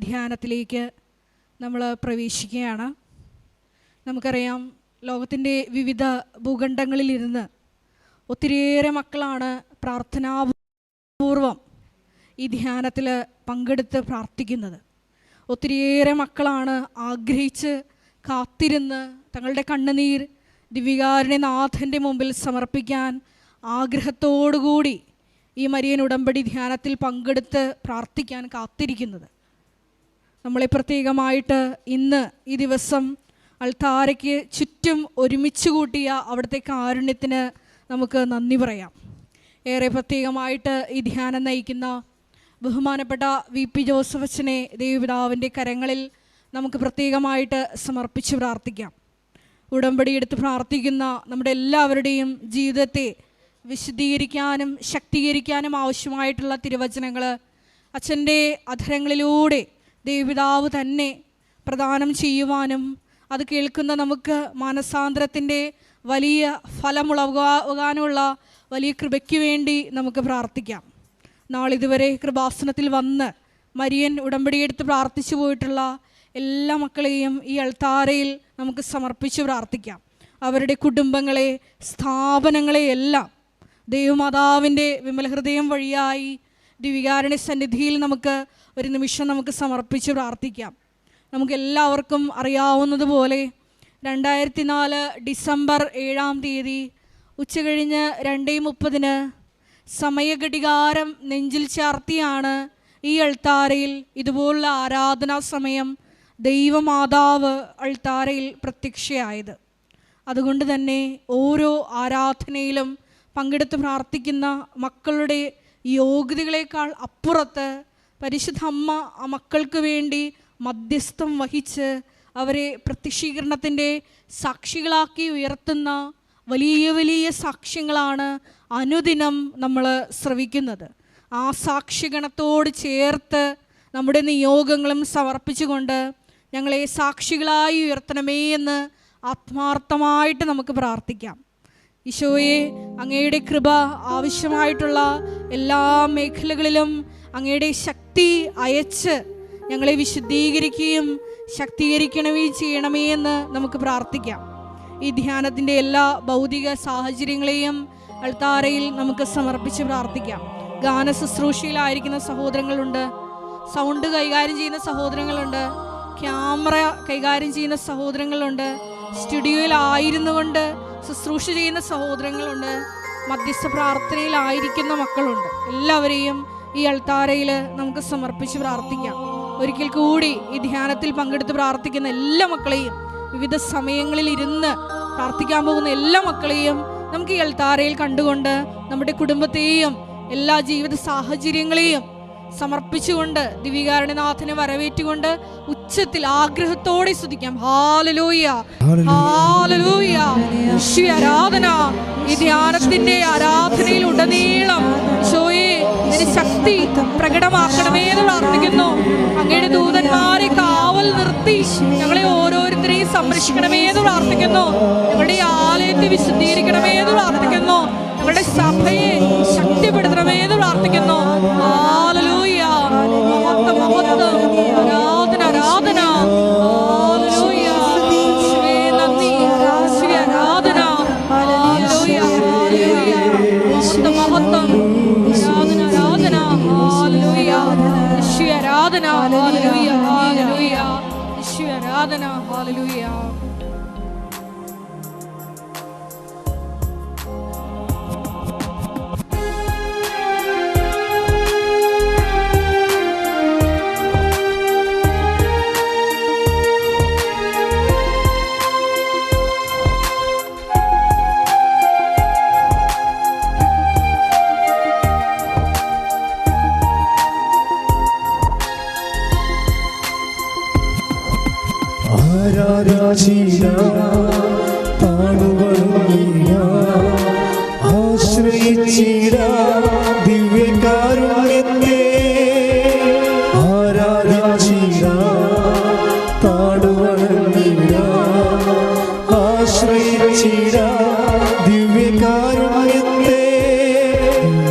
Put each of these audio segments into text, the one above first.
ധ്യാനത്തിലേക്ക് നമ്മൾ പ്രവേശിക്കുകയാണ്. നമുക്കറിയാം, ലോകത്തിൻ്റെ വിവിധ ഭൂഖണ്ഡങ്ങളിലിരുന്ന് ഒത്തിരിയേറെ മക്കളാണ് പ്രാർത്ഥനാപൂർവം ഈ ധ്യാനത്തിൽ പങ്കെടുത്ത് പ്രാർത്ഥിക്കുന്നത്. ഒത്തിരിയേറെ മക്കളാണ് ആഗ്രഹിച്ച് കാത്തിരുന്ന് തങ്ങളുടെ കണ്ണുനീർ ദിവ്യകാരുണ്യനാഥൻ്റെ മുമ്പിൽ സമർപ്പിക്കാൻ ആഗ്രഹത്തോടുകൂടി ഈ മരിയൻ ഉടമ്പടി ധ്യാനത്തിൽ പങ്കെടുത്ത് പ്രാർത്ഥിക്കാൻ കാത്തിരിക്കുന്നത്. നമ്മളെ പ്രത്യേകമായിട്ട് ഇന്ന് ഈ ദിവസം അൾത്താരയ്ക്ക് ചുറ്റും ഒരുമിച്ച് കൂട്ടിയ അവിടുത്തെ കാരുണ്യത്തിന് നമുക്ക് നന്ദി പറയാം. ഏറെ പ്രത്യേകമായിട്ട് ഈ ധ്യാനം നയിക്കുന്ന ബഹുമാനപ്പെട്ട വി.പി. ജോസഫ് അച്ഛനെ ദൈവപിതാവിൻ്റെ കരങ്ങളിൽ നമുക്ക് പ്രത്യേകമായിട്ട് സമർപ്പിച്ച് പ്രാർത്ഥിക്കാം. ഉടമ്പടി എടുത്ത് പ്രാർത്ഥിക്കുന്ന നമ്മുടെ എല്ലാവരുടെയും ജീവിതത്തെ വിശദീകരിക്കാനും ശക്തീകരിക്കാനും ആവശ്യമായിട്ടുള്ള തിരുവചനങ്ങൾ അച്ഛൻ്റെ അധരങ്ങളിലൂടെ ദൈവപിതാവ് തന്നെ പ്രദാനം ചെയ്യുവാനും അത് കേൾക്കുന്ന നമുക്ക് മാനസാന്തരത്തിൻ്റെ വലിയ ഫലമുളകാനുള്ള വലിയ കൃപയ്ക്ക് വേണ്ടി നമുക്ക് പ്രാർത്ഥിക്കാം. നാളിതുവരെ കൃപാസനത്തിൽ വന്ന് മരിയൻ ഉടമ്പടിയെടുത്ത് പ്രാർത്ഥിച്ചു പോയിട്ടുള്ള എല്ലാ മക്കളെയും ഈ അൾത്താരയിൽ നമുക്ക് സമർപ്പിച്ച് പ്രാർത്ഥിക്കാം. അവരുടെ കുടുംബങ്ങളെ, സ്ഥാപനങ്ങളെ എല്ലാം ദൈവമാതാവിൻ്റെ വിമലഹൃദയം വഴിയായി ദിവ്യകാരുണ്യ സന്നിധിയിൽ നമുക്ക് ഒരു നിമിഷം നമുക്ക് സമർപ്പിച്ച് പ്രാർത്ഥിക്കാം. നമുക്കെല്ലാവർക്കും അറിയാവുന്നതുപോലെ 2004 ഡിസംബർ 7-ാം തീയതി ഉച്ചകഴിഞ്ഞ് 2:30 സമയഘടികാരം നെഞ്ചിൽ ചാർത്തിയാണ് ഈ അൾത്താരയിൽ ഇതുപോലുള്ള ആരാധനാ സമയം ദൈവമാതാവ് അൾത്താരയിൽ പ്രത്യക്ഷയായത്. അതുകൊണ്ട് തന്നെ ഓരോ ആരാധനയിലും പങ്കെടുത്ത് പ്രാർത്ഥിക്കുന്ന മക്കളുടെ യോഗ്യതകളേക്കാൾ അപ്പുറത്ത് പരിശുദ്ധ അമ്മ ആ മക്കൾക്ക് വേണ്ടി മധ്യസ്ഥം വഹിച്ച് അവരെ പ്രത്യക്ഷീകരണത്തിൻ്റെ സാക്ഷികളാക്കി ഉയർത്തുന്ന വലിയ വലിയ സാക്ഷ്യങ്ങളാണ് അനുദിനം നമ്മൾ ശ്രവിക്കുന്നത്. ആ സാക്ഷ്യഗണത്തോട് ചേർത്ത് നമ്മുടെ നിയോഗങ്ങളും സമർപ്പിച്ചുകൊണ്ട് ഞങ്ങളെ സാക്ഷികളായി ഉയർത്തണമേ എന്ന് ആത്മാർത്ഥമായിട്ട് നമുക്ക് പ്രാർത്ഥിക്കാം. ഈശോയെ, അങ്ങയുടെ കൃപ ആവശ്യമായിട്ടുള്ള എല്ലാ മേഖലകളിലും അങ്ങയുടെ ശക്തി അയച്ച് ഞങ്ങളെ വിശുദ്ധീകരിക്കുകയും ശക്തീകരിക്കണമേ ചെയ്യണമേ എന്ന് നമുക്ക് പ്രാർത്ഥിക്കാം. ഈ ധ്യാനത്തിൻ്റെ എല്ലാ ഭൗതിക സാഹചര്യങ്ങളെയും അൾത്താരയിൽ നമുക്ക് സമർപ്പിച്ച് പ്രാർത്ഥിക്കാം. ഗാന ശുശ്രൂഷയിലായിരിക്കുന്ന സഹോദരങ്ങളുണ്ട്, സൗണ്ട് കൈകാര്യം ചെയ്യുന്ന സഹോദരങ്ങളുണ്ട്, ക്യാമറ കൈകാര്യം ചെയ്യുന്ന സഹോദരങ്ങളുണ്ട്, സ്റ്റുഡിയോയിലായിരുന്നു കൊണ്ട് ശുശ്രൂഷ ചെയ്യുന്ന സഹോദരങ്ങളുണ്ട്, മധ്യസ്ഥ പ്രാർത്ഥനയിലായിരിക്കുന്ന മക്കളുണ്ട്. എല്ലാവരെയും ഈ അൾത്താരയിൽ നമുക്ക് സമർപ്പിച്ച് പ്രാർത്ഥിക്കാം. ഒരിക്കൽ കൂടി ഈ ധ്യാനത്തിൽ പങ്കെടുത്ത് പ്രാർത്ഥിക്കുന്ന എല്ലാ മക്കളെയും, വിവിധ സമയങ്ങളിൽ ഇരുന്ന് പ്രാർത്ഥിക്കാൻ പോകുന്ന എല്ലാ മക്കളെയും നമുക്ക് ഈ അൾത്താരയിൽ കണ്ടുകൊണ്ട് നമ്മുടെ കുടുംബത്തെയും എല്ലാ ജീവിത സാഹചര്യങ്ങളെയും സമർപ്പിച്ചുകൊണ്ട് ദിവ്യകാരുണ്യനാഥനെ വരവേറ്റുകൊണ്ട് ഉച്ചത്തിൽ ആഗ്രഹത്തോടെ സ്തുതിക്കാം. Hallelujah, hallelujah. ഈശോയെ ആരാധന. ഈ ധ്യാനത്തിന്റെ ആരാധനയിൽ ഉടനീളം ഈശോയെ നിന്റെ ശക്തി പ്രകടമാക്കണമേ എന്ന് പ്രാർത്ഥിക്കുന്നു. അങ്ങയുടെ ദൂതന്മാരെ കാവൽ നിർത്തി ഞങ്ങളെ ഓരോരുത്തരെയും സംരക്ഷിക്കണമേ എന്ന് പ്രാർത്ഥിക്കുന്നു. ഞങ്ങളുടെ ആലയത്തെ വിശുദ്ധീകരിക്കണമേ എന്ന് പ്രാർത്ഥിക്കുന്നു. ഞങ്ങളുടെ സഭയെ ശക്തിപ്പെടുത്തണമേ എന്ന് പ്രാർത്ഥിക്കുന്നു. ഹല്ലേലൂയ, മഹത്വം മഹത്വം, ആരാധന ആരാധന. ഹല്ലേലൂയ, യേശുവേ നന്ദി, യേശുവേ ആരാധന. ഹല്ലേലൂയ, ഹല്ലേലൂയ, മഹത്വം മഹത്വം, ആരാധന ആരാധന. ഹല്ലേലൂയ, യേശുവേ ആരാധന. ഹല്ലേലൂയ, ഹല്ലേലൂയ, യേശുവേ ആരാധന. ഹല്ലേലൂയ.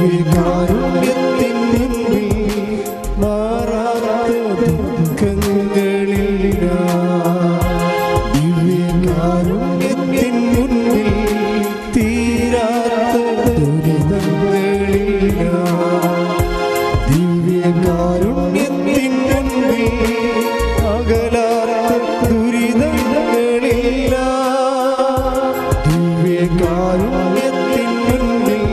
ദിവ്യകാരുണ്യത്തിൻ മുൻപിൽ മാറാത്ത ദുഃഖങ്ങളില്ല, ദിവ്യകാരുണ്യത്തിൻ മുന്നിൽ തീരാത്ത ദുരിതങ്ങളില്ല, ദിവ്യകാരുണ്യത്തിൻ മുന്നിൽ അകലാത്ത ദുരിതങ്ങളില്ല, ദിവ്യകാരുണ്യത്തിൻ മുന്നിൽ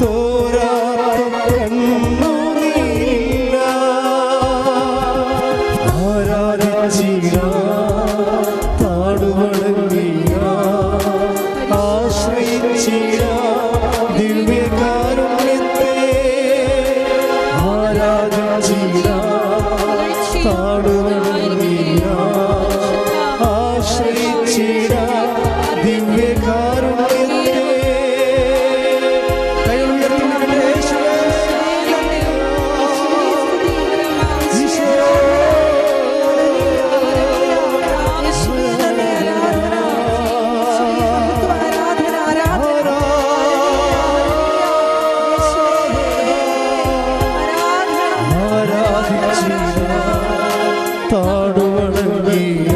തോരാത്ത കണ്ണുനീരില്ല. ആരാധിച്ചില്ല, താടുവണങ്ങില്ല, ആശ്രയിച്ചില്ല ദിവ്യകാരുണ്യത്തെ. ആരാധിച്ചില്ല, താടുവണങ്ങില്ല, ആശ്രയിച്ചില്ല ദിവ്യകാരുണ്യത്തെ. താടുവണങ്ങിയ,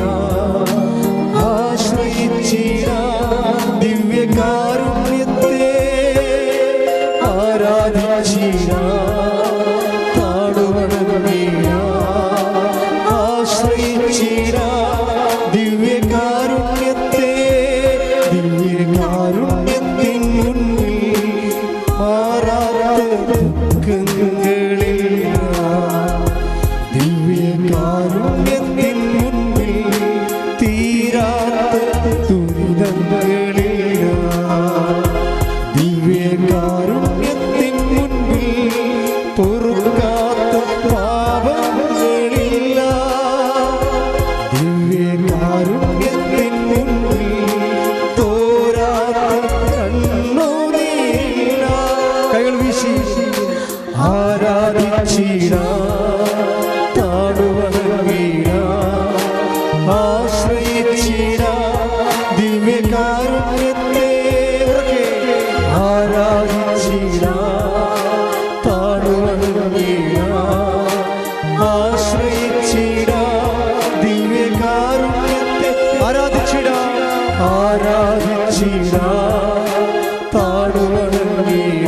ആശ്രയിച്ചിയ ദിവ്യകാരുണ്യത്തെ. ആരാധിച്ചിയ, താടുവണങ്ങിയ, ആശ്രയിച്ചിയ ദിവ്യകാരുണ്യത്തെ. ദിവ്യകാരുണ്യത്തിൻ മുന്നിൽ മാറാത്ത ദുഃഖങ്ങളില്ല, ദിവ്യകാരുണ്യത്തിൻ മുന്നിൽ തീരാത്ത ദുരിതങ്ങളില്ല, ദിവ്യകാരുണ്യത്തിൻ മുന്നിൽ പൊറുക്കാത്ത പാപങ്ങളില്ല, ദിവ്യകാരുണ്യത്തിൻ മുന്നിൽ തോരാത്ത കണ്ണുനീരില്ല. കൈകൾ വീശി ആരാധിച്ചില്ല, താടുവണങ്ങിയ, ആശ്രയിച്ചില്ല ദിവ്യകാരുണ്യത്തെ. ആരാധിച്ചില്ല, താടുവണങ്ങിയ, ആശ്രയിച്ചില്ല ദിവ്യകാരുണ്യത്തെ. ആരാധിച്ചില്ല, ആരാധിച്ചില്ല, താടുവണങ്ങിയ,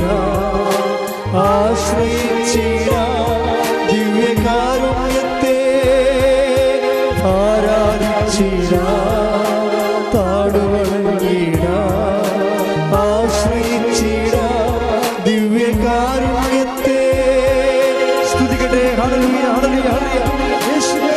ആശ്രയിച്ചില്ല ദിവ്യകാരുണ്യത്തെ. ആരാധിച്ചില്ല, താടുവണങ്ങിയ, ആശ്രയിച്ചില്ല ദിവ്യകാരുണ്യത്തെ. സ്തുതിക്കട്ടെ. ഹല്ലേലൂയ, ഹല്ലേലൂയ, ഹല്ലേലൂയ. യേശുവേ,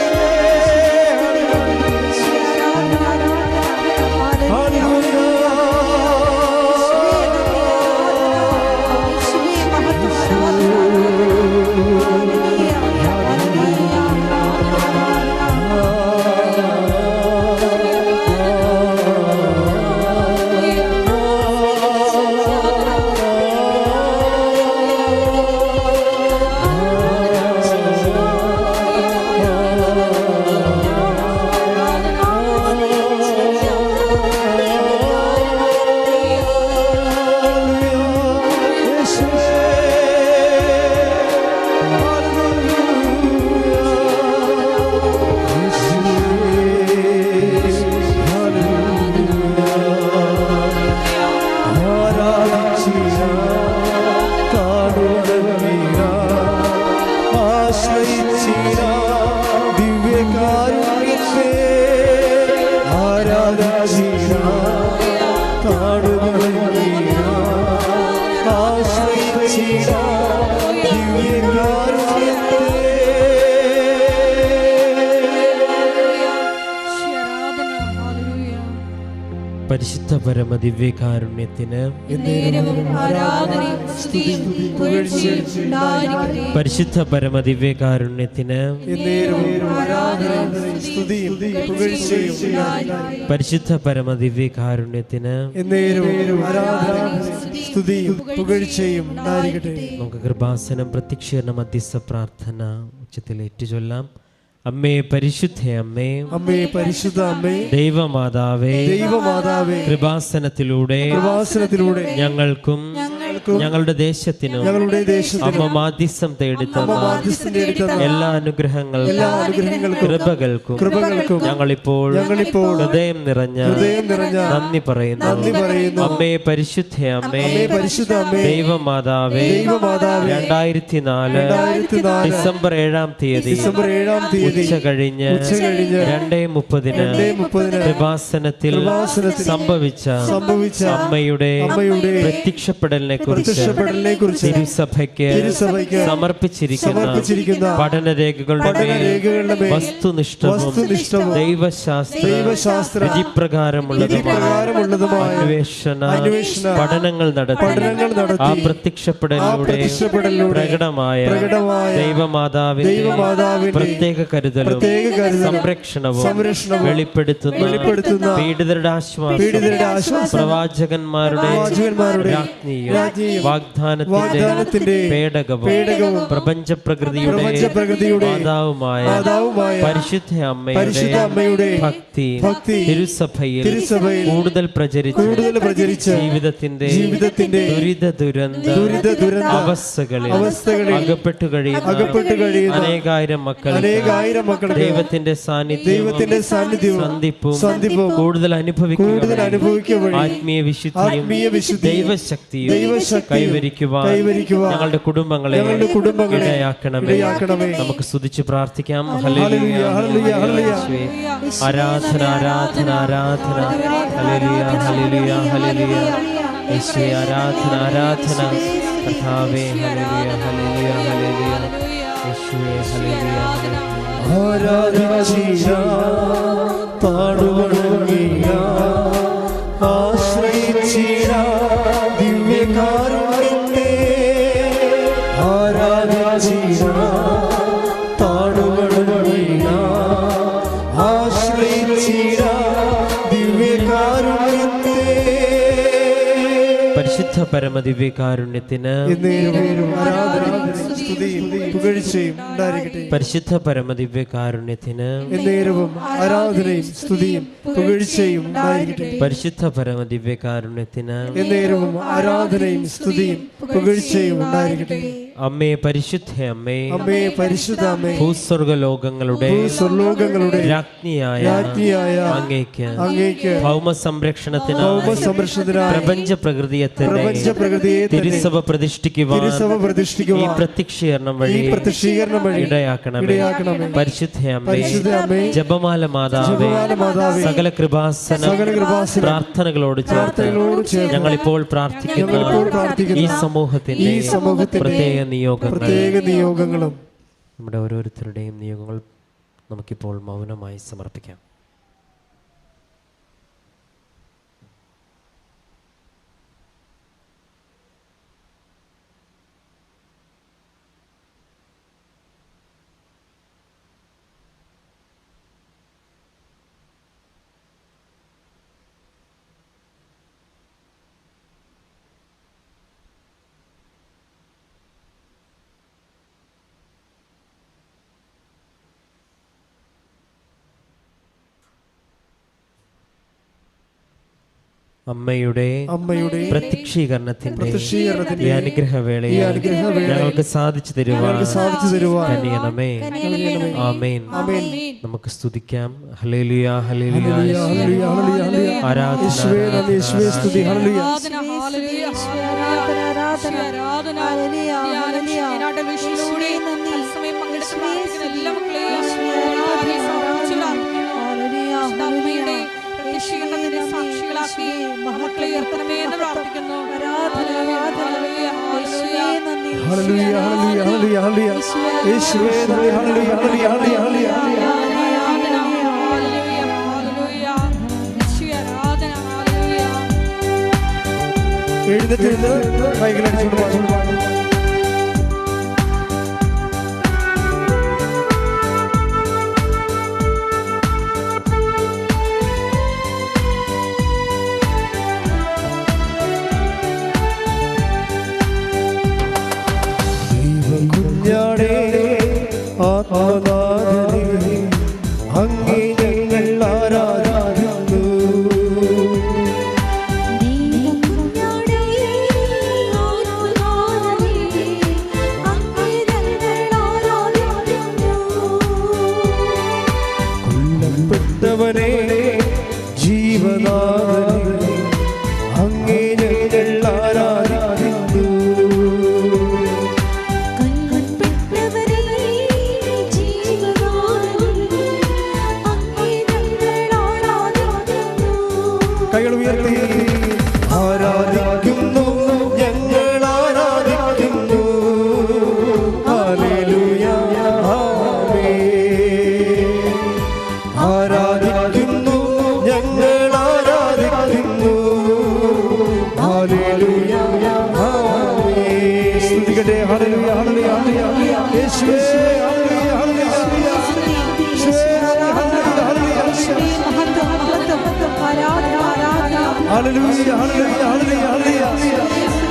പരിശുദ്ധ പരമ ദിവ്യകാരുണ്യത്തിന് പരിശുദ്ധ പരമ ദിവ്യകാരുണ്യത്തിന് പരിശുദ്ധ പരമ ദിവ്യകാരുണ്യത്തിന് നമുക്ക് കൃപാസനം പ്രത്യക്ഷീകരണ മധ്യസ്ഥ പ്രാർത്ഥന ഉച്ചത്തിൽ ഏറ്റുചൊല്ലാം. അമ്മേ പരിശുദ്ധ അമ്മേ, അമ്മേ പരിശുദ്ധ അമ്മേ, ദൈവമാതാവേ, ദൈവമാതാവേ, കൃപാസനത്തിലൂടെ കൃപാസനത്തിലൂടെ ഞങ്ങൾക്കും ഞങ്ങളുടെ ദേശത്തിനും അമ്മ മാധ്യസ്ഥം തേടിത്തന്ന എല്ലാ അനുഗ്രഹങ്ങൾക്കും കൃപകൾക്കും ഞങ്ങളിപ്പോൾ ഹൃദയം നിറഞ്ഞ നന്ദി പറയുന്നു. അമ്മേ പരിശുദ്ധ അമ്മേ ദൈവമാതാവേ 2004 ഡിസംബർ 7-ാം തീയതി ഉച്ച കഴിഞ്ഞ് 2:30 കൃപാസനത്തിൽ സംഭവിച്ച അമ്മയുടെ പ്രത്യക്ഷപ്പെടലിനെ കുറിച്ച് തിരുസഭയ്ക്ക് സമർപ്പിച്ചിരിക്കുന്ന പഠനരേഖകളുടെ വസ്തുനിഷ്ഠവും ദൈവശാസ്ത്ര വിധിപ്രകാരമുള്ളതുമായ അന്വേഷണ പഠനങ്ങൾ നടത്തി ആ പ്രത്യക്ഷപ്പെടലിലൂടെ പ്രകടമായ ദൈവമാതാവിന്റെ പ്രത്യേക കരുതലും സംരക്ഷണവും വെളിപ്പെടുത്തുന്ന പീഡിതരുടെ ആശ്വാസം പ്രവാചകന്മാരുടെ രാജ്ഞിയും വാഗ്ദാനത്തിന്റെ പേടകവും പ്രപഞ്ച പ്രകൃതിയുടെ മാതാവുമായ പരിശുദ്ധ അമ്മയുടെ ഭക്തി തിരുസഭയിൽ കൂടുതൽ പ്രചരിച്ച് ജീവിതത്തിന്റെ ദുരിത അവസ്ഥകളിൽ അകപ്പെട്ടു കഴിയുന്ന അനേകായിരം മക്കൾ ദൈവത്തിന്റെ സാന്നിധ്യവും സന്ധിപ്പും കൂടുതൽ അനുഭവിക്കുക ആത്മീയ വിശുദ്ധിയും ദൈവശക്തിയും കൈവരിക്കുവാൻ ഞങ്ങളുടെ കുടുംബങ്ങളെ ഇടയാക്കണമേ. നമുക്ക് സ്തുതിച്ച് പ്രാർത്ഥിക്കാം. ഹല്ലേലൂയ യേശുവേ, ആരാധന ആരാധന ആരാധന. ഹല്ലേലൂയ ഹല്ലേലൂയ ഹല്ലേലൂയ യേശുവേ, ആരാധന ആരാധന. കർത്താവേ ഹല്ലേലൂയ ഹല്ലേലൂയ ഹല്ലേലൂയ യേശുവേ, ഹല്ലേലൂയ പരിശുദ്ധ പരമദിവ്യകാരുണ്യത്തിന് പരിശുദ്ധ പരമദിവ്യകാരുണ്യത്തിന് ആരാധനയും സ്തുതിയും പുകഴ്ചയും ഉണ്ടായിരിക്കട്ടെ. പരിശുദ്ധ പരമദിവ്യകാരുണ്യത്തിന് ആരാധനയും സ്തുതിയും പുകഴ്ചയും ഉണ്ടായിരിക്കട്ടെ. അമ്മേ പരിശുദ്ധ അമ്മേ പരിശുദ്ധ അമ്മേ ഭൂസ്വർഗലോകങ്ങളുടെ രാജ്ഞിയായ അങ്ങേക്ക് ഭൗമ സംരക്ഷണത്തിന് പ്രപഞ്ച പ്രകൃതിയത്തിന്റെ തിരുസഭ പ്രതിഷ്ഠിക്കുവാൻ ഈ പ്രത്യക്ഷീകരണം വഴി ഇടയാക്കണമേ. പരിശുദ്ധ അമ്മേ ജപമാല മാതാവേ സകല കൃപാസന പ്രാർത്ഥനകളോട് ചേർത്ത് ഞങ്ങളിപ്പോൾ പ്രാർത്ഥിക്കുന്ന ഈ സമൂഹത്തിന്റെ പ്രത്യേക നിയോഗങ്ങളും നമ്മുടെ ഓരോരുത്തരുടെയും നിയോഗങ്ങൾ നമുക്കിപ്പോൾ മൗനമായി സമർപ്പിക്കാം. അമ്മയുടെ പ്രത്യക്ഷീകരണത്തിന്റെ ഈ അനുഗ്രഹവേളയിൽ ഞങ്ങൾക്ക് സാധിച്ചു തരുവാൻ കനിയണമേ. ആമേൻ. നമുക്ക് സ്തുതിക്കാം. ഹല്ലേലൂയ ഹല്ലേലൂയ ആരാധന സാക്ഷികളാക്കി മക്കളെ ഉയർത്തണമേ എന്ന് പ്രാർത്ഥിക്കുന്നു. എഴുന്നേറ്റ് കൈകളടിച്ചുകൊണ്ട് ആത്മനാഥനെ അങ്ങേ ഞങ്ങൾ ആരാധിക്കുന്നു. കൽപ്പെട്ടവനെ ജീവനാഥനെ അങ്ങേ ഞങ്ങൾ ആരാധിക്കുന്നു. കൈകൾ ഉയർത്തി ആരാധിക്കുന്നു, ഞങ്ങൾ ആരാധിക്കുന്നു. ഹല്ലേലൂയ ആമേൻ. ആരാധിക്കുന്നു, ഞങ്ങൾ ആരാധിക്കുന്നു. ഹല്ലേലൂയ ആമേൻ. സ്തുതിക്കട്ടെ. ഹല്ലേലൂയ ഹല്ലേലൂയ ഹല്ലേലൂയ. യേശുവേ ഹല്ലേലൂയ ഹല്ലേലൂയ. യേശുവേ ഹല്ലേലൂയ ഹല്ലേലൂയ. ഹല്ലേലൂയ ഹല്ലേലൂയ ഹല്ലേലൂയ ഹല്ലേലൂയ.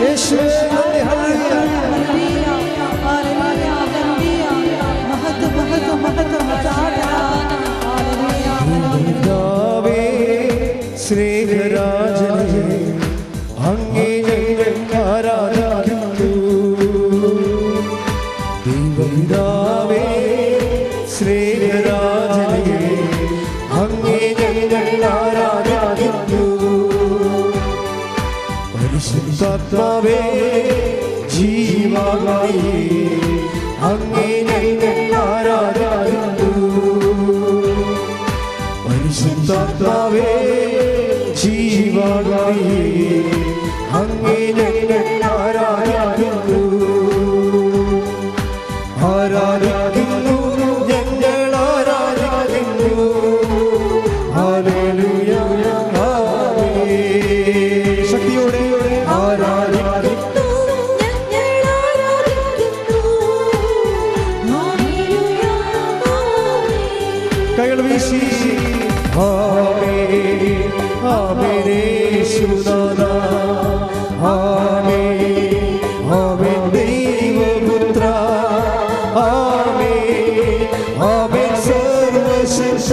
യേശുവേ ഹല്ലേലൂയ. പിതാവേ സ്നേഹരാജനെ അങ്ങേ ഞങ്ങൾ ആരാധിക്കുന്നു. ദൈവപിതാവേ സ്നേഹരാജനെ അങ്ങേ ഞങ്ങൾ ആരാധിക്കുന്നു. പരിശുദ്ധാത്മാവേ ജീവാത്മാവേ അങ്ങേ ഞങ്ങൾ ആരാധിക്കുന്നു. പരിശുദ്ധാത്മാവേ ജീവാത്മാവേ അങ്ങേ ഞങ്ങൾ ആരാധിക്കുന്നു. ആരാധിക്കുന്നു, ഞങ്ങൾ ആരാധിക്കുന്നു. ഹല്ലേലൂയ ആമേൻ. ശക്തിയോടെ ആരാധിക്കുന്നു, കൈകൾ വീശി ആമേൻ ആമേൻ. യേശുനാഥ ആമേൻ ആമേൻ. ദൈവപുത്ര ആമേൻ ആമേൻ. സർവശക്ത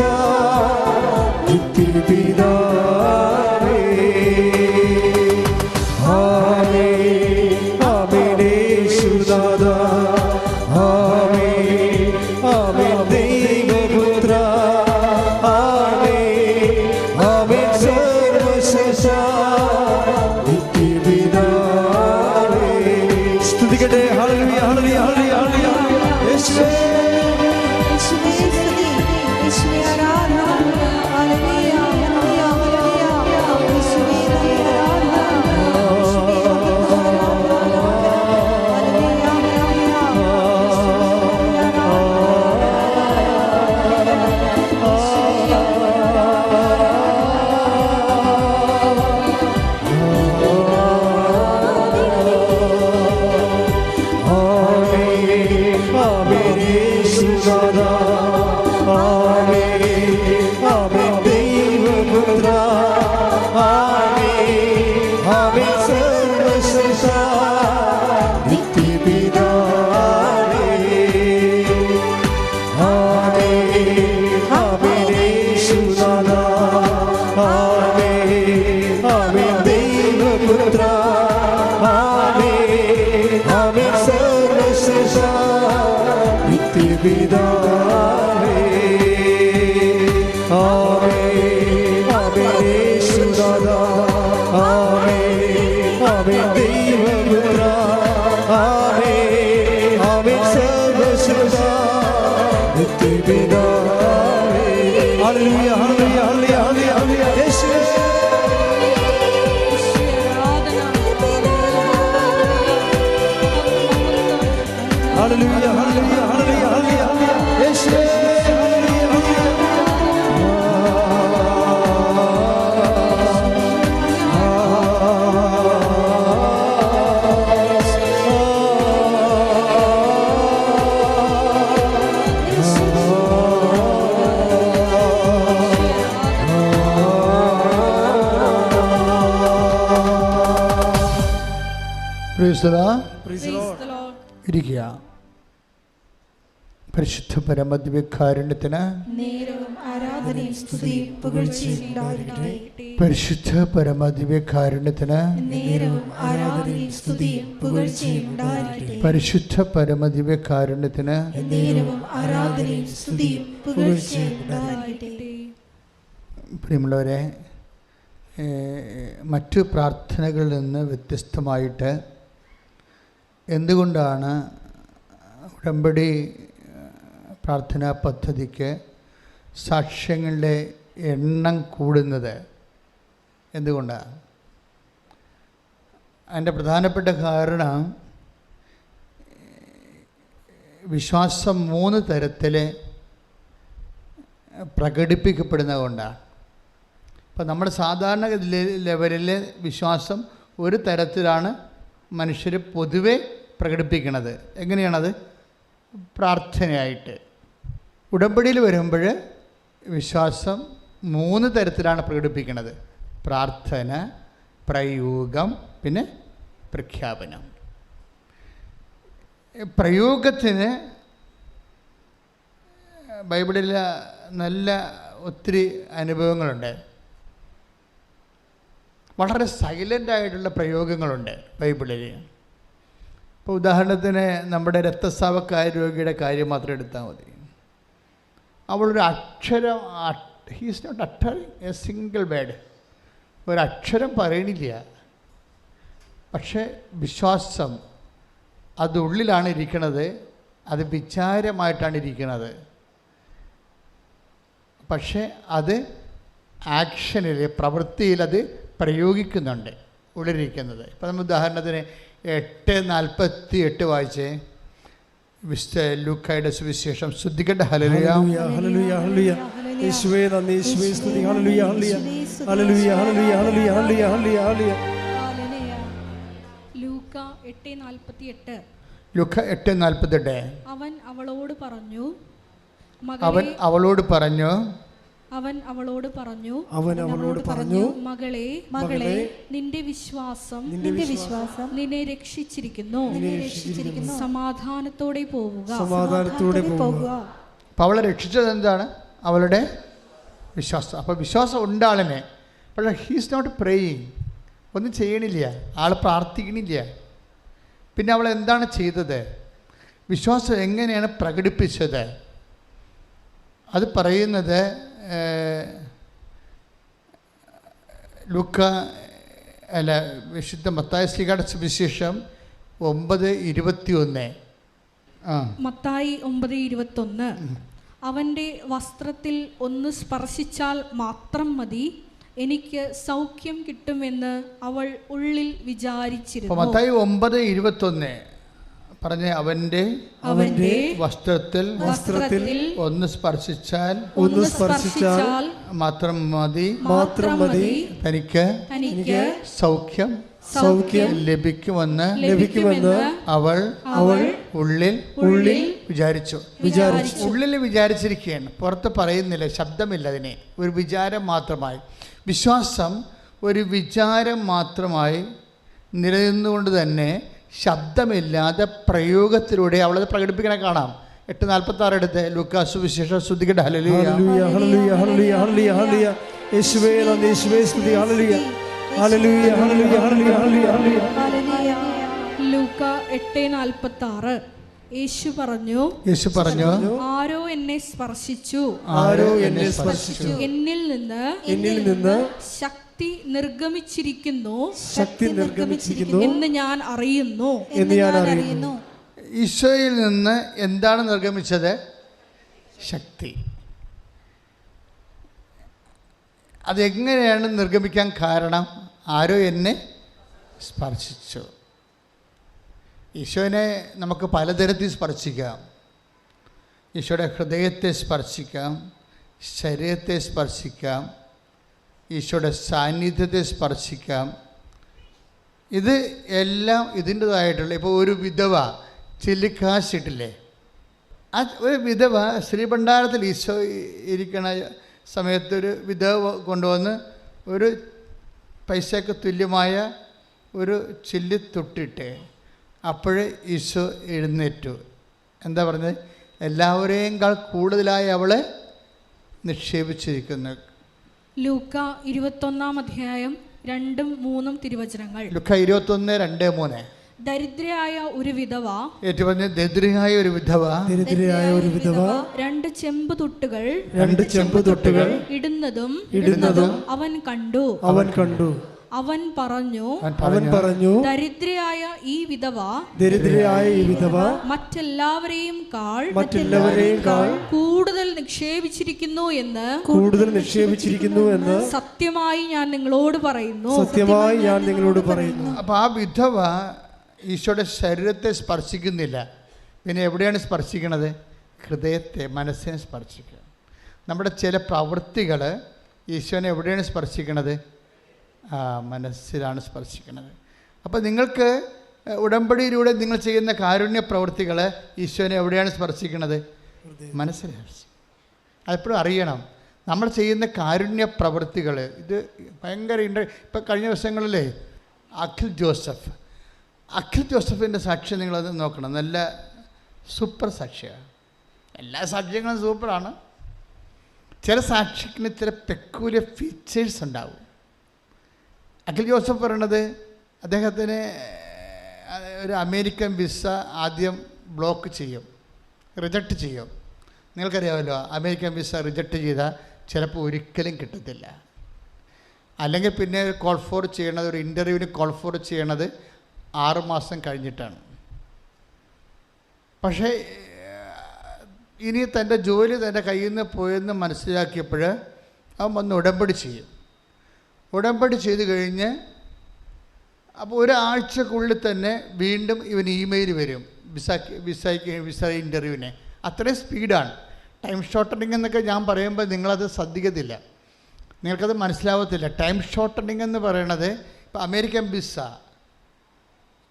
നിത്യപിതാവേ ആമേൻ ആമേൻ. യേശുനാഥ ആമേൻ ആമേൻ. ദൈവപുത്ര ആമേൻ ആമേൻ. സർവശക്ത നിത്യപിതാവേ. സ്തുതിക്കട്ടെ. ഹല്ലേലൂയ ഹല്ലേലൂയ ഹല്ലേലൂയ. യേശുവേ ഇരിക്കുക. പരിശുദ്ധ പരമദിവ്യകാരുണ്യത്തിന് പരിശുദ്ധ പരമദിവ്യകാരുണ്യത്തിന് പരിശുദ്ധ പരമദിവ്യകാരുണ്യത്തിന് പ്രിയമുള്ളവരെ, മറ്റു പ്രാർത്ഥനകളിൽ നിന്ന് വ്യത്യസ്തമായിട്ട് എന്തുകൊണ്ടാണ് ഉടമ്പടി പ്രാർത്ഥനാ പദ്ധതിക്ക് സാക്ഷ്യങ്ങളുടെ എണ്ണം കൂടുന്നത്? എന്തുകൊണ്ടാണ്? അതിൻ്റെ പ്രധാനപ്പെട്ട കാരണം വിശ്വാസം 3 തരത്തിൽ പ്രകടിപ്പിക്കപ്പെടുന്നത് കൊണ്ടാണ്. അപ്പോൾ നമ്മുടെ സാധാരണ ലെവലിൽ വിശ്വാസം ഒരു തരത്തിലാണ് മനുഷ്യർ പൊതുവെ പ്രകടിപ്പിക്കുന്നത്. എങ്ങനെയാണത്? പ്രാർത്ഥനയായിട്ട്. ഉടമ്പടിയിൽ വരുമ്പോൾ വിശ്വാസം 3 തരത്തിലാണ് പ്രകടിപ്പിക്കുന്നത്: പ്രാർത്ഥന, പ്രയോഗം, പിന്നെ പ്രഖ്യാപനം. പ്രയോഗത്തിന് ബൈബിളിൽ നല്ല ഒത്തിരി അനുഭവങ്ങളുണ്ട്. വളരെ സൈലൻ്റായിട്ടുള്ള പ്രയോഗങ്ങളുണ്ട് ബൈബിളിൽ. ഇപ്പോൾ ഉദാഹരണത്തിന് നമ്മുടെ രക്തസ്രാവക്കായ രോഗിയുടെ കാര്യം മാത്രം എടുത്താൽ മതി. അവളൊരു അക്ഷരം, he's not uttering a single word, ഒരക്ഷരം പറയണില്ല. പക്ഷേ വിശ്വാസം അത് ഉള്ളിലാണ് ഇരിക്കുന്നത്, അത് വിചാരമായിട്ടാണ് ഇരിക്കുന്നത്. പക്ഷേ അത് ആക്ഷനിൽ, പ്രവൃത്തിയിൽ അത് പ്രയോഗിക്കുന്നുണ്ട്, ഉള്ളിലിരിക്കുന്നത്. ഇപ്പം നമ്മൾ ഉദാഹരണത്തിന് 8:48 വായിച്ചേ. വിശുദ്ധ ലൂക്കായുടെ സുവിശേഷം. സ്തുതിക്കട്ടെ. ഹല്ലേലൂയ, ഹല്ലേലൂയ, ഹല്ലേലൂയ. യേശുവേ നന്ദി, യേശുവേ സ്തുതി. ഹല്ലേലൂയ, ഹല്ലേലൂയ, ഹല്ലേലൂയ, ഹല്ലേലൂയ, ഹല്ലേലൂയ, ഹല്ലേലൂയ, ഹല്ലേലൂയ, ഹല്ലേലൂയ. ലൂക്ക 8:48. ലൂക്ക 8:48. അവൻ അവളോട് പറഞ്ഞു, അവൻ അവളോട് പറഞ്ഞു മകളെ, നിന്റെ വിശ്വാസം നിന്നെ രക്ഷിച്ചിരിക്കുന്നു. സമാധാനത്തോടെ പോവുക. അപ്പോൾ അവളെ രക്ഷിച്ചത് എന്താണ്? അവളുടെ വിശ്വാസം. അപ്പോൾ വിശ്വാസം ഉണ്ട് ആളിനെ. പക്ഷേ ഹീസ് നോട്ട് പ്രേയിങ്, ഒന്നും ചെയ്യണില്ല, ആൾ പ്രാർത്ഥിക്കണില്ല. പിന്നെ അവൾ എന്താണ് ചെയ്തത്? വിശ്വാസം എങ്ങനെയാണ് പ്രകടിപ്പിച്ചത്? അത് പറയുന്നത് വിശുദ്ധ മത്തായി ശ്ലീഹായുടെ സുവിശേഷം 9:21. മത്തായി 9:21. അവൻ്റെ വസ്ത്രത്തിൽ ഒന്ന് സ്പർശിച്ചാൽ മാത്രം മതി, എനിക്ക് സൗഖ്യം കിട്ടുമെന്ന് അവൾ ഉള്ളിൽ വിചാരിച്ചിരുന്നു. മത്തായി 9:21 പറഞ്ഞ അവന്റെ വസ്ത്രത്തിൽ ഒന്ന് സ്പർശിച്ചാൽ മാത്രം മതി തനിക്ക് സൗഖ്യം ലഭിക്കുമെന്ന് അവൾ ഉള്ളിൽ വിചാരിച്ചു. ഉള്ളിൽ വിചാരിച്ചിരിക്കുകയാണ്, പുറത്ത് പറയുന്നില്ല, ശബ്ദമില്ല. അതിനെ ഒരു വിചാരം മാത്രമായി, വിശ്വാസം ഒരു വിചാരം മാത്രമായി നിലനിന്നുകൊണ്ട് തന്നെ ശബ്ദമില്ലാതെ പ്രയോഗത്തിലൂടെ അവളത് പ്രകടിപ്പിക്കണ കാണാം. 8:46 എടുത്ത് ലൂക്കാ സുവിശേഷം. സ്തുതിക്കട്ടെ. ഹല്ലേലൂയ, ഹല്ലേലൂയ, ഹല്ലേലൂയ, ഹല്ലേലൂയ, ഹല്ലേലൂയ. യേശുവേ നന്ദി, യേശുവേ സ്തുതി. ഹല്ലേലൂയ, ഹല്ലേലൂയ, ഹല്ലേലൂയ, ഹല്ലേലൂയ, ഹല്ലേലൂയ, ഹല്ലേലൂയ. ലൂക്കാ 8:46. യേശു പറഞ്ഞു, ആരോ എന്നെ സ്പർശിച്ചു, എന്നിൽ നിന്ന് ശക്തി നിർഗമിച്ചിരിക്കുന്നു എന്ന് ഞാൻ അറിയുന്നു. ഈശോയിൽ നിന്ന് എന്താണ് നിർഗമിച്ചത്? ശക്തി. അതെങ്ങനെയാണ് നിർഗമിക്കാൻ കാരണം? ആരോ എന്നെ സ്പർശിച്ചു. ഈശോനെ നമുക്ക് പലതരത്തിൽ സ്പർശിക്കാം. ഈശോയുടെ ഹൃദയത്തെ സ്പർശിക്കാം, ശരീരത്തെ സ്പർശിക്കാം, ഈശോയുടെ സാന്നിധ്യത്തെ സ്പർശിക്കാം. ഇത് എല്ലാം ഇതിൻ്റെതായിട്ടുള്ള. ഇപ്പോൾ ഒരു വിധവ ചില്ലിക്കാശിട്ടില്ലേ, ആ ഒരു വിധവ ശ്രീഭണ്ഡാരത്തിൽ ഈശോ ഇരിക്കണ സമയത്തൊരു വിധവ കൊണ്ടുവന്ന് ഒരു പൈസയ്ക്ക് തുല്യമായ ഒരു ചില്ലി തൊട്ടിട്ട് അപ്പോഴേ ഈശോ എഴുന്നേറ്റു. എന്താ പറഞ്ഞത്? എല്ലാവരെയും കൂടുതലായി അവളെ നിക്ഷേപിച്ചിരിക്കുന്നു. ലൂക്ക 21-ാം അധ്യായം 2-3 തിരുവചനങ്ങൾ. ലൂക്ക 21:2-3. ദരിദ്രയായ ഒരു വിധവ, ഏറ്റവും പറഞ്ഞ ദരിദ്രയായ ഒരു വിധവ, ദരിദ്രയായ ഒരു വിധവ 2 ചെമ്പ് തൊട്ടുകൾ 2 ചെമ്പ് തൊട്ടുകൾ ഇടുന്നതും അവൻ കണ്ടു. അവൻ പറഞ്ഞു, ദരിദ്രയായ ഈ വിധവ മറ്റെല്ലാവരെയും കാൾ കൂടുതൽ നിക്ഷേപിച്ചിരിക്കുന്നു എന്ന് സത്യമായി ഞാൻ നിങ്ങളോട് പറയുന്നു. അപ്പൊ ആ വിധവ ഈശോയുടെ ശരീരത്തെ സ്പർശിക്കുന്നില്ല, പിന്നെ എവിടെയാണ് സ്പർശിക്കുന്നത്? ഹൃദയത്തെ, മനസ്സിനെ സ്പർശിക്കുക. നമ്മുടെ ചില പ്രവൃത്തികൾ ഈശോനെ എവിടെയാണ് സ്പർശിക്കുന്നത്? മനസ്സിലാണ് സ്പർശിക്കുന്നത്. അപ്പോൾ നിങ്ങൾക്ക് ഉടമ്പടിയിലൂടെ നിങ്ങൾ ചെയ്യുന്ന കാരുണ്യ പ്രവൃത്തികൾ ഈശോനെ എവിടെയാണ് സ്പർശിക്കുന്നത്? മനസ്സിലാണ്. അതെപ്പോഴും അറിയണം. നമ്മൾ ചെയ്യുന്ന കാരുണ്യ പ്രവൃത്തികൾ ഇത് ഭയങ്കര ഇപ്പം കഴിഞ്ഞ ദിവസങ്ങളിലേ അഖിൽ ജോസഫിൻ്റെ സാക്ഷ്യം നിങ്ങളത് നോക്കണം. നല്ല സൂപ്പർ സാക്ഷിയാണ്. എല്ലാ സാക്ഷ്യങ്ങളും സൂപ്പറാണ്. ചില സാക്ഷ്യത്തിന് ചില പെക്കൂലിയർ ഫീച്ചേഴ്സ് ഉണ്ടാവും. അഖിൽ ജോസഫ് പറയണത് അദ്ദേഹത്തിന് ഒരു അമേരിക്കൻ വിസ ആദ്യം ബ്ലോക്ക് ചെയ്യും, റിജക്റ്റ് ചെയ്യും. നിങ്ങൾക്കറിയാമല്ലോ, അമേരിക്കൻ വിസ റിജക്റ്റ് ചെയ്താൽ ചിലപ്പോൾ ഒരിക്കലും കിട്ടത്തില്ല. അല്ലെങ്കിൽ പിന്നെ കോൾ ഫോർ ചെയ്യണത്, ഒരു ഇൻ്റർവ്യൂവിന് കോൾ ഫോർ ചെയ്യണത് 6 മാസം കഴിഞ്ഞിട്ടാണ്. പക്ഷേ ഇനി തൻ്റെ ജോലി തൻ്റെ കയ്യിൽ നിന്ന് പോയെന്ന് മനസ്സിലാക്കിയപ്പോൾ അവൻ വന്ന് ഉടമ്പടി ചെയ്യും. ഉടമ്പടി ചെയ്ത് കഴിഞ്ഞ് അപ്പോൾ ഒരാഴ്ചക്കുള്ളിൽ തന്നെ വീണ്ടും ഇവന് ഇമെയിൽ വരും വിസ ഇൻ്റർവ്യൂവിന്. അത്രയും സ്പീഡാണ്. ടൈം ഷോർട്ടനിങ് എന്നൊക്കെ ഞാൻ പറയുമ്പോൾ നിങ്ങളത് ശ്രദ്ധിക്കത്തില്ല, നിങ്ങൾക്കത് മനസ്സിലാവത്തില്ല. ടൈം ഷോർട്ടനിങ് എന്ന് പറയണത് ഇപ്പോൾ അമേരിക്കൻ വിസ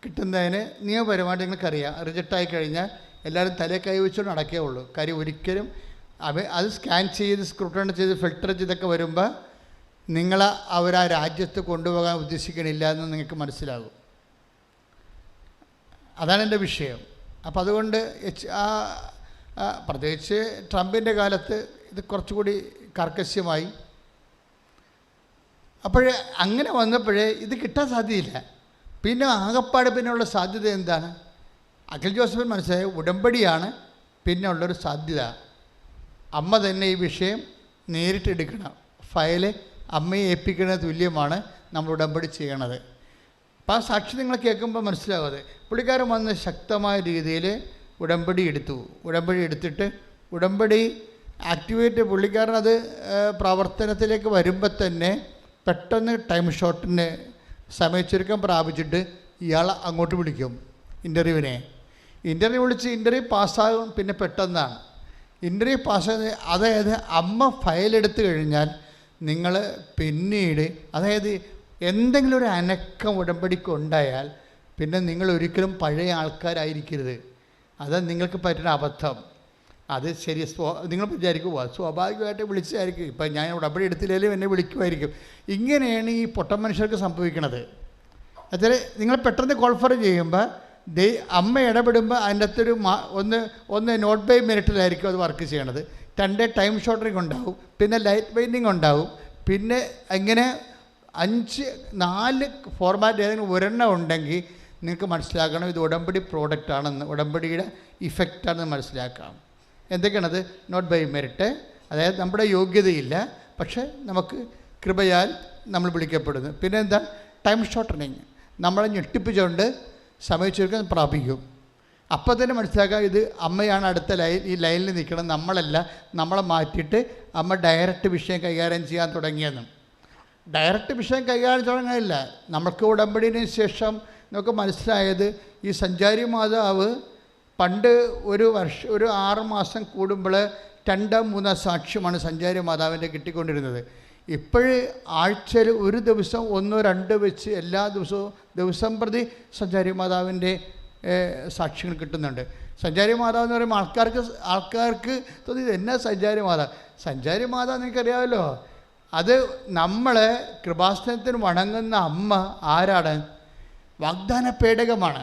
കിട്ടുന്നതിന് നിയമപരമായിട്ട് നിങ്ങൾക്കറിയാം, റിജക്റ്റായി കഴിഞ്ഞാൽ എല്ലാവരും തലേ കൈ വെച്ചുകൊണ്ട് നടക്കേ ഉള്ളൂ. കാര്യം ഒരിക്കലും അത് സ്കാൻ ചെയ്ത് സ്ക്രൂട്ടൺ ചെയ്ത് ഫിൽട്ടർ ചെയ്തൊക്കെ വരുമ്പോൾ നിങ്ങളെ അവരാ രാജ്യത്ത് കൊണ്ടുപോകാൻ ഉദ്ദേശിക്കണില്ല എന്ന് നിങ്ങൾക്ക് മനസ്സിലാകും. അതാണ് എൻ്റെ വിഷയം. അപ്പോൾ അതുകൊണ്ട് പ്രത്യേകിച്ച് ട്രംപിൻ്റെ കാലത്ത് ഇത് കുറച്ചുകൂടി കർക്കശ്യമായി. അപ്പോഴേ അങ്ങനെ വന്നപ്പോഴേ ഇത് കിട്ടാൻ സാധ്യതയില്ല. പിന്നെ ആകപ്പാട് പിന്നെയുള്ള സാധ്യത എന്താണ്? അഖിൽ ജോസഫിന് മനസ്സിലായ ഉടമ്പടിയാണ് പിന്നെ ഉള്ളൊരു സാധ്യത. അമ്മ തന്നെ ഈ വിഷയം നേരിട്ടെടുക്കണം. ഫയല് അമ്മയെ ഏൽപ്പിക്കുന്നത് തുല്യമാണ് നമ്മൾ ഉടമ്പടി ചെയ്യണത്. അപ്പോൾ ആ സാക്ഷി നിങ്ങൾ കേൾക്കുമ്പോൾ മനസ്സിലാകാതെ പുള്ളിക്കാരൻ വന്ന് ശക്തമായ രീതിയിൽ ഉടമ്പടി എടുത്തിട്ട് ഉടമ്പടി ആക്ടിവേറ്റ് പുള്ളിക്കാരൻ അത് പ്രവർത്തനത്തിലേക്ക് വരുമ്പോൾ തന്നെ പെട്ടെന്ന് ടൈം ഷോട്ടിന് സമയച്ചുരുക്കം പ്രാപിച്ചിട്ട് ഇയാൾ അങ്ങോട്ട് വിളിക്കും ഇൻ്റർവ്യൂ വിളിച്ച് ഇൻ്റർവ്യൂ പാസ്സാകും. പിന്നെ പെട്ടെന്നാണ് ഇൻ്റർവ്യൂ പാസ്സാകുന്നത്. അതായത് അമ്മ ഫയലെടുത്ത് കഴിഞ്ഞാൽ നിങ്ങൾ പിന്നീട്, അതായത് എന്തെങ്കിലും ഒരു അനക്കം ഉടമ്പടിക്ക് ഉണ്ടായാൽ പിന്നെ നിങ്ങൾ ഒരിക്കലും പഴയ ആൾക്കാരായിരിക്കരുത്. അത് നിങ്ങൾക്ക് പറ്റുന്ന അബദ്ധം. അത് ശരി, നിങ്ങൾ വിചാരിക്കുക സ്വാഭാവികമായിട്ട് വിളിച്ചായിരിക്കും. ഇപ്പം ഞാൻ ഉടമ്പടി എടുത്തില്ലെങ്കിലും എന്നെ വിളിക്കുമായിരിക്കും. ഇങ്ങനെയാണ് ഈ പൊട്ട മനുഷ്യർക്ക് സംഭവിക്കുന്നത്. അതിൽ നിങ്ങൾ പെട്ടെന്ന് കോൾഫർ ചെയ്യുമ്പോൾ അമ്മ ഇടപെടുമ്പോൾ അതിൻ്റെ അകത്തൊരു ഒന്ന് നോട്ട് ബൈ മിനിറ്റിലായിരിക്കും അത് വർക്ക് ചെയ്യണത്. 2 ടൈം ഷോർട്ടറിങ് ഉണ്ടാവും, പിന്നെ ലൈറ്റ് ബൈൻഡിങ് ഉണ്ടാവും, പിന്നെ അങ്ങനെ 4 ഫോർമാറ്റ് ഏതെങ്കിലും ഒരെണ്ണം ഉണ്ടെങ്കിൽ നിങ്ങൾക്ക് മനസ്സിലാക്കണം ഇത് ഉടമ്പടി പ്രോഡക്റ്റാണെന്ന്, ഉടമ്പടിയുടെ ഇഫക്റ്റാണെന്ന് മനസ്സിലാക്കാം. എന്തൊക്കെയാണത്? നോട്ട് ബൈ മെറിറ്റ്, അതായത് നമ്മുടെ യോഗ്യതയില്ല, പക്ഷേ നമുക്ക് കൃപയാൽ നമ്മൾ വിളിക്കപ്പെടുന്നു. പിന്നെ എന്താ? ടൈം ഷോർട്ടനിങ്, നമ്മളെ ഞെട്ടിപ്പിച്ചുകൊണ്ട് സമയച്ചുരുക്കം പ്രാപിക്കും. അപ്പോൾ തന്നെ മനസ്സിലാക്കാം ഇത് അമ്മയാണ് അടുത്ത ഈ ലൈനിൽ നിൽക്കണം, നമ്മളല്ല. നമ്മളെ മാറ്റിയിട്ട് അമ്മ ഡയറക്റ്റ് വിഷയം കൈകാര്യം ചെയ്യാൻ തുടങ്ങിയെന്ന്. ഡയറക്റ്റ് വിഷയം കൈകാര്യം തുടങ്ങാനില്ല. നമുക്ക് ഉടമ്പടിന് ശേഷം നമുക്ക് മനസ്സിലായത് ഈ സഞ്ചാരി മാതാവ് പണ്ട് ഒരു 6 മാസം കൂടുമ്പോൾ 2-3 സാക്ഷ്യമാണ് സഞ്ചാരി മാതാവിൻ്റെ കിട്ടിക്കൊണ്ടിരുന്നത്. ഇപ്പോഴ് ആഴ്ചയിൽ ഒരു ദിവസം 1-2 വെച്ച് എല്ലാ ദിവസം പ്രതി സഞ്ചാരി മാതാവിൻ്റെ സാക്ഷ്യങ്ങൾ കിട്ടുന്നുണ്ട്. സഞ്ചാരി മാതാവ് എന്ന് പറയുമ്പോൾ ആൾക്കാർക്ക് തോന്നി എന്നാ സഞ്ചാരി മാതാവ് നിങ്ങൾക്കറിയാമല്ലോ. അത് നമ്മളെ കൃപാസനത്തിന് വണങ്ങുന്ന അമ്മ ആരാണ്? വാഗ്ദാന പേടകമാണ്.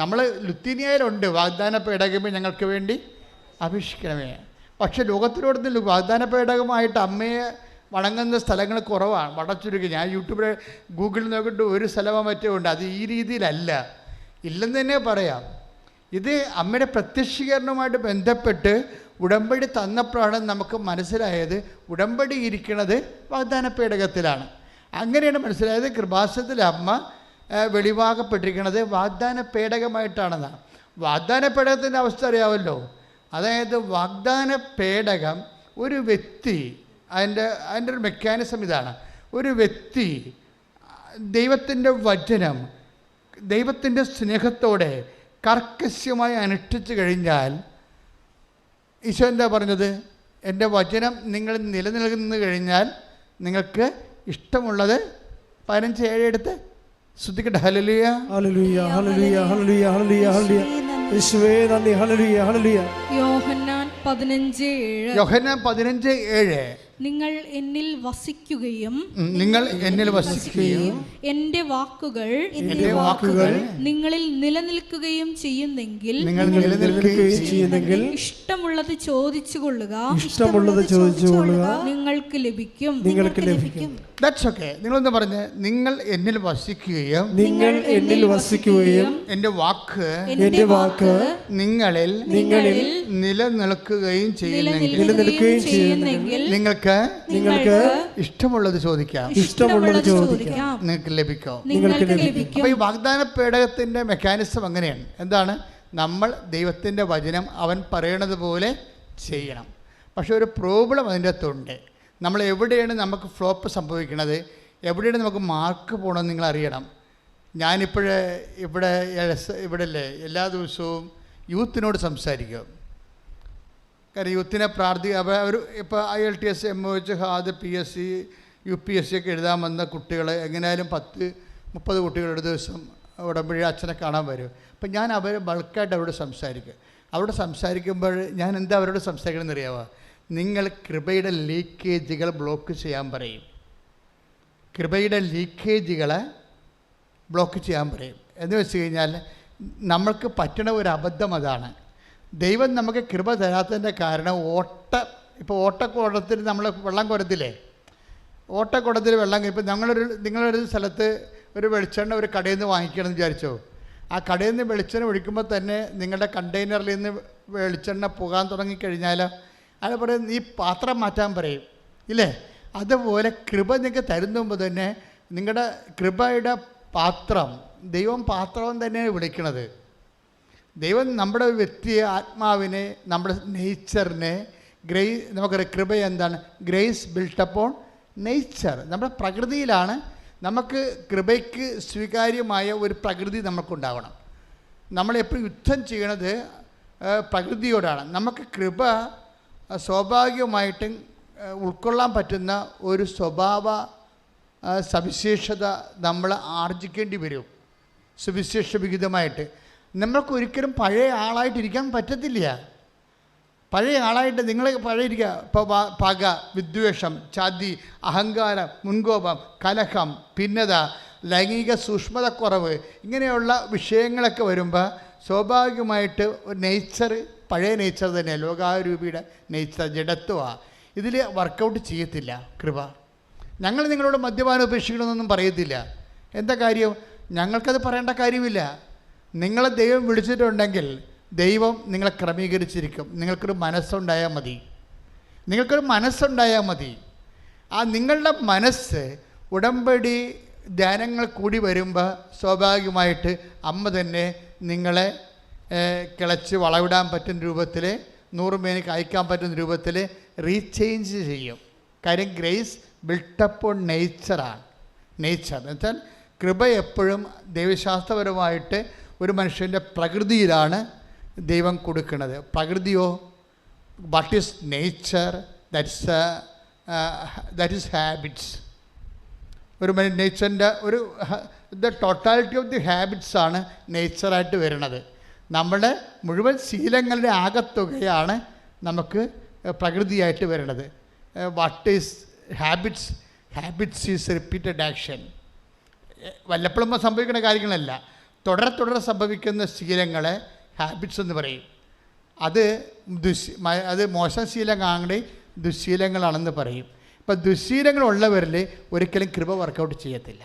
നമ്മൾ ലുത്തീനിയയിലുണ്ട് വാഗ്ദാന പേടകമേ ഞങ്ങൾക്ക് വേണ്ടി അപേക്ഷിക്കണമേ. പക്ഷേ ലോകത്തിലോടത്തിൽ വാഗ്ദാന പേടകമായിട്ട് അമ്മയെ വണങ്ങുന്ന സ്ഥലങ്ങൾ കുറവാണ്, വളരെ ചുരുക്കി. ഞാൻ യൂട്യൂബിൽ ഗൂഗിളിൽ നോക്കിയിട്ട് ഒരു സ്ഥലമോ മറ്റോ ഉണ്ട്. അത് ഈ രീതിയിലല്ല. ഇല്ലെന്ന് തന്നെ പറയാം. ഇത് അമ്മയുടെ പ്രത്യക്ഷീകരണവുമായിട്ട് ബന്ധപ്പെട്ട് ഉടമ്പടി തന്നപ്പോഴാണ് നമുക്ക് മനസ്സിലായത് ഉടമ്പടി ഇരിക്കുന്നത് വാഗ്ദാന പേടകത്തിലാണ്. അങ്ങനെയാണ് മനസ്സിലായത് കൃപാസനത്തിൽ അമ്മ വെളിവാകപ്പെട്ടിരിക്കുന്നത് വാഗ്ദാന പേടകമായിട്ടാണെന്നാണ്. വാഗ്ദാന പേടകത്തിൻ്റെ അവസ്ഥ അറിയാമല്ലോ. അതായത് വാഗ്ദാന പേടകം ഒരു വ്യക്തി, അതിൻ്റെ ഒരു മെക്കാനിസം ഇതാണ്. ഒരു വ്യക്തി ദൈവത്തിൻ്റെ വചനം ദൈവത്തിൻ്റെ സ്നേഹത്തോടെ കർക്കശ്യമായി അനുഷ്ഠിച്ചു കഴിഞ്ഞാൽ ഈശോ എന്താ പറഞ്ഞത്? എൻ്റെ വചനം നിങ്ങൾ നിലനിൽക്കുന്നു കഴിഞ്ഞാൽ നിങ്ങൾക്ക് ഇഷ്ടമുള്ളത് 15:7 എടുത്ത് ശ്രദ്ധിക്കട്ടെ. ഹല്ലേലൂയ ഹല്ലേലൂയ ഹല്ലേലൂയ ഹല്ലേലൂയ ഹല്ലേലൂയ ഹല്ലേലൂയ യേശുവേ നന്ദി. ഹല്ലേലൂയ ഹല്ലേലൂയ. യോഹന്നാൻ 15:7. യോഹന്നാൻ 15:7 നിങ്ങൾ എന്നിൽ വസിക്കുകയും എന്റെ വാക്കുകൾ നിങ്ങളിൽ നിലനിൽക്കുകയും ചെയ്യുന്നെങ്കിൽ ഇഷ്ടമുള്ളത് ചോദിച്ചു കൊള്ളുക, നിങ്ങൾക്ക് ലഭിക്കും. That's okay. നിങ്ങളൊന്ന് പറഞ്ഞ് നിങ്ങൾ എന്നിൽ വസിക്കുകയും എൻ്റെ വാക്ക് നിങ്ങളിൽ നിലനിൽക്കുകയും ചെയ്യുന്നെങ്കിൽ നിങ്ങൾക്ക് ഇഷ്ടമുള്ളത് ചോദിക്കാം, നിങ്ങൾക്ക് ലഭിക്കും. അപ്പോൾ ഈ വാഗ്ദാന പേടകത്തിൻ്റെ മെക്കാനിസം അങ്ങനെയാണ്. എന്താണ്? നമ്മൾ ദൈവത്തിൻ്റെ വചനം അവൻ പറയണത് പോലെ ചെയ്യണം. പക്ഷെ ഒരു പ്രോബ്ലം അതിൻ്റെ അകത്തുണ്ട്. നമ്മൾ എവിടെയാണ് നമുക്ക് ഫ്ലോപ്പ് സംഭവിക്കുന്നത്, എവിടെയാണ് നമുക്ക് മാർക്ക് പോകണമെന്ന് നിങ്ങൾ അറിയണം. ഞാനിപ്പോഴേ ഇവിടെ അല്ലേ എല്ലാ ദിവസവും യൂത്തിനോട് സംസാരിക്കും. കാരണം യൂത്തിനെ അവർ ഇപ്പോൾ IELTS, MOH, HAD, PSC, UPSC ഒക്കെ എഴുതാൻ വന്ന കുട്ടികൾ എങ്ങനെയായാലും 10-30 കുട്ടികൾ ഒരു ദിവസം ഉടമ്പടി അച്ഛനെ കാണാൻ വരും. അപ്പം ഞാൻ അവർ ബൾക്കായിട്ട് അവരോട് സംസാരിക്കും. അവരോട് സംസാരിക്കുമ്പോൾ ഞാൻ എന്താ അവരോട് സംസാരിക്കണമെന്ന് അറിയാമോ? നിങ്ങൾ കൃപയുടെ ലീക്കേജുകൾ ബ്ലോക്ക് ചെയ്യാൻ പറയും. കൃപയുടെ ലീക്കേജുകളെ ബ്ലോക്ക് ചെയ്യാൻ പറയും. എന്ന് വെച്ച് കഴിഞ്ഞാൽ നമ്മൾക്ക് പറ്റണ ഒരു അബദ്ധം അതാണ്. ദൈവം നമുക്ക് കൃപ തരാത്തതിൻ്റെ കാരണം ഇപ്പോൾ ഓട്ടക്കുടത്തിൽ നമ്മൾ വെള്ളം കുരത്തില്ലേ, ഓട്ടക്കുടത്തിൽ വെള്ളം ഇപ്പോൾ നിങ്ങളൊരു സ്ഥലത്ത് ഒരു വെളിച്ചെണ്ണ ഒരു കടയിൽ നിന്ന് വാങ്ങിക്കണമെന്ന് വിചാരിച്ചോ. ആ കടയിൽ നിന്ന് വെളിച്ചെണ്ണ ഒഴിക്കുമ്പോൾ തന്നെ നിങ്ങളുടെ കണ്ടെയ്നറിൽ നിന്ന് വെളിച്ചെണ്ണ പോകാൻ തുടങ്ങിക്കഴിഞ്ഞാൽ അത് പറയും നീ പാത്രം മാറ്റാൻ പറയും ഇല്ലേ. അതുപോലെ കൃപ നിങ്ങൾക്ക് തരുന്നുമ്പോൾ തന്നെ നിങ്ങളുടെ കൃപയുടെ പാത്രം ദൈവം പാത്രം തന്നെയാണ് വിളിക്കണത്. ദൈവം നമ്മുടെ വ്യക്തിയെ, ആത്മാവിനെ, നമ്മുടെ നേച്ചറിനെ നമുക്കറിയാം കൃപ എന്താണ്? Grace built upon nature. നമ്മുടെ പ്രകൃതിയിലാണ്. നമുക്ക് കൃപയ്ക്ക് സ്വീകാര്യമായ ഒരു പ്രകൃതി നമുക്കുണ്ടാവണം. നമ്മളെപ്പോഴും യുദ്ധം ചെയ്യണത് പ്രകൃതിയോടാണ്. നമുക്ക് കൃപ സ്വാഭാവികമായിട്ടും ഉൾക്കൊള്ളാൻ പറ്റുന്ന ഒരു സ്വഭാവ സവിശേഷത നമ്മൾ ആർജിക്കേണ്ടി വരും. സുവിശേഷ വിഹിതമായിട്ട് നമ്മൾക്ക് ഒരിക്കലും പഴയ ആളായിട്ടിരിക്കാൻ പറ്റത്തില്ല. പഴയ ആളായിട്ട് നിങ്ങൾ പഴയിരിക്കുക. ഇപ്പോൾ പക, വിദ്വേഷം, ചതി, അഹങ്കാരം, മുൻകോപം, കലഹം, ഭിന്നത, ലൈംഗിക സൂക്ഷ്മതക്കുറവ്, ഇങ്ങനെയുള്ള വിഷയങ്ങളൊക്കെ വരുമ്പോൾ സ്വാഭാവികമായിട്ട് നേച്ചർ പഴയ നേച്ചർ തന്നെ, ലോകാരൂപിയുടെ നേച്ചർ, ജഡത്വമാണ്. ഇതിൽ വർക്കൗട്ട് ചെയ്യത്തില്ല കൃപ. ഞങ്ങൾ നിങ്ങളോട് മദ്യപാനം ഉപേക്ഷിക്കണമെന്നൊന്നും പറയത്തില്ല. എന്താ കാര്യം? ഞങ്ങൾക്കത് പറയേണ്ട കാര്യമില്ല. നിങ്ങളെ ദൈവം വിളിച്ചിട്ടുണ്ടെങ്കിൽ ദൈവം നിങ്ങളെ ക്രമീകരിച്ചിരിക്കും. നിങ്ങൾക്കൊരു മനസ്സുണ്ടായാൽ മതി. ആ നിങ്ങളുടെ മനസ്സ് ഉടമ്പടി ധ്യാനങ്ങൾ കൂടി വരുമ്പോൾ സ്വാഭാവികമായിട്ട് അമ്മ തന്നെ നിങ്ങളെ കിളച്ച് വളവിടാൻ പറ്റുന്ന രൂപത്തിൽ, 100 മേനിക്ക് അയക്കാൻ പറ്റുന്ന രൂപത്തിൽ റീചേഞ്ച് ചെയ്യും. കാര്യം ഗ്രേസ് ബിൽട്ടപ്പോൾ നേച്ചറാണ്. നേച്ചർ എന്ന് വെച്ചാൽ കൃപ എപ്പോഴും ദൈവശാസ്ത്രപരമായിട്ട് ഒരു മനുഷ്യൻ്റെ പ്രകൃതിയിലാണ് ദൈവം കൊടുക്കുന്നത്. പ്രകൃതിയോ what is nature? That is habits. ഒരു നേച്ചറിൻ്റെ ദ ടോട്ടാലിറ്റി ഓഫ് ദി ഹാബിറ്റ്സാണ് നേച്ചറായിട്ട് വരുന്നത്. നമ്മുടെ മുഴുവൻ ശീലങ്ങളുടെ ആകത്തുകയാണ് നമുക്ക് പ്രകൃതിയായിട്ട് വരുന്നത്. What is habits? Habits is repeated action. വല്ലപ്പോഴും സംഭവിക്കുന്ന കാര്യങ്ങളല്ല, തുടരെ സംഭവിക്കുന്ന ശീലങ്ങളെ ഹാബിറ്റ്സ് എന്ന് പറയും. അത് മോശം ശീലങ്ങളാണെങ്കിൽ ദുശ്ശീലങ്ങളാണെന്ന് പറയും. ഇപ്പം ദുശ്ശീലങ്ങളുള്ളവരിൽ ഒരിക്കലും കൃപ വർക്കൗട്ട് ചെയ്യത്തില്ല.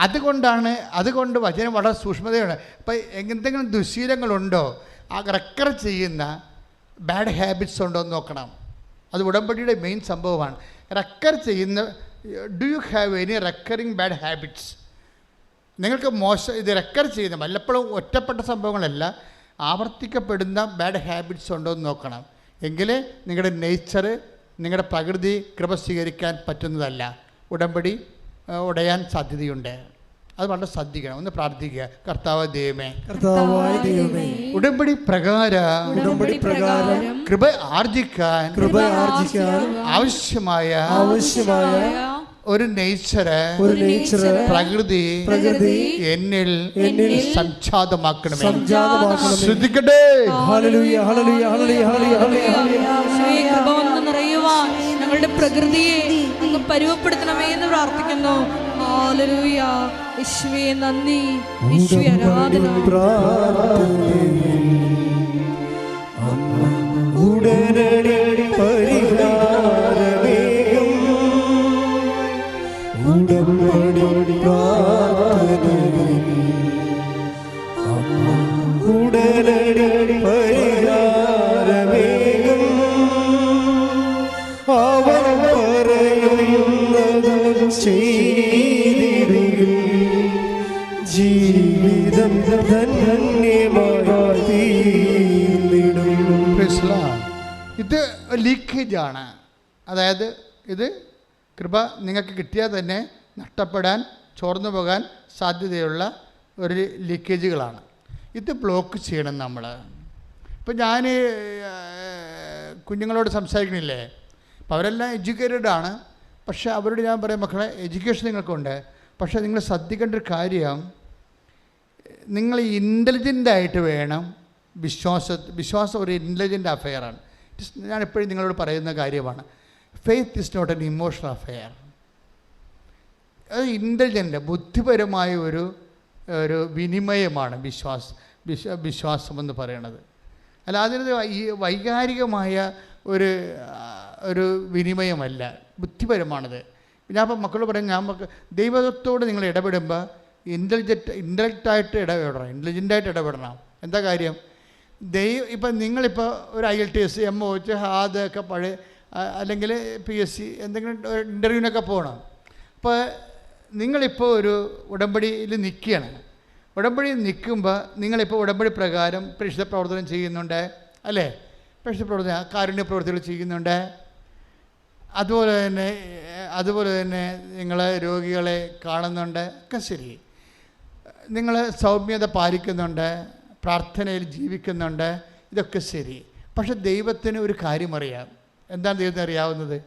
അതുകൊണ്ട് വചനം വളരെ സൂക്ഷ്മതയാണ്. ഇപ്പം എന്തെങ്കിലും ദുശീലങ്ങളുണ്ടോ, ആ റെക്കർ ചെയ്യുന്ന ബാഡ് ഹാബിറ്റ്സ് ഉണ്ടോ എന്ന് നോക്കണം. അത് ഉടമ്പടിയുടെ മെയിൻ സംഭവമാണ്. റെക്കർ ചെയ്യുന്ന, do you have any recurring bad habits? നിങ്ങൾക്ക് ഇത് റെക്കർ ചെയ്യുന്ന, വല്ലപ്പോഴും ഒറ്റപ്പെട്ട സംഭവങ്ങളല്ല, ആവർത്തിക്കപ്പെടുന്ന ബാഡ് ഹാബിറ്റ്സ് ഉണ്ടോ എന്ന് നോക്കണം. എങ്കിലേ നിങ്ങളുടെ നേച്ചർ, നിങ്ങളുടെ പ്രകൃതി കൃപ സ്വീകരിക്കാൻ പറ്റുന്നതല്ല, ഉടമ്പടി ഉടയാൻ സാധ്യതയുണ്ട്. അത് വളരെ ശ്രദ്ധിക്കണം. ഒന്ന് പ്രാർത്ഥിക്കുക. കർത്താവായ ദൈവമേ, ഉടമ്പടി പ്രകാരം കൃപ ആർജിക്കാൻ ആവശ്യമായ ഒരു നേച്ചർ പ്രകൃതി എന്നിൽ സംജാതമാക്കണമേ. ശ്രദ്ധിക്കട്ടെ. ഞങ്ങളുടെ പ്രകൃതിയെ അങ്ങ് പരുവപ്പെടുത്തണമേ എന്ന് പ്രാർത്ഥിക്കുന്നു. ഹല്ലേലൂയ. യേശുവേ നന്ദി, യേശുവേ ആരാധന. ഉടനടി പരിഹാരമേകും ഉടമ്പടി പ്രാർത്ഥനയിൽ, ഉടനടി പരിഹാരമേകും അവൻ പറയുന്നത് ചെയ്തിടുകിൽ ജീവിതം ധന്യമായി തീർന്നിടും. ഇത് ലീക്കേജാണ്. അതായത് ഇത് കൃപ നിങ്ങൾക്ക് കിട്ടിയാൽ തന്നെ നഷ്ടപ്പെടാൻ, ചോർന്നു പോകാൻ സാധ്യതയുള്ള ഒരു ലീക്കേജുകളാണ്. ഇത് ബ്ലോക്ക് ചെയ്യണം നമ്മൾ. ഇപ്പം ഞാൻ കുഞ്ഞുങ്ങളോട് സംസാരിക്കണില്ലേ, അപ്പം അവരെല്ലാം എഡ്യൂക്കേറ്റഡ് ആണ്. പക്ഷേ അവരോട് ഞാൻ പറയും, മക്കളെ എഡ്യൂക്കേഷൻ നിങ്ങൾക്കുണ്ട്, പക്ഷേ നിങ്ങൾ ശ്രദ്ധിക്കേണ്ട ഒരു കാര്യം, നിങ്ങൾ ഇൻ്റലിജൻ്റായിട്ട് വേണം. വിശ്വാസം ഒരു ഇൻ്റലിജൻ്റ് അഫെയറാണ്. ഞാൻ എപ്പോഴും നിങ്ങളോട് പറയുന്ന കാര്യമാണ്. Faith is not an emotional affair. അത് ഇൻ്റലിജൻ്റ്, ബുദ്ധിപരമായ ഒരു വിനിമയമാണ് വിശ്വാസം എന്ന് പറയുന്നത്. അല്ല, അതിന് ഈ വൈകാരികമായ ഒരു വിനിമയമല്ല, ബുദ്ധിപരമാണത്. ഞാൻ അപ്പം മക്കളോട് പറയും, ദൈവത്തോട് നിങ്ങൾ ഇടപെടുമ്പോൾ ഇൻ്റലക്റ്റായിട്ട് ഇൻ്റലിജൻ്റായിട്ട് ഇടപെടണം. എന്താ കാര്യം? ഇപ്പം നിങ്ങളിപ്പോൾ ഒരു IELTS, MOH, അതൊക്കെ പഴയ, അല്ലെങ്കിൽ PSC എന്തെങ്കിലും ഇൻ്റർവ്യൂവിനൊക്കെ പോകണം. അപ്പോൾ നിങ്ങളിപ്പോൾ ഒരു ഉടമ്പടിയിൽ നിൽക്കുകയാണ്. ഉടമ്പടിയിൽ നിൽക്കുമ്പോൾ നിങ്ങളിപ്പോൾ ഉടമ്പടി പ്രകാരം പ്രേക്ഷിത പ്രവർത്തനം ചെയ്യുന്നുണ്ട്, അല്ലേ? പ്രേക്ഷിത പ്രവർത്തനം, കാരുണ്യ പ്രവർത്തികൾ ചെയ്യുന്നുണ്ട്. അതുപോലെ തന്നെ നിങ്ങൾ രോഗികളെ കാണുന്നുണ്ട്, ഒക്കെ ശരി. നിങ്ങൾ സൗമ്യത പാലിക്കുന്നുണ്ട്, പ്രാർത്ഥനയിൽ ജീവിക്കുന്നുണ്ട്, ഇതൊക്കെ ശരി. പക്ഷെ ദൈവത്തിന് ഒരു കാര്യം അറിയാം. എന്താണ് ദൈവത്തിന് അറിയാവുന്നത്?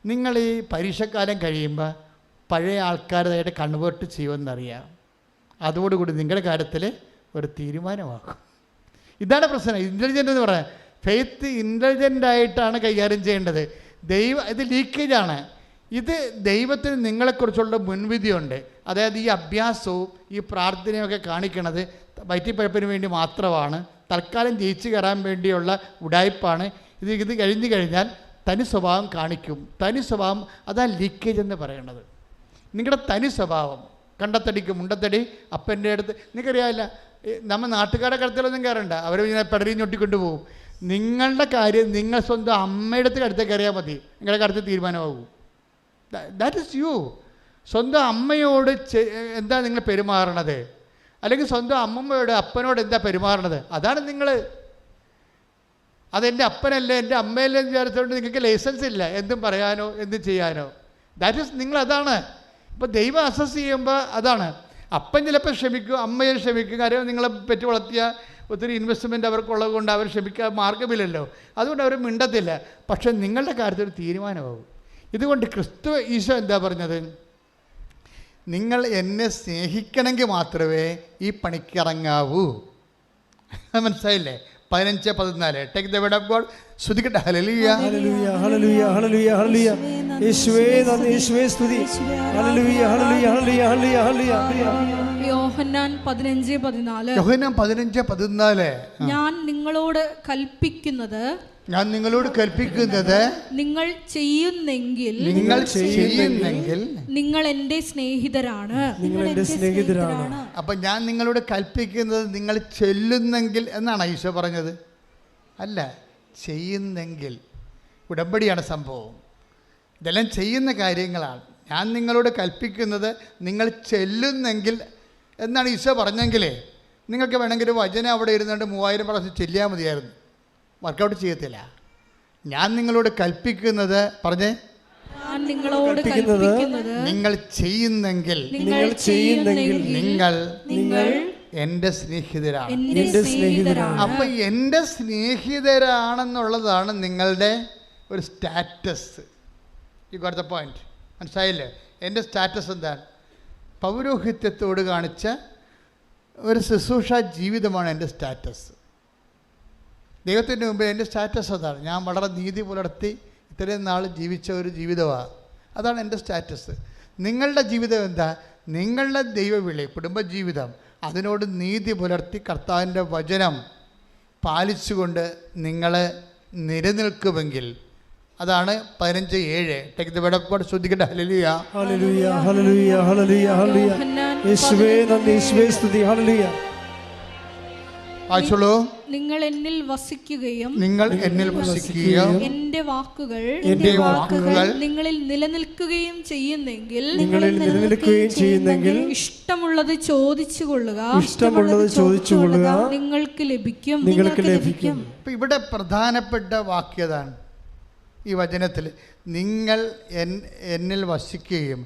നിങ്ങൾ ഈ പരീക്ഷക്കാലം കഴിയുമ്പോൾ പഴയ ആൾക്കാരുമായിട്ട് കൺവേർട്ട് ചെയ്യുമെന്നറിയാം. അതോടുകൂടി നിങ്ങളുടെ കാര്യത്തിൽ ഒരു തീരുമാനമാകും. ഇതാണ് പ്രശ്നം. ഇൻ്റലിജൻ്റ് എന്ന് പറയാം. ഫെയ്ത്ത് ഇൻ്റലിജൻ്റായിട്ടാണ് കൈകാര്യം ചെയ്യേണ്ടത്. ഇത് ലീക്കേജാണ്. ഇത് ദൈവത്തിന് നിങ്ങളെക്കുറിച്ചുള്ള മുൻവിധിയുണ്ട്. അതായത് ഈ അഭ്യാസവും ഈ പ്രാർത്ഥനയൊക്കെ കാണിക്കുന്നത് വയറ്റിപ്പഴപ്പിന് വേണ്ടി മാത്രമാണ്, തൽക്കാലം ജയിച്ചു കയറാൻ വേണ്ടിയുള്ള ഉടായ്പാണ്. ഇത് കഴിഞ്ഞു കഴിഞ്ഞാൽ തനി സ്വഭാവം കാണിക്കും. തനി സ്വഭാവം, അതാണ് ലീക്കേജ് എന്ന് പറയുന്നത്. നിങ്ങളുടെ തനി സ്വഭാവം, കണ്ടത്തടിക്ക് മുണ്ടത്തടി, അപ്പൻ്റെ അടുത്ത്, നിങ്ങൾക്കറിയാമില്ല, നമ്മൾ നാട്ടുകാരുടെ കടത്തിലൊന്നും കയറണ്ട, അവർ ഇങ്ങനെ പെടരി ഞൊട്ടിക്കൊണ്ട് പോകും. നിങ്ങളുടെ കാര്യം നിങ്ങൾ സ്വന്തം അമ്മയുടെ അടുത്തേക്ക് അറിയാൽ മതി, നിങ്ങളുടെ കാര്യത്തിൽ തീരുമാനമാകും. That is U. സ്വന്തം അമ്മയോട് എന്താ നിങ്ങൾ പെരുമാറണത്, അല്ലെങ്കിൽ സ്വന്തം അമ്മമ്മയോട് അപ്പനോട് എന്താ പെരുമാറണത്, അതാണ് നിങ്ങൾ. അതെൻ്റെ അപ്പനല്ലേ എൻ്റെ അമ്മയല്ലേ എന്ന് വിചാരിച്ചുകൊണ്ട് നിങ്ങൾക്ക് ലൈസൻസ് ഇല്ല എന്തും പറയാനോ എന്തും ചെയ്യാനോ. ദാറ്റ് ഈസ് നിങ്ങളതാണ്. ഇപ്പോൾ ദൈവം അസസ് ചെയ്യുമ്പോൾ അതാണ്. അപ്പൻ ചിലപ്പോൾ ക്ഷമിക്കും, അമ്മയെ ക്ഷമിക്കും. കാര്യം നിങ്ങളെ പെറ്റ് വളർത്തിയ ഒത്തിരി ഇൻവെസ്റ്റ്മെൻറ്റ് അവർക്കുള്ളത് കൊണ്ട് അവർ ക്ഷമിക്കാൻ മാർഗമില്ലല്ലോ, അതുകൊണ്ട് അവർ മിണ്ടത്തില്ല. പക്ഷെ നിങ്ങളുടെ കാര്യത്തിൽ ഒരു തീരുമാനമാകും. ഇതുകൊണ്ട് ഈശോ എന്താ പറഞ്ഞത്? നിങ്ങൾ എന്നെ സ്നേഹിക്കണമെങ്കിൽ മാത്രമേ ഈ പണിക്കിറങ്ങാവൂ. മനസ്സിലായില്ലേ? 15-14 take the word of God. ശ്രുതിക്കട്ടെ. ഹല്ലേലൂയ, ഹല്ലേലൂയ, ഹല്ലേലൂയ, ഹല്ലേലൂയ, ഹല്ലേലൂയ. യേശുവേ നന്ദി, യേശുവേ സ്തുതി. ഹല്ലേലൂയ, ഹല്ലേലൂയ, ഹല്ലേലൂയ, ഹല്ലേലൂയ, ഹല്ലേലൂയ. യോഹന്നാൻ 15:14. യോഹന്നാൻ 15:14. ഞാൻ നിങ്ങളോട് കൽപ്പിക്കുന്നത് നിങ്ങൾ ചെയ്യുന്നെങ്കിൽ നിങ്ങൾ എൻ്റെ സ്നേഹിതരാണ്. അപ്പൊ ഞാൻ നിങ്ങളോട് കൽപ്പിക്കുന്നത് നിങ്ങൾ ചെല്ലുന്നെങ്കിൽ എന്നാണ് ഈശോ പറഞ്ഞത്. അല്ല, ചെയ്യുന്നെങ്കിൽ. ഉടമ്പടിയാണ് സംഭവം. ഇതെല്ലാം ചെയ്യുന്ന കാര്യങ്ങളാണ്. ഞാൻ നിങ്ങളോട് കൽപ്പിക്കുന്നത് നിങ്ങൾ ചെല്ലുന്നെങ്കിൽ എന്നാണ് ഈശോ പറഞ്ഞെങ്കിലേ നിങ്ങൾക്ക് വേണമെങ്കിൽ വചനം അവിടെ ഇരുന്നുകൊണ്ട് 3000 പ്രാവശ്യം ചെല്ലിയാൽ മതിയായിരുന്നു. വർക്കൗട്ട് ചെയ്യത്തില്ല. ഞാൻ നിങ്ങളോട് കൽപ്പിക്കുന്നത് പറഞ്ഞേ, നിങ്ങൾ ചെയ്യുന്നെങ്കിൽ നിങ്ങൾ എൻ്റെ സ്നേഹിതരാണ്. അപ്പൊ എൻ്റെ സ്നേഹിതരാണെന്നുള്ളതാണ് നിങ്ങളുടെ ഒരു status. You got the point. മനസ്സിലായില്ലേ? എൻ്റെ സ്റ്റാറ്റസ് എന്താണ്? പൗരോഹിത്യത്തോട് കാണിച്ച ഒരു ശുശ്രൂഷ ജീവിതമാണ് എൻ്റെ സ്റ്റാറ്റസ്. ദൈവത്തിൻ്റെ മുമ്പിൽ എൻ്റെ സ്റ്റാറ്റസ് അതാണ്. ഞാൻ വളരെ നീതി പുലർത്തി ഇത്രയും നാൾ ജീവിച്ച ഒരു ജീവിതമാണ്. അതാണ് എൻ്റെ സ്റ്റാറ്റസ്. നിങ്ങളുടെ ജീവിതം എന്താ? നിങ്ങളുടെ ദൈവവിളി, കുടുംബജീവിതം, അതിനോട് നീതി പുലർത്തി കർത്താവിൻ്റെ വചനം പാലിച്ചുകൊണ്ട് നിങ്ങൾ നിലനിൽക്കുമെങ്കിൽ അതാണ് 15:7. Take the word of God. ശ്രദ്ധിക്കട്ടെ. ഹല്ലേലൂയ, ഹല്ലേലൂയ, ഹല്ലേലൂയ, ഹല്ലേലൂയ, ഹല്ലേലൂയ. യേശുവേ നന്ദി, യേശുവേ സ്തുതി. ഹല്ലേലൂയ. ആയിച്ചോളൂ. നിങ്ങൾ എന്നിൽ വസിക്കുകയും എൻ്റെ വാക്കുകൾ നിങ്ങളിൽ നിലനിൽക്കുകയും ചെയ്യുന്നെങ്കിൽ ഇഷ്ടമുള്ളത് ചോദിച്ചു കൊള്ളുക, നിങ്ങൾക്ക് ലഭിക്കും. ഇപ്പം ഇവിടെ പ്രധാനപ്പെട്ട വാക്യതാണ് ഈ വചനത്തിൽ. നിങ്ങൾ എന്നിൽ വസിക്കുകയും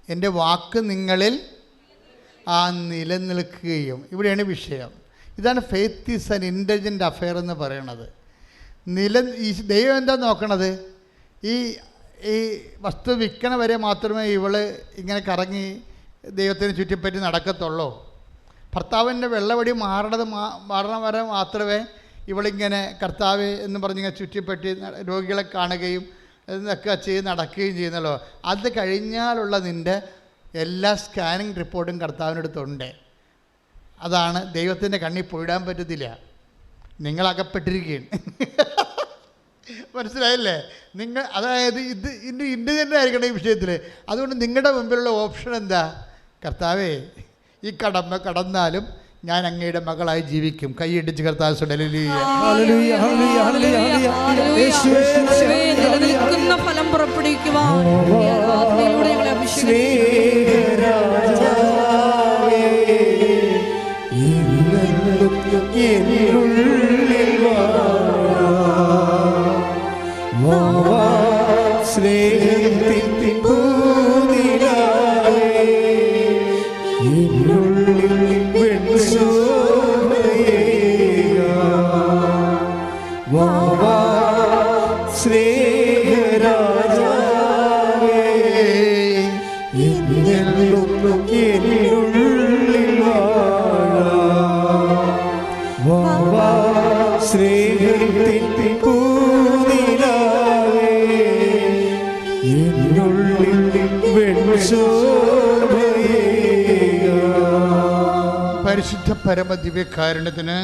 എൻ്റെ വാക്ക് നിങ്ങളിൽ നിലനിൽക്കുകയും. ഇവിടെയാണ് വിഷയം. ഇതാണ് faith is an intelligent affair എന്ന് പറയണത്. ദൈവം എന്താ നോക്കണത്? ഈ വസ്തു വിൽക്കണ വരെ മാത്രമേ ഇവള് ഇങ്ങനെ കറങ്ങി ദൈവത്തിന് ചുറ്റിപ്പറ്റി നടക്കത്തുള്ളൂ. ഭർത്താവിൻ്റെ വെള്ളവടി മാറണ വരെ മാത്രമേ ഇവളിങ്ങനെ കർത്താവ് എന്ന് പറഞ്ഞിങ്ങനെ ചുറ്റിപ്പറ്റി രോഗികളെ കാണുകയും എന്നൊക്കെ ചെയ്ത് നടക്കുകയും ചെയ്യുന്നല്ലോ. അത് കഴിഞ്ഞാലുള്ള നിൻ്റെ എല്ലാ സ്കാനിങ് റിപ്പോർട്ടും കർത്താവിനടുത്തുണ്ട്. അതാണ് ദൈവത്തിൻ്റെ കണ്ണിൽ പോയിടാൻ പറ്റത്തില്ല. നിങ്ങളകപ്പെട്ടിരിക്കുകയാണ്. മനസ്സിലായില്ലേ? നിങ്ങൾ അതായത് ഇൻ്റലിജൻ്റ് ആയിരിക്കണം ഈ വിഷയത്തിൽ. അതുകൊണ്ട് നിങ്ങളുടെ മുമ്പിലുള്ള ഓപ്ഷൻ എന്താ? കർത്താവേ, ഈ കടന്നാലും ഞാൻ അങ്ങയുടെ മകളായി ജീവിക്കും. കൈയിടിച്ച് കർത്താവ് ഫലം പുറപ്പെടുവിക്കുവാൻ പരിശുദ്ധ പരമദിവ്യകാരുണ്യത്തിന്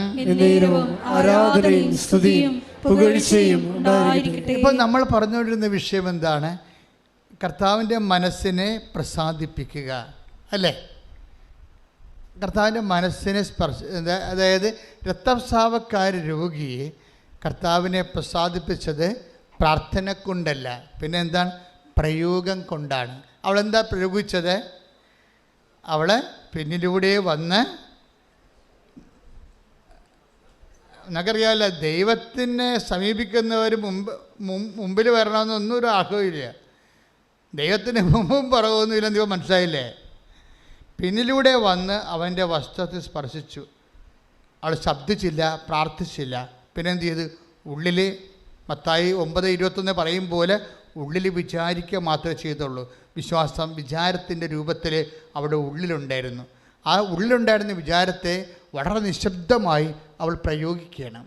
ആരാധനയും സ്തുതിയും പുകഴ്ചയും ഉണ്ടായിരിക്കട്ടെ. ഇപ്പം നമ്മൾ പറഞ്ഞുകൊണ്ടിരുന്ന വിഷയം എന്താണ്? കർത്താവിൻ്റെ മനസ്സിനെ പ്രസാദിപ്പിക്കുക, അല്ലേ? കർത്താവിൻ്റെ മനസ്സിനെ അതായത് രക്തസ്രാവക്കാര രോഗിയെ കർത്താവിനെ പ്രസാദിപ്പിച്ചത് പ്രാർത്ഥന കൊണ്ടല്ല, പിന്നെ എന്താണ്? പ്രയോഗം കൊണ്ടാണ്. അവളെന്താ പ്രയോഗിച്ചത്? അവൾ പിന്നിലൂടെ വന്ന്, നമുക്കറിയാമല്ലോ, ദൈവത്തിനെ സമീപിക്കുന്നവർ മുമ്പിൽ വരണമെന്നൊന്നും ഒരു ആഗ്രഹമില്ല. ദൈവത്തിന് മുമ്പും പുറകൊന്നുമില്ല. ദൈവം മനസ്സിലായില്ലേ? പിന്നിലൂടെ വന്ന് അവൻ്റെ വസ്ത്രത്തിൽ സ്പർശിച്ചു. അവൾ ശബ്ദിച്ചില്ല, പ്രാർത്ഥിച്ചില്ല. പിന്നെ എന്ത് ചെയ്ത്? ഉള്ളിൽ മത്തായി 9:21 പറയും പോലെ ഉള്ളിൽ വിചാരിക്കുക മാത്രമേ ചെയ്തുള്ളൂ. വിശ്വാസം വിചാരത്തിൻ്റെ രൂപത്തിൽ അവിടെ ഉള്ളിലുണ്ടായിരുന്നു. ആ ഉള്ളിലുണ്ടായിരുന്ന വിചാരത്തെ വളരെ നിശബ്ദമായി അവൾ പ്രയോഗിക്കണം.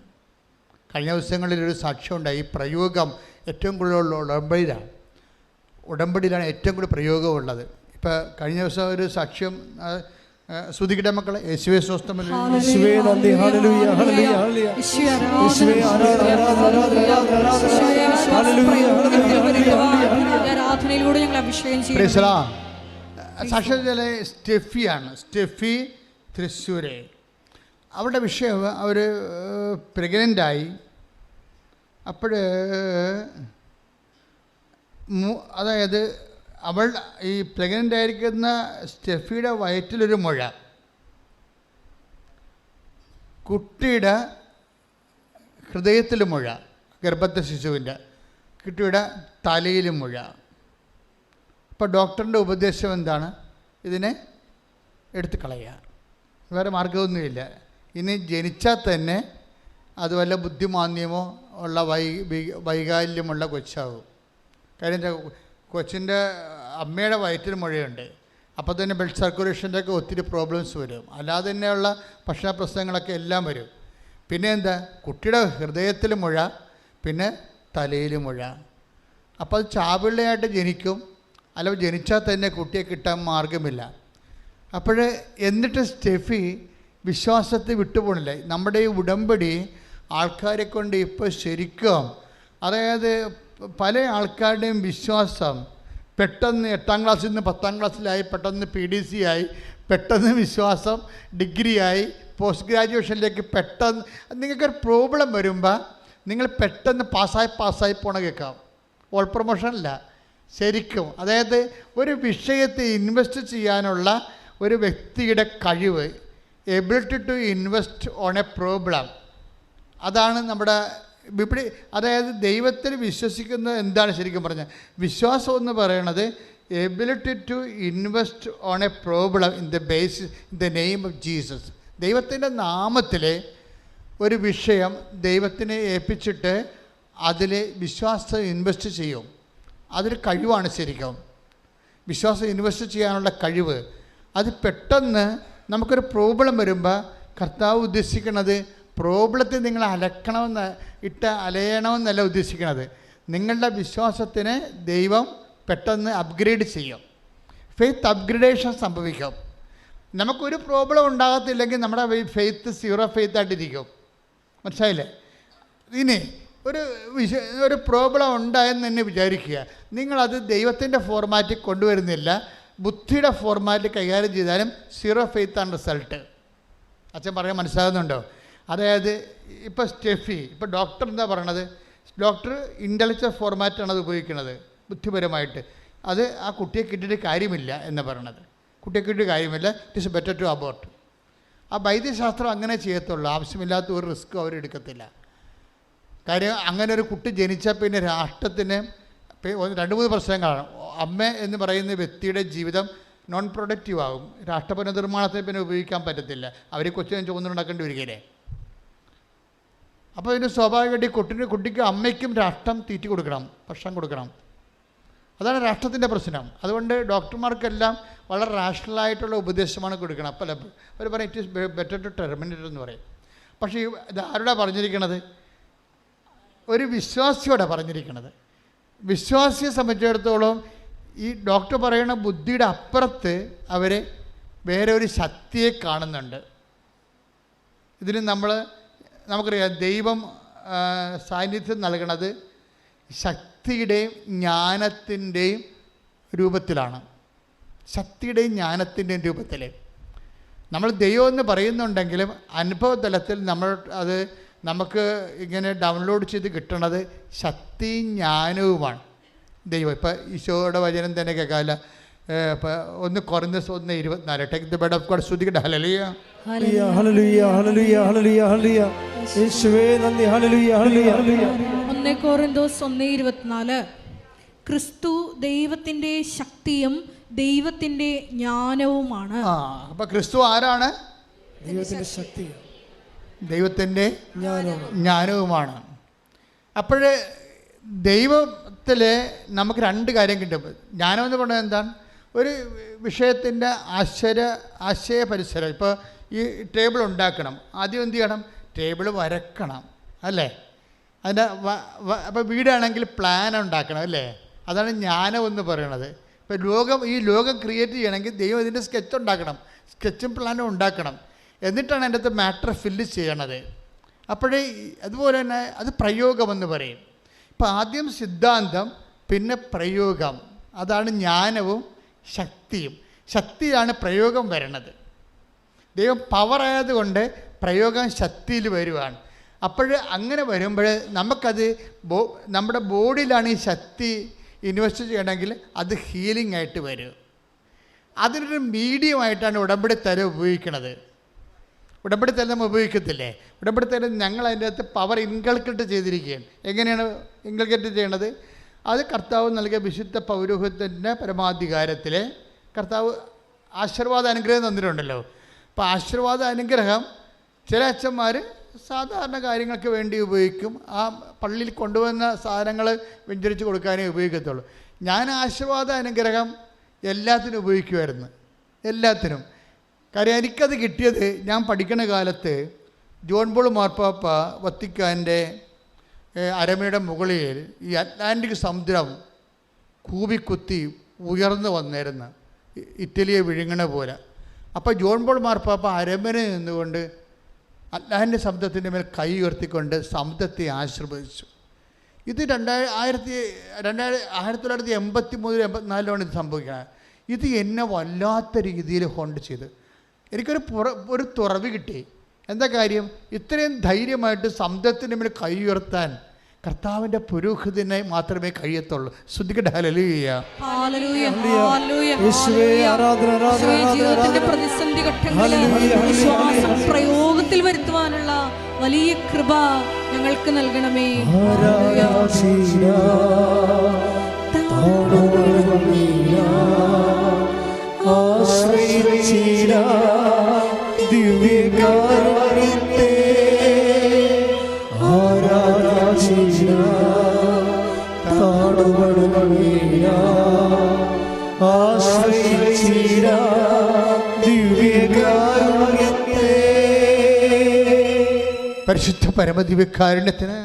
കഴിഞ്ഞ ദിവസങ്ങളിലൊരു സാക്ഷ്യമുണ്ടായി. ഈ പ്രയോഗം ഏറ്റവും കൂടുതലുള്ള ഉടമ്പടിയിലാണ്. ഉടമ്പടിയിലാണ് ഏറ്റവും കൂടുതൽ പ്രയോഗമുള്ളത്. ഇപ്പോൾ കഴിഞ്ഞ ദിവസം ഒരു സാക്ഷ്യം ശ്രുതിക്കട്ടെ മക്കളെ. യേശുവേ സ്വസ്ഥം. യേശുവേ നന്ദി. ഹല്ലേലൂയ ഹല്ലേലൂയ ഹല്ലേലൂയ. യേശുവേ ആരാധനയിലൂടെ ഞങ്ങൾ അഭിഷേകം ചെയ്യുന്നു. സാക്ഷ്യത്തിലെ സ്റ്റെഫിയാണ്, സ്റ്റെഫി തൃശ്ശൂര്. അവരുടെ വിഷയം അവർ പ്രഗ്നൻ്റായി. അപ്പോൾ അതായത് അവൾ ഈ പ്രഗ്നൻ്റ് ആയിരിക്കുന്ന സ്റ്റെഫിയുടെ വയറ്റിലൊരു മുഴ, കുട്ടിയുടെ ഹൃദയത്തിൽ മുഴ, ഗർഭസ്ഥ ശിശുവിൻ്റെ കുട്ടിയുടെ തലയിലും മുഴ. അപ്പോൾ ഡോക്ടറിൻ്റെ ഉപദേശം എന്താണ്? ഇതിനെ എടുത്ത് കളയുക, വേറെ മാർഗമൊന്നുമില്ല. ഇനി ജനിച്ചാൽ തന്നെ അത് വല്ല ബുദ്ധിമാന്യമോ ഉള്ള വൈകാല്യമുള്ള കൊച്ചാവും. കാര്യം കൊച്ചിൻ്റെ അമ്മയുടെ വയറ്റിൽ മുഴയുണ്ട്, അപ്പോൾ തന്നെ ബ്ലഡ് സർക്കുലേഷൻ്റെ ഒക്കെ ഒത്തിരി പ്രോബ്ലംസ് വരും. അല്ലാതെ തന്നെയുള്ള ഭക്ഷണ പ്രശ്നങ്ങളൊക്കെ എല്ലാം വരും. പിന്നെ എന്താ, കുട്ടിയുടെ ഹൃദയത്തിൽ മുഴ, പിന്നെ തലയിൽ മുഴ. അപ്പോൾ അത് ചാപിള്ളയായിട്ട് ജനിക്കും, അല്ലെങ്കിൽ ജനിച്ചാൽ തന്നെ കുട്ടിയെ കിട്ടാൻ മാർഗമില്ല. അപ്പോൾ എന്നിട്ട് സ്റ്റെഫി വിശ്വാസത്തെ വിട്ടുപോകണില്ല. നമ്മുടെ ഈ ഉടമ്പടി ആൾക്കാരെ കൊണ്ട് ഇപ്പോൾ ശരിക്കും, അതായത് പല ആൾക്കാരുടെയും വിശ്വാസം പെട്ടെന്ന് 8ാം ക്ലാസ്സിൽ നിന്ന് 10ാം ക്ലാസ്സിലായി, പെട്ടെന്ന് PDC ആയി, പെട്ടെന്ന് വിശ്വാസം ഡിഗ്രിയായി, പോസ്റ്റ് ഗ്രാജുവേഷനിലേക്ക് പെട്ടെന്ന്. നിങ്ങൾക്കൊരു പ്രോബ്ലം വരുമ്പോൾ നിങ്ങൾ പെട്ടെന്ന് പാസ്സായി പോണ കേൾക്കാം. ഓൾ പ്രൊമോഷനല്ല, ശരിക്കും. അതായത് ഒരു വിഷയത്തെ ഇൻവെസ്റ്റ് ചെയ്യാനുള്ള ഒരു വ്യക്തിയുടെ കഴിവ്, ability to invest on a problem, അതാണ് നമ്മുടെ ഇവിടെ. അതായത് ദൈവത്തിൽ വിശ്വസിക്കുന്നത് എന്താണ് ശരിക്കും പറഞ്ഞാൽ? വിശ്വാസം എന്ന് പറയണത് ability to invest on a problem in the basis in the name of Jesus. ദൈവത്തിൻ്റെ നാമത്തിൽ ഒരു വിഷയം ദൈവത്തിനെ ഏൽപ്പിച്ചിട്ട് അതിൽ വിശ്വാസം ഇൻവെസ്റ്റ് ചെയ്യും. അതൊരു കഴിവാണ് ശരിക്കും. വിശ്വാസം ഇൻവെസ്റ്റ് ചെയ്യാനുള്ള കഴിവ്. അത് പെട്ടെന്ന് നമുക്കൊരു പ്രോബ്ലം വരുമ്പോൾ കർത്താവ് ഉദ്ദേശിക്കുന്നത് പ്രോബ്ലത്തിൽ നിങ്ങൾ അലയണമെന്നല്ല ഉദ്ദേശിക്കുന്നത്. നിങ്ങളുടെ വിശ്വാസത്തിനെ ദൈവം പെട്ടെന്ന് അപ്ഗ്രേഡ് ചെയ്യും. ഫെയ്ത്ത് അപ്ഗ്രേഡേഷൻ സംഭവിക്കും. നമുക്കൊരു പ്രോബ്ലം ഉണ്ടാകത്തില്ലെങ്കിൽ നമ്മുടെ ഫെയ്ത്ത് 0 ഫെയ്ത്തായിട്ടിരിക്കും. മനസ്സിലായില്ലേ? ഇനി ഒരു പ്രോബ്ലം ഉണ്ടായെന്ന് തന്നെ വിചാരിക്കുക. നിങ്ങളത് ദൈവത്തിൻ്റെ ഫോർമാറ്റിൽ കൊണ്ടുവരുന്നില്ല, ബുദ്ധിയുടെ ഫോർമാറ്റിൽ കൈകാര്യം ചെയ്താലും 0 ഫെയ്ത്താണ് റിസൾട്ട്. അച്ഛൻ പറയാൻ മനസ്സിലാകുന്നുണ്ടോ? അതായത് ഇപ്പോൾ സ്റ്റെഫി, ഇപ്പോൾ ഡോക്ടർ എന്താ പറയണത്? ഡോക്ടർ ഇൻ്റലക്ച്വൽ ഫോർമാറ്റാണ് അത് ഉപയോഗിക്കുന്നത്, ബുദ്ധിപരമായിട്ട്. അത് ആ കുട്ടിയെ കിട്ടിയിട്ട് കാര്യമില്ല എന്ന് പറയണത്. കുട്ടിയെ കിട്ടിയിട്ട് കാര്യമില്ല, it is better to abort. ആ വൈദ്യശാസ്ത്രം അങ്ങനെ ചെയ്യത്തുള്ളൂ. ആവശ്യമില്ലാത്ത ഒരു റിസ്ക്കും അവരെടുക്കത്തില്ല. കാര്യം അങ്ങനെ ഒരു കുട്ടി ജനിച്ചാൽ പിന്നെ രാഷ്ട്രത്തിന് 2-3 പ്രശ്നങ്ങളാണ്. അമ്മ എന്ന് പറയുന്ന വ്യക്തിയുടെ ജീവിതം നോൺ പ്രൊഡക്റ്റീവ് ആകും. രാഷ്ട്ര പുനർനിർമ്മാണത്തിന് പിന്നെ ഉപയോഗിക്കാൻ പറ്റത്തില്ല. അവർ കൊച്ചിനെ ചുമന്നുണ്ടാക്കേണ്ടി വരികയില്ലേ. അപ്പോൾ ഇതിന് സ്വാഭാവികമായിട്ട് കുട്ടിക്ക് അമ്മയ്ക്കും രാഷ്ട്രം തീറ്റി കൊടുക്കണം, ഭക്ഷണം കൊടുക്കണം. അതാണ് രാഷ്ട്രത്തിൻ്റെ പ്രശ്നം. അതുകൊണ്ട് ഡോക്ടർമാർക്കെല്ലാം വളരെ റാഷണലായിട്ടുള്ള ഉപദേശമാണ് കൊടുക്കണം. അപ്പോൾ അവർ പറയും it is better to terminate എന്ന് പറയും. പക്ഷേ ഇത് ആരോടാ പറഞ്ഞിരിക്കണത്? ഒരു വിശ്വാസിയോടെ പറഞ്ഞിരിക്കണത്. വിശ്വാസിയെ സംബന്ധിച്ചിടത്തോളം ഈ ഡോക്ടർ പറയുന്ന ബുദ്ധിയുടെ അപ്പുറത്ത് അവർ വേറെ ഒരു ശക്തിയെ കാണുന്നുണ്ട്. ഇതിന് നമുക്കറിയാം, ദൈവം സാന്നിധ്യം നൽകണത് ശക്തിയുടെയും ജ്ഞാനത്തിൻ്റെയും രൂപത്തിലാണ്. ശക്തിയുടെയും ജ്ഞാനത്തിൻ്റെയും രൂപത്തിൽ നമ്മൾ ദൈവം എന്ന് പറയുന്നുണ്ടെങ്കിലും അനുഭവതലത്തിൽ നമുക്ക് ഇങ്ങനെ ഡൗൺലോഡ് ചെയ്ത് കിട്ടണത് ശക്തിയും ജ്ഞാനവുമാണ് ദൈവം. ഇപ്പം ഈശോയുടെ വചനം തന്നെ കേൾക്കാമല്ല. ഇപ്പം 1 Corinthians 1:24 take the word of God. ശ്രുതിക്കട്ടെ. ഹല്ലേലൂയ ഹല്ലേലൂയ ഹല്ലേലൂയ ഹല്ലേലൂയ ഹല്ലേലൂയ. യേശുവേ നന്ദി. ഹല്ലേലൂയ ഹല്ലേലൂയ ഹല്ലേലൂയ. 1 Corinthians 1:24 ക്രിസ്തു ദൈവത്തിൻ്റെ ശക്തിയും ദൈവത്തിൻ്റെ ജ്ഞാനവുമാണ്. അപ്പം ക്രിസ്തു ആരാണ്? ദൈവത്തിൻ്റെ ശക്തി, ദൈവത്തിൻ്റെ ജ്ഞാനവുമാണ്. അപ്പോൾ ദൈവത്തിൽ നമുക്ക് 2 കാര്യം കിട്ടും. ജ്ഞാനം എന്ന് പറയുന്നത് എന്താണ്? ഒരു വിഷയത്തിൻ്റെ ആശയ പരിസരം. ഇപ്പോൾ ഈ ടേബിൾ ഉണ്ടാക്കണം, ആദ്യം എന്ത് ചെയ്യണം? ടേബിൾ വരക്കണം, അല്ലേ? അതിൻ്റെ അപ്പോൾ വീടാണെങ്കിൽ പ്ലാൻ ഉണ്ടാക്കണം, അല്ലേ? അതാണ് ജ്ഞാനം എന്ന് പറയുന്നത്. ഇപ്പോൾ ഈ ലോകം ക്രിയേറ്റ് ചെയ്യണമെങ്കിൽ ദൈവം ഇതിൻ്റെ സ്കെച്ച് ഉണ്ടാക്കണം, സ്കെച്ചും പ്ലാനും ഉണ്ടാക്കണം. എന്നിട്ടാണ് അതിൻ്റെ അകത്ത് മാറ്റർ ഫില്ല് ചെയ്യണത്. അപ്പോഴേ അതുപോലെ തന്നെ അത് പ്രയോഗമെന്ന് പറയും. ഇപ്പോൾ ആദ്യം സിദ്ധാന്തം, പിന്നെ പ്രയോഗം. അതാണ് ജ്ഞാനവും ശക്തിയും. ശക്തിയാണ് പ്രയോഗം വരണത്. ദൈവം പവറായതുകൊണ്ട് പ്രയോഗം ശക്തിയിൽ വരുവാണ്. അപ്പോൾ അങ്ങനെ വരുമ്പോൾ നമുക്കത് നമ്മുടെ ബോഡിയിലാണ് ഈ ശക്തി ഇൻവെസ്റ്റ് ചെയ്യണമെങ്കിൽ അത് ഹീലിംഗ് ആയിട്ട് വരും. അതിനൊരു മീഡിയമായിട്ടാണ് ഉടമ്പടി തല ഉപയോഗിക്കുന്നത്. ഉടമ്പടി തല നമ്മൾ ഉപയോഗിക്കത്തില്ലേ? ഉടമ്പടി തല ഞങ്ങൾ അതിൻ്റെ അകത്ത് പവർ ഇൻകൾക്കേറ്റ് ചെയ്തിരിക്കുകയാണ്. എങ്ങനെയാണ് ഇൻകൾക്കേറ്റ് ചെയ്യണത്? അത് കർത്താവ് നൽകിയ വിശുദ്ധ പൗരോഹിത്യത്തിൻ്റെ പരമാധികാരത്തിൽ കർത്താവ് ആശീർവാദ അനുഗ്രഹം തന്നിട്ടുണ്ടല്ലോ. അപ്പോൾ ആശീർവാദ അനുഗ്രഹം ചില അച്ഛന്മാർ സാധാരണ കാര്യങ്ങൾക്ക് വേണ്ടി ഉപയോഗിക്കും. ആ പള്ളിയിൽ കൊണ്ടുവന്ന സാധനങ്ങൾ വെഞ്ചരിച്ച് കൊടുക്കാനേ ഉപയോഗിക്കത്തുള്ളൂ. ഞാൻ ആശീർവാദ അനുഗ്രഹം എല്ലാത്തിനും ഉപയോഗിക്കുമായിരുന്നു, എല്ലാത്തിനും. കാര്യം എനിക്കത് കിട്ടിയത് ഞാൻ പഠിക്കുന്ന കാലത്ത് ജോൺ പോൾ മാർപ്പാപ്പ വത്തിക്കാൻ്റെ അരമനയുടെ മുകളിൽ ഈ അറ്റ്ലാന്റിക് സമുദ്രം കൂവിക്കുത്തി ഉയർന്നു വന്നിരുന്നു, ഇറ്റലിയെ വിഴുങ്ങണ പോലെ. അപ്പോൾ ജോൺ പോൾ മാർപ്പാപ്പ അരമനയിൽ നിന്നുകൊണ്ട് അറ്റ്ലാന്റിക് സമുദ്രത്തിൻ്റെ മേൽ കൈ ഉയർത്തിക്കൊണ്ട് സമുദ്രത്തെ ആശീർവദിച്ചു. ഇത് 1983-84 ഇത് സംഭവിക്കുന്നത്. ഇത് എന്നെ വല്ലാത്ത രീതിയിൽ ഹോണ്ട് ചെയ്ത് എനിക്കൊരു തുറവ് കിട്ടി. എന്താ കാര്യം? ഇത്രയും ധൈര്യമായിട്ട് സമുദ്രത്തിൻ്റെ മേൽ കൈ ഉയർത്താൻ കർത്താവിൻ്റെ പുരോഹിതനെ മാത്രമേ കഴിയത്തുള്ളൂ. ശ്രദ്ധിക്കട്ടെ. ഹല്ലേലൂയ, ജീവിതത്തിന്റെ പ്രതിസന്ധി ഘട്ടങ്ങളിൽ വിശ്വാസം പ്രയോഗത്തിൽ വരുത്തുവാനുള്ള വലിയ കൃപ ഞങ്ങൾക്ക് നൽകണമേ. പരിശുദ്ധ പരമദിവ്യകാരുണ്യത്തിന്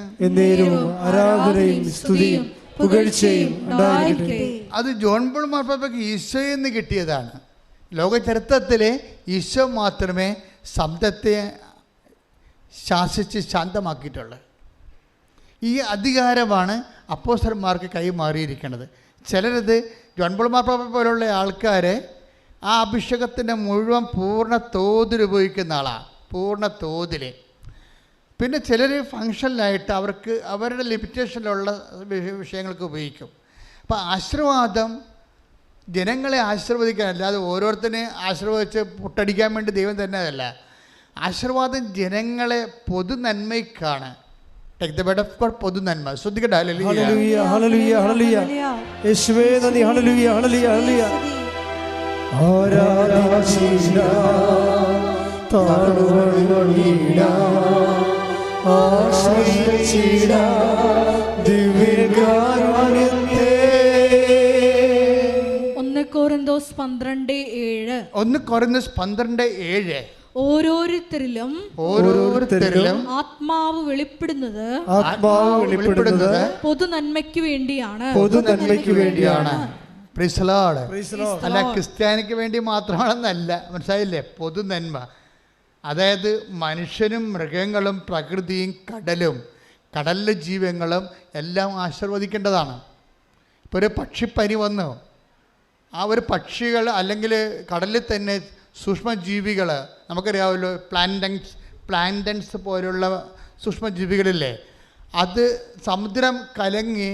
ആരാധനയും സ്തുതിയും പുകഴ്ചയും ഉണ്ടായിരിക്കട്ടെ. അത് ജോൺ പോൾ മാർപ്പാപ്പയ്ക്ക് ഈശോയിൽ നിന്ന് കിട്ടിയതാണ്. ലോക ചരിത്രത്തിലെ ഈശോ മാത്രമേ സമുദ്രത്തെ ശാസിച്ച് ശാന്തമാക്കിയിട്ടുള്ളത്. ഈ അധികാരമാണ് അപ്പോസ്തലന്മാർക്ക് കൈമാറിയിരിക്കുന്നത്. ചിലരത് ജോൺ പോൾ മാർപ്പാപ്പ പോലുള്ള ആൾക്കാരെ ആ അഭിഷേകത്തിൻ്റെ മുഴുവൻ പൂർണ്ണ തോതിൽ ഉപയോഗിക്കുന്ന ആളാണ്, പൂർണ്ണ തോതിൽ. പിന്നെ ചിലർ ഫങ്ഷനിലായിട്ട് അവർക്ക് അവരുടെ ലിമിറ്റേഷനിലുള്ള വിഷയങ്ങൾക്ക് ഉപയോഗിക്കും. അപ്പോൾ ആശീർവാദം ജനങ്ങളെ ആശീർവദിക്കാൻ, അല്ലാതെ ഓരോരുത്തരെ ആശീർവദിച്ച് പുട്ടടിക്കാൻ വേണ്ടി ദൈവം തന്നെ അതല്ല. ആശീർവാദം ജനങ്ങളെ പൊതു നന്മയ്ക്കാണ്. Take the word of God, പൊതു നന്മ. ശ്രദ്ധിക്കട്ടെ. ഹല്ലേലൂയ, ഹല്ലേലൂയ, ഹല്ലേലൂയ. യേശുവേ നന്ദി. ഹല്ലേലൂയ, ഹല്ലേലൂയ, ഹല്ലേലൂയ. ആരാധന താഴ്വരയില ആശ്രയിച്ചിട ദിവ്യകാരുണ്യത്തെ. 1 കൊരിന്തോസ് 12:7. 1 കൊരിന്തോസ് 12:7. ഓരോരുത്തരിലും ആത്മാവ് വെളിപ്പെടുന്നത് പൊതു നന്മയ്ക്ക് വേണ്ടിയാണ്. അല്ല, ക്രിസ്ത്യാനിക്ക് വേണ്ടി മാത്രമാണെന്നല്ല, മനസ്സിലായില്ലേ? പൊതു നന്മ. അതായത് മനുഷ്യനും മൃഗങ്ങളും പ്രകൃതിയും കടലിലെ ജീവങ്ങളും എല്ലാം ആശീർവദിക്കേണ്ടതാണ്. ഇപ്പോൾ ഒരു പക്ഷിപ്പനി വന്നു, ആ ഒരു പക്ഷികൾ അല്ലെങ്കിൽ കടലിൽ തന്നെ സൂക്ഷ്മജീവികൾ, നമുക്കറിയാമല്ലോ, പ്ലാന്റൻസ് പോലുള്ള സൂക്ഷ്മജീവികളില്ലേ, അത് സമുദ്രം കലങ്ങി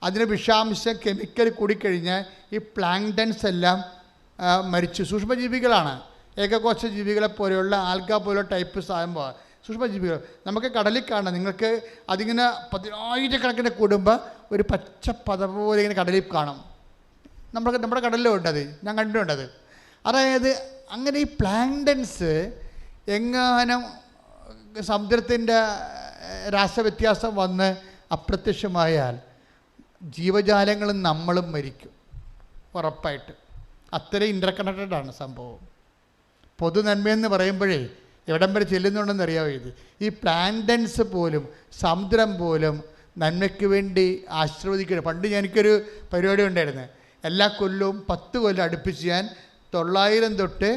അതിന് വിഷാംശം കെമിക്കൽ കൂടിക്കഴിഞ്ഞാൽ ഈ പ്ലാങ്ടൻസ് എല്ലാം മരിച്ചു. സൂക്ഷ്മജീവികളാണ്, ഏകകോശ ജീവികളെ പോലെയുള്ള ആൽഗ പോലുള്ള ടൈപ്പ് സംഭവം സൂക്ഷ്മജീവികൾ നമുക്ക് കടലിൽ കാണാം. നിങ്ങൾക്ക് അതിങ്ങനെ 10,000 കൂടുമ്പോൾ ഒരു പച്ച പത പോലെ ഇങ്ങനെ കടലിൽ കാണും. നമ്മുടെ കടലിലും ഉണ്ടത്, ഞാൻ കണ്ടിട്ടുണ്ടത്. അതായത് അങ്ങനെ ഈ പ്ലാങ്ടൻസ് എങ്ങാനും സമുദ്രത്തിൻ്റെ രാസവ്യത്യാസം വന്ന് അപ്രത്യക്ഷമായാൽ ജീവജാലങ്ങളും നമ്മളും മരിക്കും ഉറപ്പായിട്ട്. അത്രയും ഇൻ്റർകണക്റ്റഡാണ് സംഭവം. പൊതു നന്മയെന്ന് പറയുമ്പോഴേ എവിടം വരെ ചെല്ലുന്നുണ്ടെന്ന് അറിയാമോ? ഈ പ്ലാന്റൻസ് പോലും സമുദ്രം പോലും നന്മയ്ക്ക് വേണ്ടി ആശീർവദിക്കണം. പണ്ട് എനിക്കൊരു പരിപാടി ഉണ്ടായിരുന്നു. എല്ലാ കൊല്ലവും 10 കൊല്ലം അടുപ്പിച്ച് ഞാൻ 900 തൊട്ട്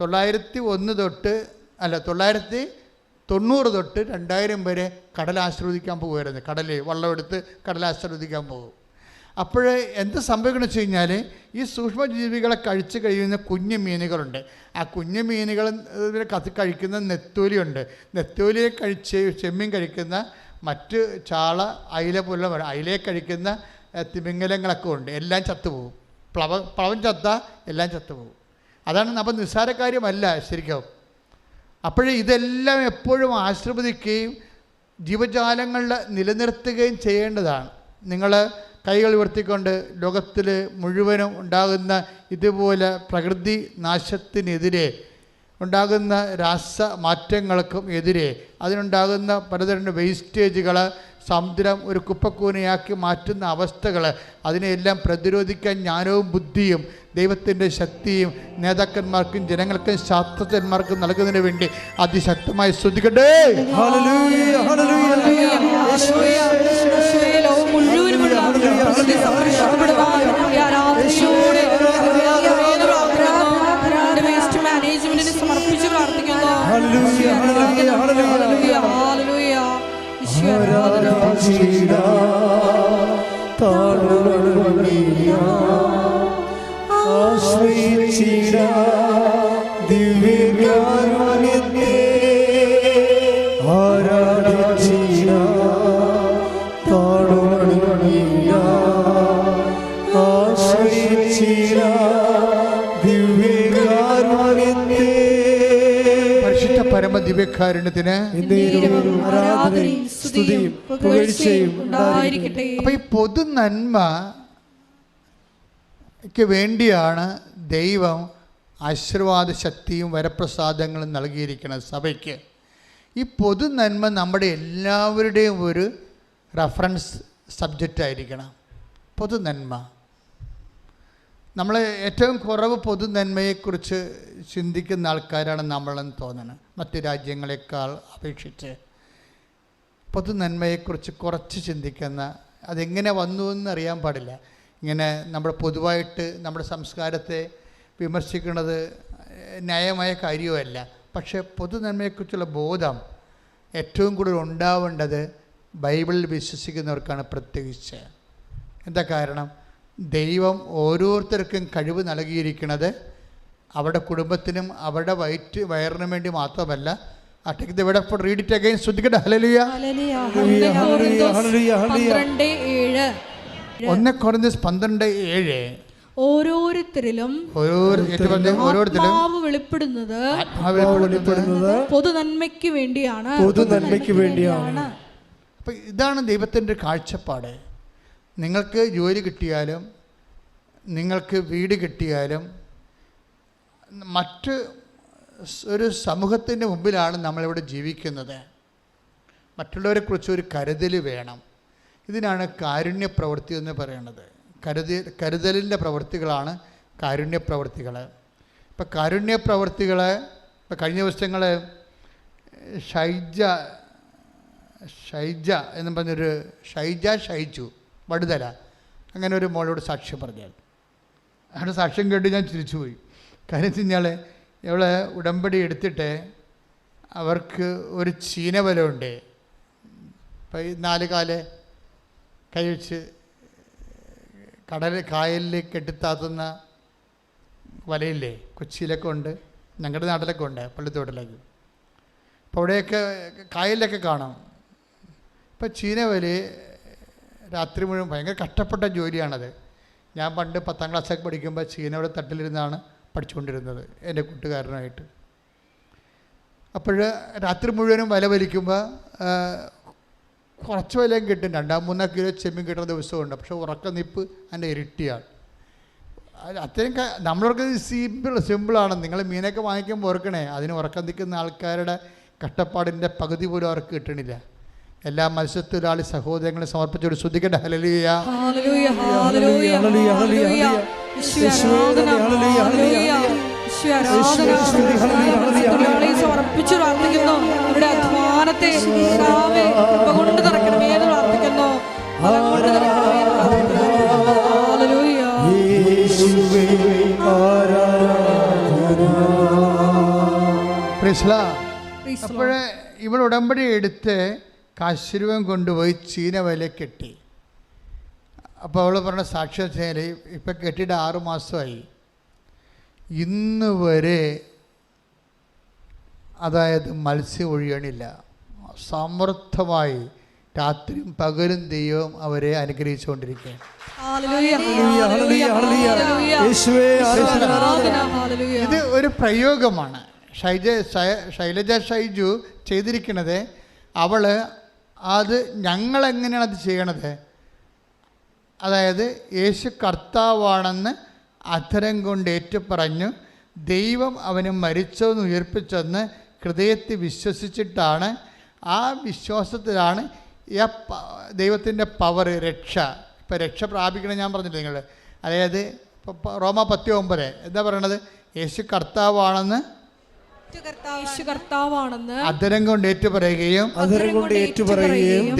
901 തൊട്ട് 990 തൊട്ട് 2000 വരെ കടൽ ആശീർവദിക്കാൻ പോകുമായിരുന്നു. കടലിൽ വള്ളമെടുത്ത് കടൽ ആശീർവദിക്കാൻ പോകും. അപ്പോൾ എന്ത് സംഭവിക്കണമെന്ന് വെച്ച് കഴിഞ്ഞാൽ, ഈ സൂക്ഷ്മജീവികളെ കഴിച്ച് കഴിയുന്ന കുഞ്ഞു മീനുകളുണ്ട്. ആ കുഞ്ഞു മീനുകൾ കഴിക്കുന്ന നെത്തോലിയുണ്ട്. നെത്തോലിയെ കഴിച്ച് ചെമ്മീൻ കഴിക്കുന്ന മറ്റ് ചാള, അയില പോലുള്ള അയിലയെ കഴിക്കുന്ന തിമിംഗലങ്ങളൊക്കെ ഉണ്ട്. എല്ലാം ചത്തുപോകും. പ്ലവൻ ചത്താൽ എല്ലാം ചത്തുപോകും. അതാണ്. അപ്പം നിസ്സാര കാര്യമല്ല ശരിക്കും. അപ്പോഴേ ഇതെല്ലാം എപ്പോഴും ആശീർവദിക്കുകയും ജീവജാലങ്ങളുടെ നിലനിർത്തുകയും ചെയ്യേണ്ടതാണ്. നിങ്ങൾ കൈകൾ ഉയർത്തിക്കൊണ്ട് ലോകത്തിൽ മുഴുവനും ഉണ്ടാകുന്ന ഇതുപോലെ പ്രകൃതി നാശത്തിനെതിരെ, ഉണ്ടാകുന്ന രാസമാറ്റങ്ങൾക്കും എതിരെ, അതിനുണ്ടാകുന്ന പലതരം വേസ്റ്റേജുകൾ, സമുദ്രം ഒരു കുപ്പക്കൂനയാക്കി മാറ്റുന്ന അവസ്ഥകൾ, അതിനെയെല്ലാം പ്രതിരോധിക്കാൻ ജ്ഞാനവും ബുദ്ധിയും ദൈവത്തിൻ്റെ ശക്തിയും നേതാക്കന്മാർക്കും ജനങ്ങൾക്കും ശാസ്ത്രജ്ഞന്മാർക്കും നൽകുന്നതിന് വേണ്ടി അതിശക്തമായി സ്തുതിക്കട്ടെ. ദിവ്യകാരുണ്യത്തിന് അപ്പൊ ഈ പൊതു നന്മയ്ക്ക് വേണ്ടിയാണ് ദൈവം ആശീർവാദ ശക്തിയും വരപ്രസാദങ്ങളും നൽകിയിരിക്കുന്നത് സഭയ്ക്ക്. ഈ പൊതു നന്മ നമ്മുടെ എല്ലാവരുടെയും ഒരു റഫറൻസ് സബ്ജക്റ്റ് ആയിരിക്കണം. പൊതു നന്മ. നമ്മൾ ഏറ്റവും കുറവ് പൊതു നന്മയെക്കുറിച്ച് ചിന്തിക്കുന്ന ആൾക്കാരാണ് നമ്മളെന്ന് തോന്നുന്നത്. മറ്റ് രാജ്യങ്ങളെക്കാൾ അപേക്ഷിച്ച് പൊതു നന്മയെക്കുറിച്ച് കുറച്ച് ചിന്തിക്കുന്ന, അതെങ്ങനെ വന്നു എന്നറിയാൻ പാടില്ല. ഇങ്ങനെ നമ്മൾ പൊതുവായിട്ട് നമ്മുടെ സംസ്കാരത്തെ വിമർശിക്കുന്നത് ന്യായമായ കാര്യവുമല്ല. പക്ഷേ പൊതു നന്മയെക്കുറിച്ചുള്ള ബോധം ഏറ്റവും കൂടുതൽ ഉണ്ടാവേണ്ടത് ബൈബിളിൽ വിശ്വസിക്കുന്നവർക്കാണ്. പ്രത്യേകിച്ച് എന്താ കാരണം? ദൈവം ഓരോരുത്തർക്കും കഴിവ് നൽകിയിരിക്കുന്നത് അവരുടെ കുടുംബത്തിനും അവരുടെ വയറിനും വേണ്ടി മാത്രമല്ല. read it again. ശ്രദ്ധിക്കട്ടെ. ഹല്ലേലൂയ. 1 കൊരിന്ത്യർ 12:7 ഓരോരുത്തരിലും വെളിപ്പെടുന്നത് പൊതു നന്മയ്ക്ക് വേണ്ടിയാണ്. അപ്പം ഇതാണ് ദൈവത്തിൻ്റെ കാഴ്ചപ്പാട്. നിങ്ങൾക്ക് ജോലി കിട്ടിയാലും നിങ്ങൾക്ക് വീട് കിട്ടിയാലും മറ്റ് ഒരു സമൂഹത്തിൻ്റെ മുമ്പിലാണ് നമ്മളിവിടെ ജീവിക്കുന്നത്. മറ്റുള്ളവരെക്കുറിച്ച് ഒരു കരുതൽ വേണം. ഇതിനാണ് കാരുണ്യ പ്രവൃത്തി എന്ന് പറയുന്നത്. കരുതലിൻ്റെ പ്രവൃത്തികളാണ് കാരുണ്യ പ്രവൃത്തികൾ. ഇപ്പം കാരുണ്യ പ്രവൃത്തികൾ ഇപ്പം കഴിഞ്ഞ ദിവസങ്ങൾ ഷൈജ എന്നും പറഞ്ഞൊരു ഷൈജു വടുതല അങ്ങനെ ഒരു മോളോട് സാക്ഷ്യം പറഞ്ഞാൽ, അവിടെ സാക്ഷ്യം കേട്ട് ഞാൻ ചിരിച്ചുപോയി. കാര്യം വെച്ച് കഴിഞ്ഞാൽ ഇവളെ ഉടമ്പടി എടുത്തിട്ട് അവർക്ക് ഒരു ചീനവലമുണ്ട്. ഇപ്പം ഈ 4 കാല് കഴിച്ച് കായലിലേക്ക് കെട്ടിത്താത്തുന്ന വലയില്ലേ, കൊച്ചിയിലൊക്കെ ഉണ്ട്, ഞങ്ങളുടെ നാട്ടിലൊക്കെ ഉണ്ട്, പള്ളിത്തോട്ടിലേക്ക്. അപ്പോൾ അവിടെയൊക്കെ കായലിലൊക്കെ കാണാം. ഇപ്പം ചീനവലി രാത്രി മുഴുവൻ ഭയങ്കര കഷ്ടപ്പെട്ട ജോലിയാണത്. ഞാൻ പണ്ട് 10ാം ക്ലാസ്സൊക്കെ പഠിക്കുമ്പോൾ ചീനയുടെ തട്ടിലിരുന്നാണ് പഠിച്ചുകൊണ്ടിരുന്നത് എൻ്റെ കൂട്ടുകാരനായിട്ട്. അപ്പോൾ രാത്രി മുഴുവനും വല വലിക്കുമ്പോൾ കുറച്ച് വലയും കിട്ടും. 2-3 കിലോ ചെമ്മീൻ കിട്ടുന്ന ദിവസമുണ്ട്. പക്ഷേ ഉറക്കനിപ്പ് അതിൻ്റെ ഇരട്ടിയാണ്. അത്രയും നമ്മളൊക്കെ സിമ്പിളാണ്. നിങ്ങൾ മീനൊക്കെ വാങ്ങിക്കുമ്പോൾ ഓർക്കണേ, അതിന് ഉറക്കം നിൽക്കുന്ന ആൾക്കാരുടെ കഷ്ടപ്പാടിൻ്റെ പകുതി പോലും അവർക്ക് കിട്ടണില്ല. എല്ലാ മത്സ്യത്തൊഴിലാളി സഹോദരങ്ങളെ സമർപ്പിച്ചോട് ശ്രദ്ധിക്കട്ടെ. ഹല്ലേലൂയ. സമർപ്പിച്ചു പ്രാർത്ഥിക്കുന്നു. അവരുടെ അധ്വാനത്തെ കൊണ്ട് നടക്കണമേ എന്ന് പ്രാർത്ഥിക്കുന്നു. ഹല്ലേലൂയ. യേശുവേ ആരാധന. അപ്പോഴേ ഇവിടെ ഉടമ്പടി എടുത്ത് കാശുരൂപം കൊണ്ടുപോയി ചീന വല കെട്ടി. അപ്പോൾ അവൾ പറഞ്ഞ സാക്ഷ്യം വെച്ചാൽ ഇപ്പം കെട്ടിയിട്ട് 6 മാസമായി. ഇന്ന് വരെ അതായത് മത്സ്യം ഒഴിയണില്ല. സമൃദ്ധമായി രാത്രിയും പകലും ദൈവം അവരെ അനുഗ്രഹിച്ചുകൊണ്ടിരിക്കുകയാണ്. ഇത് ഒരു പ്രയോഗമാണ്. ശൈലജ ഷൈജു ചെയ്തിരിക്കുന്നത്. അവൾ അത് ഞങ്ങളെങ്ങനെയാണ് അത് ചെയ്യണത്? അതായത് യേശു കർത്താവാണെന്ന് അധരം കൊണ്ട് ഏറ്റുപറഞ്ഞു, ദൈവം അവന് മരിച്ചെന്ന് ഉയർപ്പിച്ചെന്ന് ഹൃദയത്തിൽ വിശ്വസിച്ചിട്ടാണ്. ആ വിശ്വാസത്തിലാണ് ദൈവത്തിൻ്റെ പവർ, രക്ഷ. ഇപ്പം രക്ഷ പ്രാപിക്കണം ഞാൻ പറഞ്ഞില്ല നിങ്ങൾ. അതായത് റോമ 10:9 എന്താ പറയണത്? യേശു കർത്താവാണെന്ന് അധരം കൊണ്ട് ഏറ്റുപറയുകയും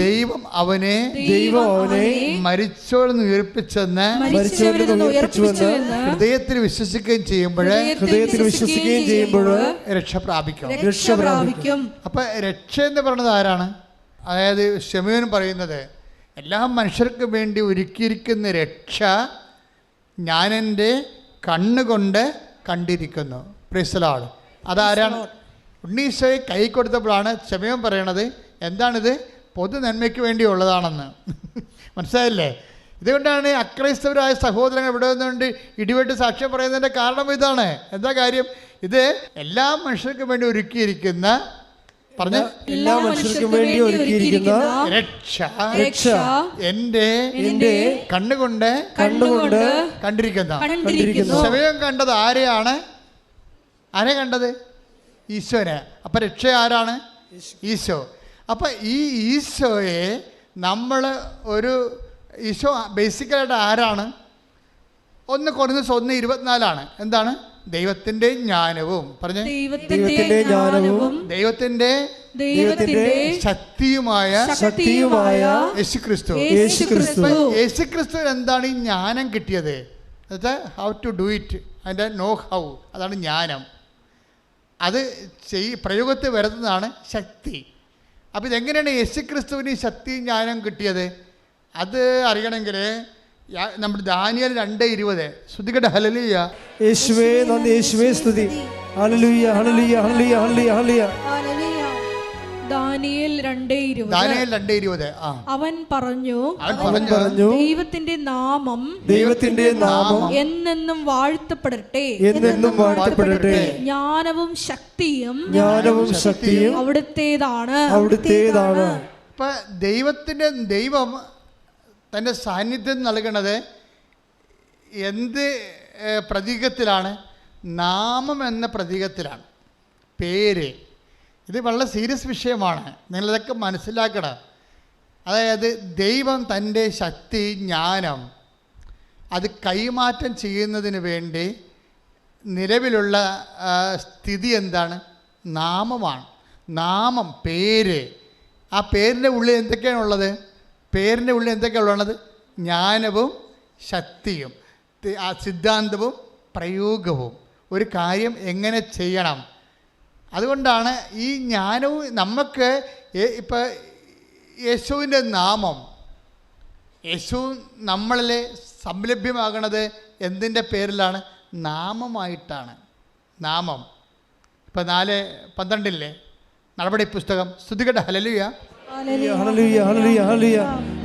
ദൈവം അവനെ മരിച്ചോടെന്ന് ഉയർപ്പിച്ചെന്ന് ഹൃദയത്തിൽ വിശ്വസിക്കുകയും ചെയ്യുമ്പോൾ രക്ഷ പ്രാപിക്കും. അപ്പൊ രക്ഷ എന്ന് പറയുന്നത് ആരാണ്? അതായത് ശമൂവേൽ പറയുന്നത് എല്ലാ മനുഷ്യർക്കും വേണ്ടി ഒരുക്കിയിരിക്കുന്ന രക്ഷ ഞാനെൻ്റെ കണ്ണുകൊണ്ട് കണ്ടിരിക്കുന്നു. Price the Lord. അതാരാണ്? ഉണ്ണീശോയെ കൈ കൊടുത്തപ്പോഴാണ് ശമൂവേൽ പറയണത് എന്താണിത്? പൊതു നന്മയ്ക്ക് വേണ്ടിയുള്ളതാണെന്ന്. മനസ്സിലായില്ലേ? ഇതുകൊണ്ടാണ് അക്രൈസ്തവരായ സഹോദരങ്ങൾ ഇവിടെ നിന്നുകൊണ്ട് ഇടിവെട്ട് സാക്ഷ്യം പറയുന്നതിൻ്റെ കാരണം ഇതാണ്. എന്താ കാര്യം? ഇത് എല്ലാ മനുഷ്യർക്കും വേണ്ടി ഒരുക്കിയിരിക്കുന്ന എല്ലാ മനുഷ്യർക്കും വേണ്ടി ഒരുക്കിയിരിക്കുന്ന രക്ഷ എൻ്റെ കണ്ണുകൊണ്ട് കണ്ടിരിക്കുന്ന. ശമൂവേൽ കണ്ടത് ആരെയാണ്? ആരെ കണ്ടത്? ഈശോനെ. അപ്പം രക്ഷ ആരാണ്? ഈശോ. അപ്പം ഈ ഈശോയെ നമ്മൾ ഈശോ ബേസിക്കലായിട്ട് ആരാണ്? 1 കൊരിന്ത്യർ 1:24 എന്താണ്? ദൈവത്തിൻ്റെ ജ്ഞാനവും പറഞ്ഞ ദൈവത്തിൻ്റെ ശക്തിയുമായ യേശുക്രിസ്തു. യേശുക്രിസ്തു എന്താണ് ഈ ജ്ഞാനം കിട്ടിയത്? ഹൗ ടു ഡു ഇറ്റ്, അതിൻ്റെ നോ ഹൗ, അതാണ് ജ്ഞാനം. അത് പ്രയോഗത്തിൽ വരുന്നതാണ് ശക്തി. അപ്പോൾ ഇതെങ്ങനെയാണ് യേശുക്രിസ്തുവിന് ശക്തി ജ്ഞാനം കിട്ടിയത്? അത് അറിയണമെങ്കിൽ നമ്മുടെ ദാനിയേൽ 2:20 ശ്രുതികട. ഹല്ലേലൂയ. യേശുവേ നന്ദി, യേശുവേ സ്തുതി. ഹല്ലേലൂയ ഹല്ലേലൂയ ഹല്ലേലൂയ ഹല്ലേലൂയ. ദാനിയേൽ 2:20 അവൻ പറഞ്ഞു ദൈവത്തിന്റെ നാമം എന്നെന്നും വാഴ്ത്തപ്പെടട്ടെ, ജ്ഞാനവും ശക്തിയും അവിടുത്തേതാണ്. ഇപ്പൊ ദൈവം തൻ്റെ സാന്നിധ്യം നൽകണത് എന്ത് പ്രതീകത്തിലാണ്? നാമം എന്ന പ്രതീകത്തിലാണ്. പേര്. ഇത് വളരെ സീരിയസ് വിഷയമാണ്. നിങ്ങളിതൊക്കെ മനസ്സിലാക്കണം. അതായത് ദൈവം തൻ്റെ ശക്തി, ജ്ഞാനം അത് കൈമാറ്റം ചെയ്യുന്നതിന് വേണ്ടി നിലവിലുള്ള സ്ഥിതി എന്താണ്? നാമമാണ്. നാമം, പേര്. ആ പേരിൻ്റെ ഉള്ളിൽ എന്തൊക്കെയാണുള്ളത്? പേരിൻ്റെ ഉള്ളിൽ എന്തൊക്കെയാണുള്ളത്? ജ്ഞാനവും ശക്തിയും, സിദ്ധാന്തവും പ്രയോഗവും, ഒരു കാര്യം എങ്ങനെ ചെയ്യണം. അതുകൊണ്ടാണ് ഈ ജ്ഞാനവും നമുക്ക് ഇപ്പം യേശുവിൻ്റെ നാമം, യേശു നമ്മളിൽ സംലഭ്യമാകണത് എന്തിൻ്റെ പേരിലാണ്? നാമമായിട്ടാണ്. നാമം. ഇപ്പം 4:12 നടപടി പുസ്തകം. സ്തുതികട. ഹല്ലേലൂയ ഹല്ലേലൂയ ഹല്ലേലൂയ ഹല്ലേലൂയ.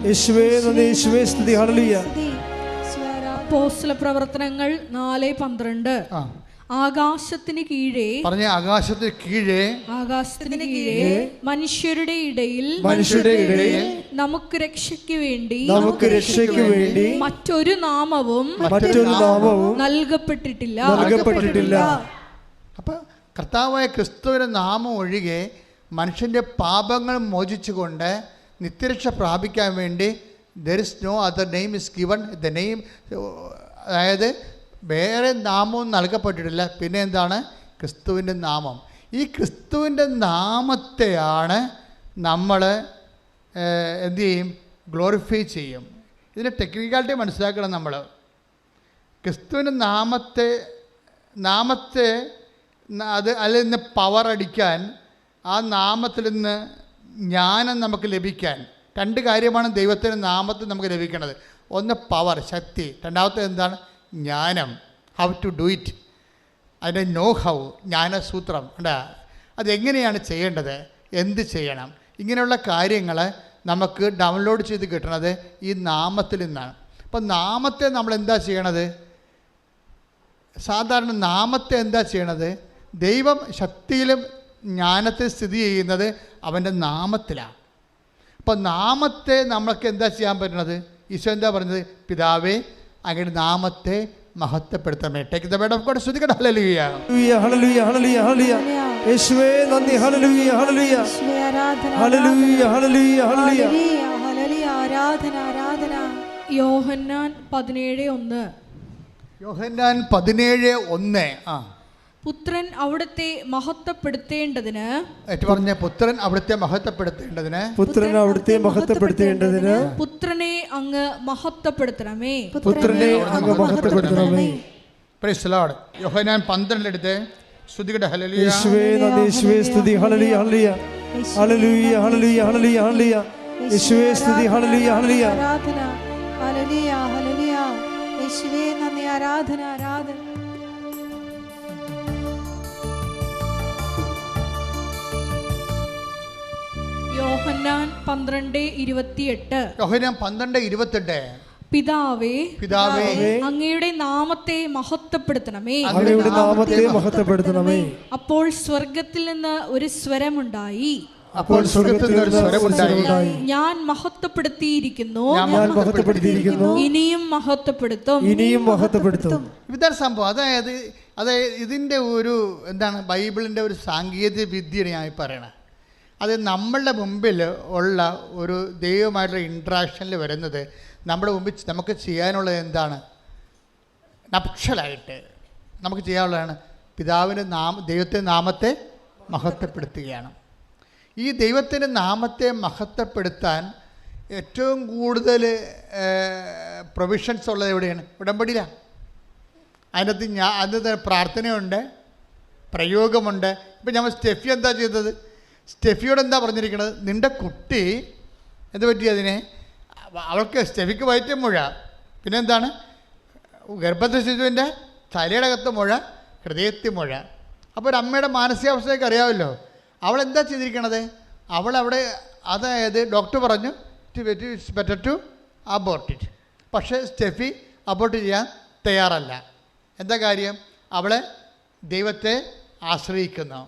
യേശുവേ നന്ദി, യേശുവേ സ്തുതി. ഹല്ലേലൂയ. അപ്പോസ്തലപ്രവർത്തനങ്ങൾ 4:12 ആകാശത്തിന് കീഴേ മനുഷ്യരുടെ ഇടയിൽ നമുക്ക് രക്ഷയ്ക്ക് വേണ്ടി മറ്റൊരു നാമവും നൽകപ്പെട്ടിട്ടില്ല. അപ്പൊ കർത്താവായ ക്രിസ്തുവിന്റെ നാമം ഒഴികെ മനുഷ്യന്റെ പാപങ്ങൾ മോചിച്ചുകൊണ്ട് നിത്യരക്ഷ പ്രാപിക്കാൻ വേണ്ടി there is no other name is given. the name, അതായത് വേറെ നാമവും നൽകപ്പെട്ടിട്ടില്ല. പിന്നെ എന്താണ്? ക്രിസ്തുവിൻ്റെ നാമം. ഈ ക്രിസ്തുവിൻ്റെ നാമത്തെയാണ് നമ്മൾ എന്തു ചെയ്യും? ഗ്ലോറിഫൈ ചെയ്യും. ഇതിൻ്റെ ടെക്നിക്കാലിറ്റി മനസ്സിലാക്കണം നമ്മൾ. ക്രിസ്തുവിൻ്റെ നാമത്തെ അത് അതിൽ നിന്ന് പവർ അടിക്കാൻ, ആ നാമത്തിൽ നിന്ന് ജ്ഞാനം നമുക്ക് ലഭിക്കാൻ 2 കാര്യമാണ് ദൈവത്തിൻ്റെ നാമത്തിൽ നമുക്ക് ലഭിക്കുന്നത്. ഒന്ന് പവർ, ശക്തി. രണ്ടാമത്തെ എന്താണ്? ജ്ഞാനം, ഹൗ ടു ഡു ഇറ്റ്. അതിൻ്റെ നോ ഹൗ, ജ്ഞാനസൂത്രം ഉണ്ടാ, അതെങ്ങനെയാണ് ചെയ്യേണ്ടത്, എന്ത് ചെയ്യണം, ഇങ്ങനെയുള്ള കാര്യങ്ങൾ നമുക്ക് ഡൗൺലോഡ് ചെയ്ത് കിട്ടണത് ഈ നാമത്തിൽ നിന്നാണ്. അപ്പോൾ നാമത്തെ നമ്മൾ എന്താ ചെയ്യണത്? സാധാരണ നാമത്തെ എന്താ ചെയ്യണത്? ദൈവം ശക്തിയിലും ജ്ഞാനത്തിൽ സ്ഥിതി ചെയ്യുന്നത് അവൻ്റെ നാമത്തിലാണ്. അപ്പോൾ നാമത്തെ നമ്മൾക്ക് എന്താ ചെയ്യാൻ പറ്റുന്നത്? ഈശോ എന്താ പറഞ്ഞത്? പിതാവേ, അങ്ങയുടെ നാമത്തെ മഹത്വപ്പെടുത്തണമേ. Take the word of God. സ്തുതിക്കട്ടെ. ഹല്ലേലൂയ, ഹല്ലേലൂയ, ഹല്ലേലൂയ, ഹല്ലേലൂയ. യേശുവേ നന്ദി. ഹല്ലേലൂയ, ഹല്ലേലൂയ, ഹല്ലേലൂയ, ഹല്ലേലൂയ, ഹല്ലേലൂയ. ആരാധന, ആരാധന. യോഹന്നാൻ 17:1. യോഹന്നാൻ 17:1. പുത്രൻ അവിടുത്തെ മഹത്വപ്പെടുത്തേണ്ടതിന്, പറഞ്ഞ പുത്രൻ അവിടുത്തെ മഹത്വപ്പെടുത്തേണ്ടതിന്, പുത്രൻ അവിടുത്തെ മഹത്വപ്പെടുത്തേണ്ടതിന് പുത്രനെ അങ്ങ് മഹത്വപ്പെടുത്തണമേ, പുത്രനെ അങ്ങ് മഹത്വപ്പെടുത്തണമേ. Praise the lord. യോഹന്നാൻ 12 എടുത്ത് സ്തുതിക്കട്ടെ. ഹല്ലേലൂയ, യേശുവേ നന്ദി, യേശുവേ സ്തുതി. ഹല്ലേലൂയ, ഹല്ലേലൂയ, ഹല്ലേലൂയ, ഹല്ലേലൂയ, ഹല്ലേലൂയ, ഹല്ലേലൂയ. യേശുവേ സ്തുതി. ഹല്ലേലൂയ, ഹല്ലേലൂയ, ആരാധന. ഹല്ലേലൂയ, ഹല്ലേലൂയ. യേശുവേ നന്ദി, ആരാധന, ആരാധന. യോഹന്നാൻ 12:28. യോഹന്നാൻ 12:28. പിതാവേ, പിതാവേ, അങ്ങയുടെ നാമത്തെ മഹത്വപ്പെടുത്തണമേ, അങ്ങയുടെ നാമത്തെ മഹത്വപ്പെടുത്തണമേ. അപ്പോൾ സ്വർഗത്തിൽ നിന്ന് ഒരു സ്വരമുണ്ടായി. അപ്പോൾ സ്വർഗ്ഗത്തിൽ നിന്ന് ഒരു സ്വരമുണ്ടായി. ഞാൻ മഹത്വപ്പെടുത്തിയിരിക്കുന്നു, ഞാൻ മഹത്വപ്പെടുത്തിയിരിക്കുന്നു, ഇനിയും മഹത്വപ്പെടുത്തും, ഇനിയും മഹത്വപ്പെടുത്തും. ഇതാണ് സംഭവം. അതായത് ഇതിൻ്റെ ഒരു എന്താണ്, ബൈബിളിൻ്റെ ഒരു സാങ്കേതിക വിദ്യയാണ് ഞാൻ പറയണത്. അത് നമ്മളുടെ മുമ്പിൽ ഉള്ള ഒരു ദൈവമായിട്ടുള്ള ഇൻട്രാക്ഷനിൽ വരുന്നത് നമ്മുടെ മുമ്പിൽ നമുക്ക് ചെയ്യാനുള്ളത് എന്താണ്? നപ്ഷലായിട്ട് നമുക്ക് ചെയ്യാനുള്ളതാണ് പിതാവിൻ്റെ ദൈവത്തിൻ്റെ നാമത്തെ മഹത്വപ്പെടുത്തുകയാണ്. ഈ ദൈവത്തിൻ്റെ നാമത്തെ മഹത്വപ്പെടുത്താൻ ഏറ്റവും കൂടുതൽ പ്രൊവിഷൻസ് ഉള്ളത് എവിടെയാണ്? ഉടമ്പടിയിലാണ്. അതിനകത്ത് പ്രാർത്ഥനയുണ്ട്, പ്രയോഗമുണ്ട്. ഇപ്പം നമ്മൾ സ്റ്റെഫി എന്താ ചെയ്തത്? സ്റ്റെഫിയോട് എന്താ പറഞ്ഞിരിക്കുന്നത്? നിൻ്റെ കുട്ടി എന്ത് പറ്റി? അതിനെ അവൾക്ക് സ്റ്റെഫിക്ക് വയറ്റും മുഴ, പിന്നെ എന്താണ്, ഗർഭസ്ഥ ശിശുവിൻ്റെ തലയുടെ അകത്ത് മുഴ, ഹൃദയത്തിൽ മുഴ. അപ്പോൾ ഒരു അമ്മയുടെ മാനസികാവസ്ഥയൊക്കെ അറിയാമല്ലോ. അവളെന്താ ചെയ്തിരിക്കണത്? അവളവിടെ, അതായത് ഡോക്ടർ പറഞ്ഞു it's better to abort it. പക്ഷേ സ്റ്റെഫി അബോർട്ട് ചെയ്യാൻ തയ്യാറല്ല. എന്താ കാര്യം? അവളെ ദൈവത്തെ ആശ്രയിക്കുന്നു,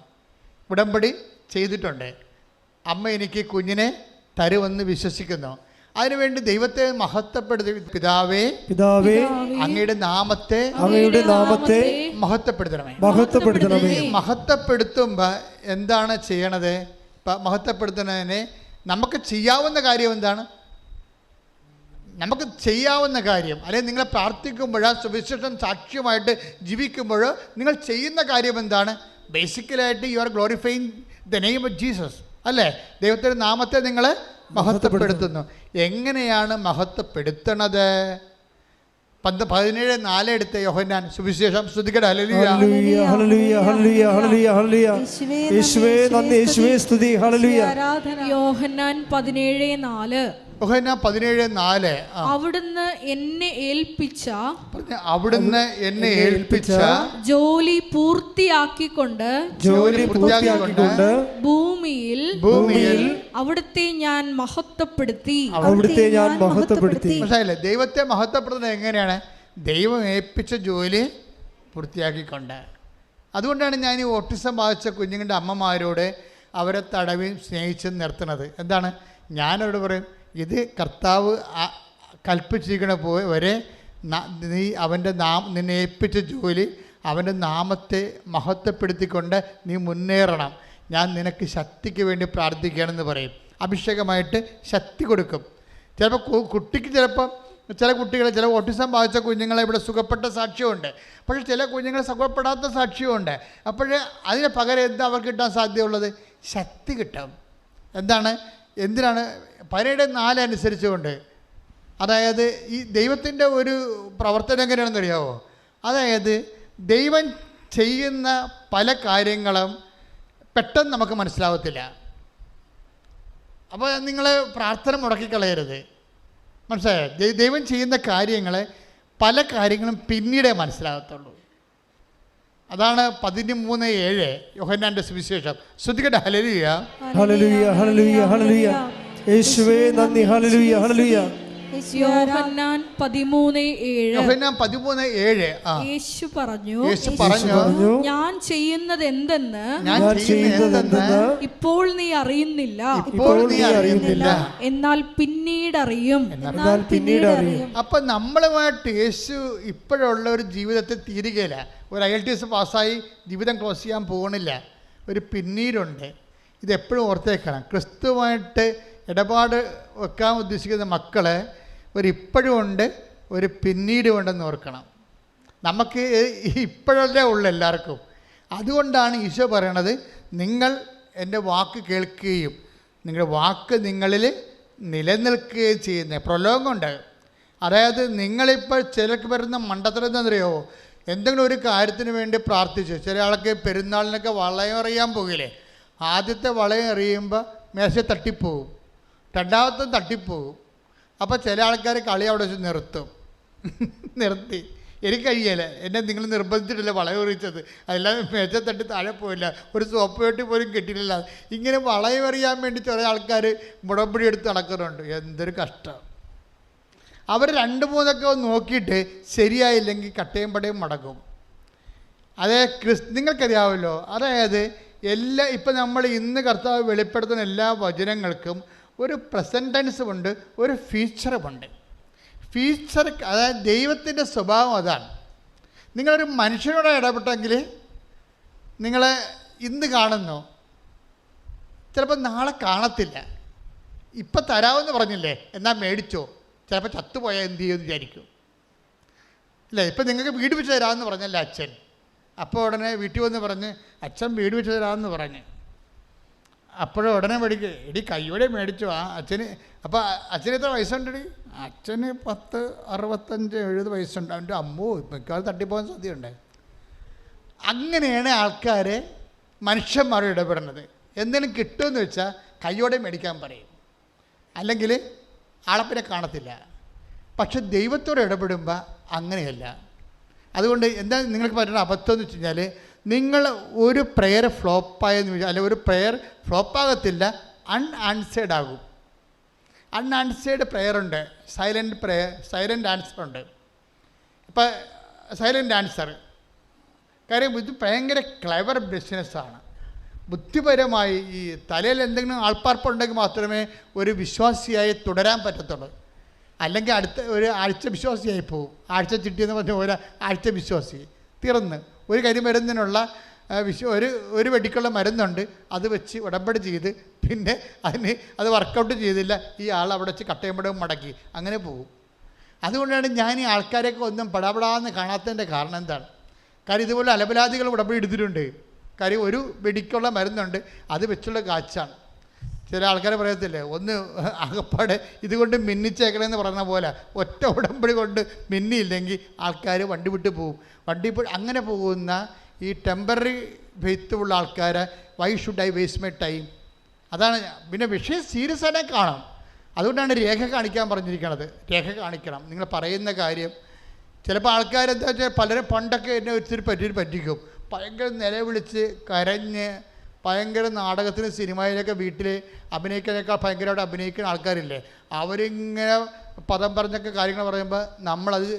ഉടമ്പടി ചെയ്തിട്ടുണ്ട്. അമ്മ എനിക്ക് കുഞ്ഞിനെ തരുമെന്ന് വിശ്വസിക്കുന്നു. അതിനുവേണ്ടി ദൈവത്തെ മഹത്വപ്പെടുത്തി, പിതാവേ, പിതാവേ, അങ്ങയുടെ നാമത്തെ മഹത്വപ്പെടുത്തണമേ. മഹത്വപ്പെടുത്തണമേ. മഹത്വപ്പെടുത്തുമ്പോൾ എന്താണ് ചെയ്യണത്? മഹത്വപ്പെടുത്തുന്നതിന് നമുക്ക് ചെയ്യാവുന്ന കാര്യം എന്താണ്? നമുക്ക് ചെയ്യാവുന്ന കാര്യം, അല്ലെങ്കിൽ നിങ്ങൾ പ്രാർത്ഥിക്കുമ്പോഴോ സുവിശേഷം സാക്ഷ്യമായിട്ട് ജീവിക്കുമ്പോഴോ നിങ്ങൾ ചെയ്യുന്ന കാര്യം എന്താണ്? ബേസിക്കലായിട്ട് you are glorifying the name of Jesus, അല്ലേ? ദൈവത്തിൻ്റെ നാമത്തെ നിങ്ങൾ മഹത്വപ്പെടുത്തുന്നു. എങ്ങനെയാണ് മഹത്വപ്പെടുത്തണത്? 17:4 എടുത്ത് യോഹന്നാൻ സുവിശേഷം. സ്തുതിക്കട്ടെ. ഹല്ലേലൂയ, ഹല്ലേലൂയ, ഹല്ലേലൂയ, ഹല്ലേലൂയ, ഹല്ലേലൂയ, ഹല്ലേലൂയ. യേശുവേ നന്ദി, യേശുവേ സ്തുതി. ഹല്ലേലൂയ. യോഹന്നാൻ 17:4. യോഹന്നാൻ 17:4. അവിടുന്ന് എന്നെ ഏൽപ്പിച്ച ജോലി പൂർത്തിയാക്കിക്കൊണ്ട് ഭൂമിയിൽ അവിടുത്തെ ഞാൻ മഹത്വപ്പെടുത്തി. മനസ്സിലായില്ലേ? ദൈവത്തെ മഹത്വപ്പെടുത്തുന്നത് എങ്ങനെയാണ്? ദൈവം ഏൽപ്പിച്ച ജോലി പൂർത്തിയാക്കിക്കൊണ്ട്. അതുകൊണ്ടാണ് ഞാൻ ഈ ഓട്ടിസം ബാധിച്ച കുഞ്ഞുങ്ങളുടെ അമ്മമാരോട് അവരെ തടവി സ്നേഹിച്ച് നിർത്തുന്നത്. എന്താണ്? ഞാനവരോട് പറയും, ഇത് കർത്താവ് കൽപ്പിച്ചിരിക്കണ വരെ നീ അവൻ്റെ നിന്നെ ഏൽപ്പിച്ച ജോലി അവൻ്റെ നാമത്തെ മഹത്വപ്പെടുത്തിക്കൊണ്ട് നീ മുന്നേറണം. ഞാൻ നിനക്ക് ശക്തിക്ക് വേണ്ടി പ്രാർത്ഥിക്കുകയാണെന്ന് പറയും. അഭിഷേകമായിട്ട് ശക്തി കൊടുക്കും. ചിലപ്പോൾ കുട്ടിക്ക് ചില കുട്ടികൾ, ചില ഓട്ടിസം ബാധിച്ച കുഞ്ഞുങ്ങളെ ഇവിടെ സുഖപ്പെട്ട സാക്ഷ്യമുണ്ട്. പക്ഷേ ചില കുഞ്ഞുങ്ങളെ സുഖപ്പെടാത്ത സാക്ഷ്യമുണ്ട്. അപ്പോൾ അതിന് പകരം എന്താ അവർക്ക് കിട്ടാൻ സാധ്യതയുള്ളത്? ശക്തി കിട്ടും. എന്താണ്? എന്തിനാണ് 17:4 അനുസരിച്ചുകൊണ്ട്, അതായത് ഈ ദൈവത്തിൻ്റെ ഒരു പ്രവർത്തനം എങ്ങനെയാണെന്ന് അറിയാമോ? അതായത് ദൈവം ചെയ്യുന്ന പല കാര്യങ്ങളും പെട്ടെന്ന് നമുക്ക് മനസ്സിലാവത്തില്ല. അപ്പോൾ നിങ്ങൾ പ്രാർത്ഥന മുടക്കിക്കളയരുത്. മനസ്സിലായോ? ദൈവം ചെയ്യുന്ന കാര്യങ്ങൾ പല കാര്യങ്ങളും പിന്നീടേ മനസ്സിലാകത്തുള്ളൂ. അതാണ് 13:7 യോഹന്നാന്റെ സുവിശേഷം. ശ്രദ്ധിക്കട്ടെ. ഹല്ലേലൂയ, ഹല്ലേലൂയ, ഹല്ലേലൂയ, ഹല്ലേലൂയ. യേശുവേ നന്ദി. ഹല്ലേലൂയ, ഹല്ലേലൂയ. യോഹന്നാൻ 13:7 യേശു പറഞ്ഞു, ഞാൻ ചെയ്യുന്നത് എന്തെന്ന് ഇപ്പോൾ നീ അറിയുന്നില്ല, എന്നാൽ പിന്നീട് അറിയും. അപ്പൊ നമ്മളുമായിട്ട് യേശു ഇപ്പോഴുള്ള ഒരു ജീവിതത്തിൽ തീരുകയില്ല. ഒരു IELTS പാസ്സായി ജീവിതം ക്ലോസ് ചെയ്യാൻ പോകണില്ല. ഒരു പിന്നീടുണ്ട്. ഇതെപ്പോഴും ഓർത്തേക്കണം. ക്രിസ്തുവായിട്ട് ഇടപാട് വെക്കാൻ ഉദ്ദേശിക്കുന്ന മക്കളെ ഒരു ഇപ്പോഴും ഉണ്ട്, ഒരു പിന്നീടും ഉണ്ടെന്ന് ഓർക്കണം. നമുക്ക് ഇപ്പോഴല്ലേ ഉള്ളു എല്ലാവർക്കും. അതുകൊണ്ടാണ് ഈശോ പറയണത്, നിങ്ങൾ എൻ്റെ വാക്ക് കേൾക്കുകയും നിങ്ങളുടെ വാക്ക് നിങ്ങളിൽ നിലനിൽക്കുകയും ചെയ്യുന്നത്. പ്രലോഭമുണ്ട്. അതായത് നിങ്ങളിപ്പോൾ ചിലർക്ക് വരുന്ന മണ്ടത്തരം എന്താണെന്നറിയാമോ? എന്തെങ്കിലും ഒരു കാര്യത്തിന് വേണ്ടി പ്രാർത്ഥിച്ചു. ചില ആൾക്ക് പെരുന്നാളിനൊക്കെ വളയം എറിയാൻ പോകില്ലേ? ആദ്യത്തെ വളയം എറിയുമ്പോൾ മേശ തട്ടിപ്പോവും, രണ്ടാമത്തെ തട്ടിപ്പോവും. അപ്പോൾ ചില ആൾക്കാർ കളി അവിടെ വെച്ച് നിർത്തി. എനിക്ക് കഴിയല്ല, എന്നെ നിങ്ങൾ നിർബന്ധിച്ചിട്ടില്ല വളയം എറിയിച്ചത്, അല്ലാതെ മേശ തട്ടി താഴെ പോയില്ല, ഒരു സോപ്പ് പെട്ടി പോലും കിട്ടിയില്ല. ഇങ്ങനെ വളയം എറിയാൻ വേണ്ടി ചില ആൾക്കാർ മുടമ്പടി എടുത്ത് നടക്കുന്നുണ്ട്. എന്തൊരു കഷ്ടം. അവർ 2-3 നോക്കിയിട്ട് ശരിയായില്ലെങ്കിൽ കട്ടയും പടയും മടക്കും. അതേ നിങ്ങൾക്കറിയാമല്ലോ. അതായത് ഇപ്പം നമ്മൾ ഇന്ന് കർത്താവ് വെളിപ്പെടുത്തുന്ന എല്ലാ വചനങ്ങൾക്കും ഒരു പ്രസൻറ്റ് ടെൻസുമുണ്ട്, ഒരു ഫ്യൂച്ചറുമുണ്ട്. അതായത് ദൈവത്തിൻ്റെ സ്വഭാവം അതാണ്. നിങ്ങളൊരു മനുഷ്യനോട് ഇടപെട്ടെങ്കിൽ നിങ്ങളെ ഇന്ന് കാണുന്നു, ചിലപ്പോൾ നാളെ കാണത്തില്ല. ഇപ്പം തരാമെന്ന് പറഞ്ഞില്ലേ, എന്നാൽ മേടിച്ചോ, ചിലപ്പോൾ ചത്തുപോയാൽ എന്ത് ചെയ്യുമെന്ന് വിചാരിക്കും. ഇല്ലേ? ഇപ്പം നിങ്ങൾക്ക് വീട് വെച്ച് തരാമെന്ന് പറഞ്ഞല്ലേ അച്ഛൻ, അപ്പോൾ ഉടനെ വീട്ടിൽ വന്ന് പറഞ്ഞ് അച്ഛൻ വീട് വെച്ച് തരാമെന്ന് പറഞ്ഞ്, അപ്പോഴും ഉടനെ മേടിക്കുക, എടി കയ്യോടെ മേടിച്ചു ആ അച്ഛന്. അപ്പോൾ അച്ഛന് എത്ര വയസ്സുണ്ടെടി? അച്ഛന് 10, 65, 70 വയസ്സുണ്ട്. അവൻ്റെ അമ്മോ മിക്കവാറും തട്ടിപ്പോകാൻ സാധ്യതയുണ്ട്. അങ്ങനെയാണ് ആൾക്കാർ മനുഷ്യന്മാരോട് ഇടപെടുന്നത്. എന്തെങ്കിലും കിട്ടുമെന്ന് വെച്ചാൽ കയ്യോടെ മേടിക്കാൻ പറയും, അല്ലെങ്കിൽ ആളപ്പിനെ കാണത്തില്ല. പക്ഷെ ദൈവത്തോട് ഇടപെടുമ്പോൾ അങ്ങനെയല്ല. അതുകൊണ്ട് എന്താ നിങ്ങൾക്ക് പറ്റുന്ന അബദ്ധം എന്ന് വെച്ച് കഴിഞ്ഞാൽ, നിങ്ങൾ ഒരു പ്രെയർ ഫ്ലോപ്പായെന്ന് വെച്ചാൽ, അല്ലെങ്കിൽ ഒരു പ്രെയർ ഫ്ലോപ്പാകത്തില്ല, അൺആൻസേർഡ് ആകും. അൺആൻസേർഡ് പ്രെയറുണ്ട്, സൈലൻ്റ് ആൻസറുണ്ട്. ഇപ്പം സൈലൻ്റ് ആൻസർ കാര്യം ഇത് ഭയങ്കര ക്ലെവർ ബിസിനസ്സാണ്. ബുദ്ധിപരമായി ഈ തലയിൽ എന്തെങ്കിലും ആൾപ്പാർപ്പുണ്ടെങ്കിൽ മാത്രമേ ഒരു വിശ്വാസിയായി തുടരാൻ പറ്റത്തുള്ളൂ. അല്ലെങ്കിൽ അടുത്ത ഒരു ആഴ്ച വിശ്വാസിയായി പോകും. ആഴ്ച ചിട്ടിയെന്ന് പറഞ്ഞ ആഴ്ച വിശ്വാസി തീർന്ന്. ഒരു കരിമരുന്നിനുള്ള ഒരു വെടിക്കുള്ള മരുന്നുണ്ട്, അത് വെച്ച് ഉടമ്പടി ചെയ്ത് പിന്നെ അത് വർക്കൗട്ട് ചെയ്തില്ല, ഈ ആൾ അവിടെ വെച്ച് കട്ടയമ്പടവും മടക്കി അങ്ങനെ പോകും. അതുകൊണ്ടാണ് ഞാൻ ഈ ആൾക്കാരെയൊക്കെ ഒന്നും പടാപടാന്ന് കാണാത്തതിൻ്റെ കാരണം എന്താണ്? കാര്യം ഇതുപോലെ അലപലാദികൾ ഉടമ്പടി എടുത്തിട്ടുണ്ട്. കാര്യം ഒരു വെടിക്കുള്ള മരുന്നുണ്ട്, അത് വെച്ചുള്ള കാച്ചാണ്. ചില ആൾക്കാരെ പറയത്തില്ലേ, ഒന്ന് അകപ്പാടെ ഇതുകൊണ്ട് മിന്നിച്ചേക്കണമെന്ന് പറഞ്ഞ പോലെ ഒറ്റ ഉടമ്പടി കൊണ്ട് മിന്നിയില്ലെങ്കിൽ ആൾക്കാർ വണ്ടി വിട്ട് പോകും. അങ്ങനെ പോകുന്ന ഈ ടെമ്പററി ഫെയ്ത്തുള്ള ആൾക്കാരെ why should I waste my time? അതാണ്. പിന്നെ വിഷയം സീരിയസ് ആയിട്ട് കാണാം. അതുകൊണ്ടാണ് രേഖ കാണിക്കാൻ പറഞ്ഞിരിക്കുന്നത്. രേഖ കാണിക്കണം നിങ്ങൾ പറയുന്ന കാര്യം. ചിലപ്പോൾ ആൾക്കാരെന്താ വെച്ചാൽ പലരും പണ്ടൊക്കെ എന്നെ ഒത്തിരി പറ്റിക്കും. ഭയങ്കര നിലവിളിച്ച് കരഞ്ഞ് ഭയങ്കര നാടകത്തിനും സിനിമയിലൊക്കെ വീട്ടിൽ അഭിനയിക്കാനേക്കാൾ ഭയങ്കരമായിട്ട് അഭിനയിക്കുന്ന ആൾക്കാരില്ലേ, അവരിങ്ങനെ പദം പറഞ്ഞൊക്കെ കാര്യങ്ങൾ പറയുമ്പോൾ നമ്മളത്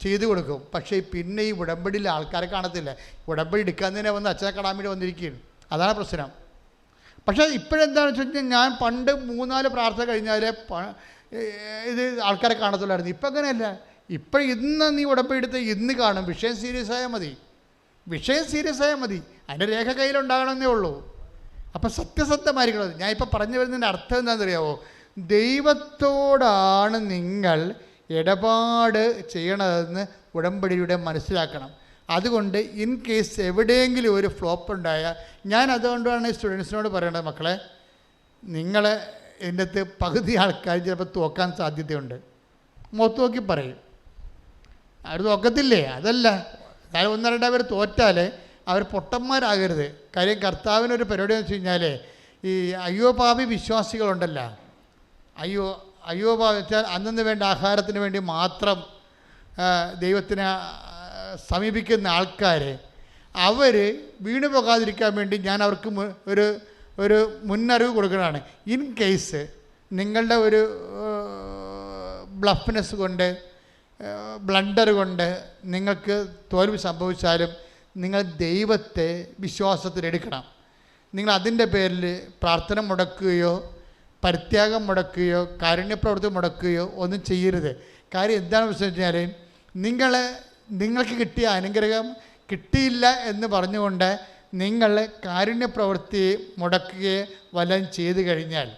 ചെയ്തു കൊടുക്കും. പക്ഷേ പിന്നെ ഈ ഉടമ്പടിയിൽ ആൾക്കാരെ കാണത്തില്ല. ഉടമ്പടി എടുക്കാൻ തന്നെ വന്ന് അച്ഛനെ കാണാൻ വേണ്ടി വന്നിരിക്കുകയാണ്. അതാണ് പ്രശ്നം. പക്ഷേ ഇപ്പോഴെന്താണെന്ന് വെച്ച് കഴിഞ്ഞാൽ, ഞാൻ പണ്ട് 3-4 പ്രാർത്ഥന കഴിഞ്ഞാൽ ഇത് ആൾക്കാരെ കാണത്തുള്ളായിരുന്നു. ഇപ്പം അങ്ങനെയല്ല. ഇപ്പം ഇന്ന് നീ ഉടമ്പടി എടുത്ത് ഇന്ന് കാണും. വിഷയം സീരിയസ് ആയാൽ മതി. അതിൻ്റെ രേഖ കയ്യിലുണ്ടാകണമെന്നേ ഉള്ളൂ. അപ്പം സത്യസന്ധമായിരിക്കണം. ഞാൻ ഇപ്പം പറഞ്ഞു വരുന്നതിൻ്റെ അർത്ഥം എന്താണെന്നറിയാമോ? ദൈവത്തോടാണ് നിങ്ങൾ ഇടപാട് ചെയ്യണതെന്ന് ഉടമ്പടിയുടെ മനസ്സിലാക്കണം. അതുകൊണ്ട് ഇൻ കേസ് എവിടെയെങ്കിലും ഒരു ഫ്ലോപ്പ് ഉണ്ടായാൽ, ഞാൻ അതുകൊണ്ടാണ് സ്റ്റുഡൻസിനോട് പറയേണ്ടത്, മക്കളെ നിങ്ങൾ ഇതിൻ്റെ അകത്ത് പകുതി ആൾക്കാർ ചിലപ്പോൾ തോക്കാൻ സാധ്യതയുണ്ട്. മുഖത്ത് നോക്കി പറയും, അവർ തോക്കത്തില്ലേ? അതല്ല, ഞാൻ 1-2 പേർ തോറ്റാൽ അവർ പൊട്ടന്മാരാകരുത്. കാര്യം കർത്താവിനൊരു പരിപാടി എന്ന് വെച്ച് കഴിഞ്ഞാൽ ഈ അയ്യോപാപി വിശ്വാസികളുണ്ടല്ലോ, അയ്യോപാപി വെച്ചാൽ അന്നു വേണ്ട ആഹാരത്തിന് വേണ്ടി മാത്രം ദൈവത്തിനെ സമീപിക്കുന്ന ആൾക്കാർ, അവർ വീണു പോകാതിരിക്കാൻ വേണ്ടി ഞാൻ അവർക്ക് ഒരു മുന്നറിവ് കൊടുക്കുന്നതാണ്. ഇൻ കേസ് നിങ്ങളുടെ ഒരു ബ്ലഫ്നെസ് കൊണ്ട്, ബ്ലണ്ടർ കൊണ്ട് നിങ്ങൾക്ക് തോൽവി സംഭവിച്ചാലും നിങ്ങൾ ദൈവത്തെ വിശ്വാസത്തിലെടുക്കണം. നിങ്ങൾ അതിൻ്റെ പേരിൽ പ്രാർത്ഥന മുടക്കുകയോ പരിത്യാഗം മുടക്കുകയോ കാരുണ്യപ്രവൃത്തി മുടക്കുകയോ ഒന്നും ചെയ്യരുത്. കാര്യം എന്താണെന്ന് വെച്ച് കഴിഞ്ഞാൽ നിങ്ങൾക്ക് കിട്ടിയ അനുഗ്രഹം കിട്ടിയില്ല എന്ന് പറഞ്ഞുകൊണ്ട് നിങ്ങൾ കാരുണ്യപ്രവൃത്തി മുടക്കുകയോ വല്ലതും ചെയ്തു കഴിഞ്ഞാൽ